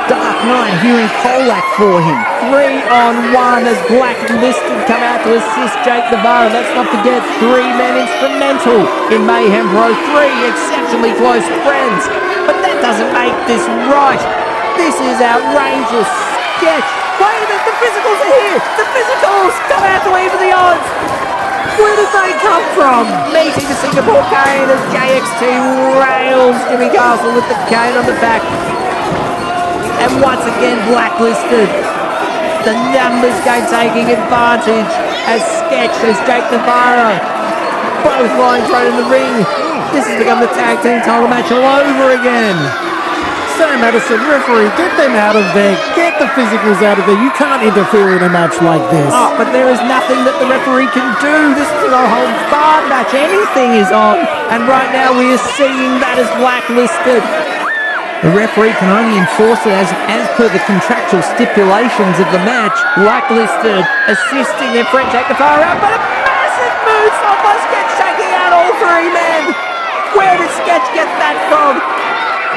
B: dark night here in Colac for him. 3-on-1 as Blacklisted come out to assist Jake Navarro. Let's not forget 3 men instrumental in Mayhem Pro, 3 exceptionally close friends. But that doesn't make this right. This is outrageous. Sketch, wait a minute, the physicals are here. The physicals come out to even the odds. Where did they come from? Meeting the Singapore cane as JXT rails Jimmy Castle with the cane on the back. And once again, Blacklisted. The numbers game taking advantage as Sketch, as Jake Navarro. Both lines right in the ring. This has become the tag team title match all over again.
C: Sam Madison, referee, get them out of there. Get the physicals out of there. You can't interfere in a match like this.
B: Oh, but there is nothing that the referee can do. This is a no-holds-barred match. Anything is on. And right now we are seeing that as Blacklisted. The referee can only enforce it as per the contractual stipulations of the match. Blacklisted assisting their friend Jake Navarro out, but a massive moonsault by Sketch taking out all 3 men. Where did Sketch get that from?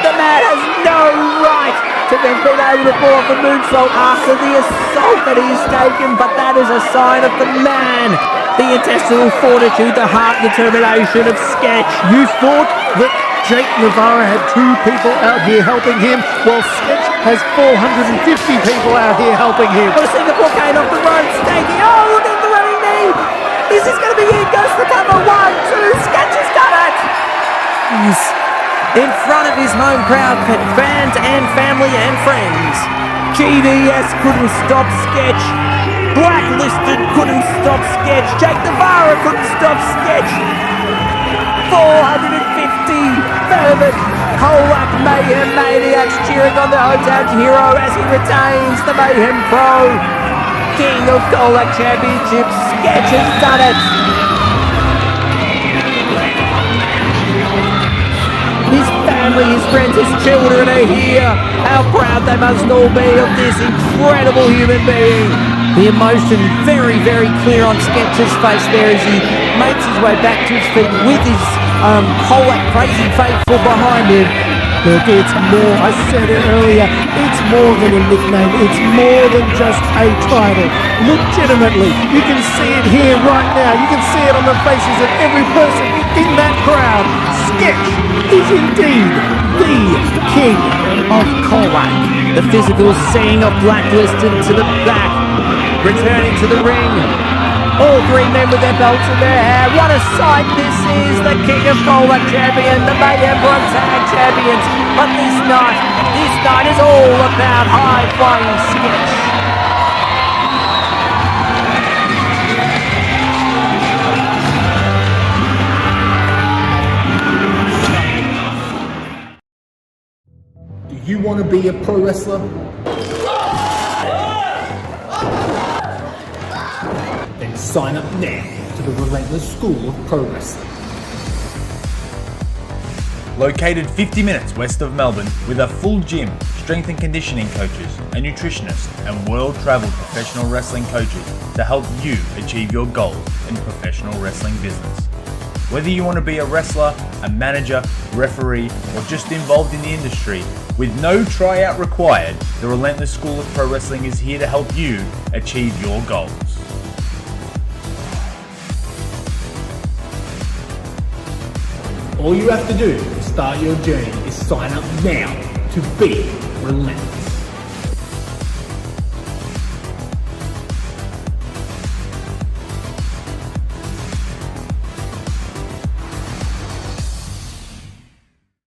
B: The man has no right to have been able to pull off the moonsault after the assault that he's taken, but that is a sign of the man. The intestinal fortitude, the heart determination of Sketch.
C: You thought that Jake Navarro had 2 people out here helping him, while Sketch has 450 people out here helping him.
B: But a Singapore cane off the ropes, taking, oh, look at the running knee. Is this going to be it? Goes to the cover, 1, 2, Sketch has done it. He's in front of his home crowd, fans and family and friends. GDS couldn't stop Sketch. Blacklisted couldn't stop Sketch. Jake Navarro couldn't stop Sketch. 450 fervent Colac Mayhem maniacs cheering on the hometown hero as he retains the Mayhem Pro. King of Colac Championship, Sketch has done it. His family, his friends, his children are here. How proud they must all be of this incredible human being. The emotion very, very clear on Sketch's face there as he makes his way back to his feet with his Colac Crazy Faithful behind him.
C: Look, it's more, I said it earlier, it's more than a nickname, it's more than just a title. Legitimately, you can see it here right now, you can see it on the faces of every person in that crowd. Sketch is indeed the king of Colac.
B: The physical seeing of Blacklisted to the back, returning to the ring. All 3 men with their belts in their hair. What a sight this is. The King of Colac champion, the Mayhem Pro Tag champions. But this night is all about high-flying Sketch.
G: Do you want to be a pro wrestler? Then sign up now to the Relentless School of Pro Wrestling.
H: Located 50 minutes west of Melbourne with a full gym, strength and conditioning coaches, a nutritionist and world-traveled professional wrestling coaches to help you achieve your goals in professional wrestling business. Whether you want to be a wrestler, a manager, referee, or just involved in the industry, with no tryout required, the Relentless School of Pro Wrestling is here to help you achieve your goals.
G: All you have to do to start your journey is sign up now to be relentless.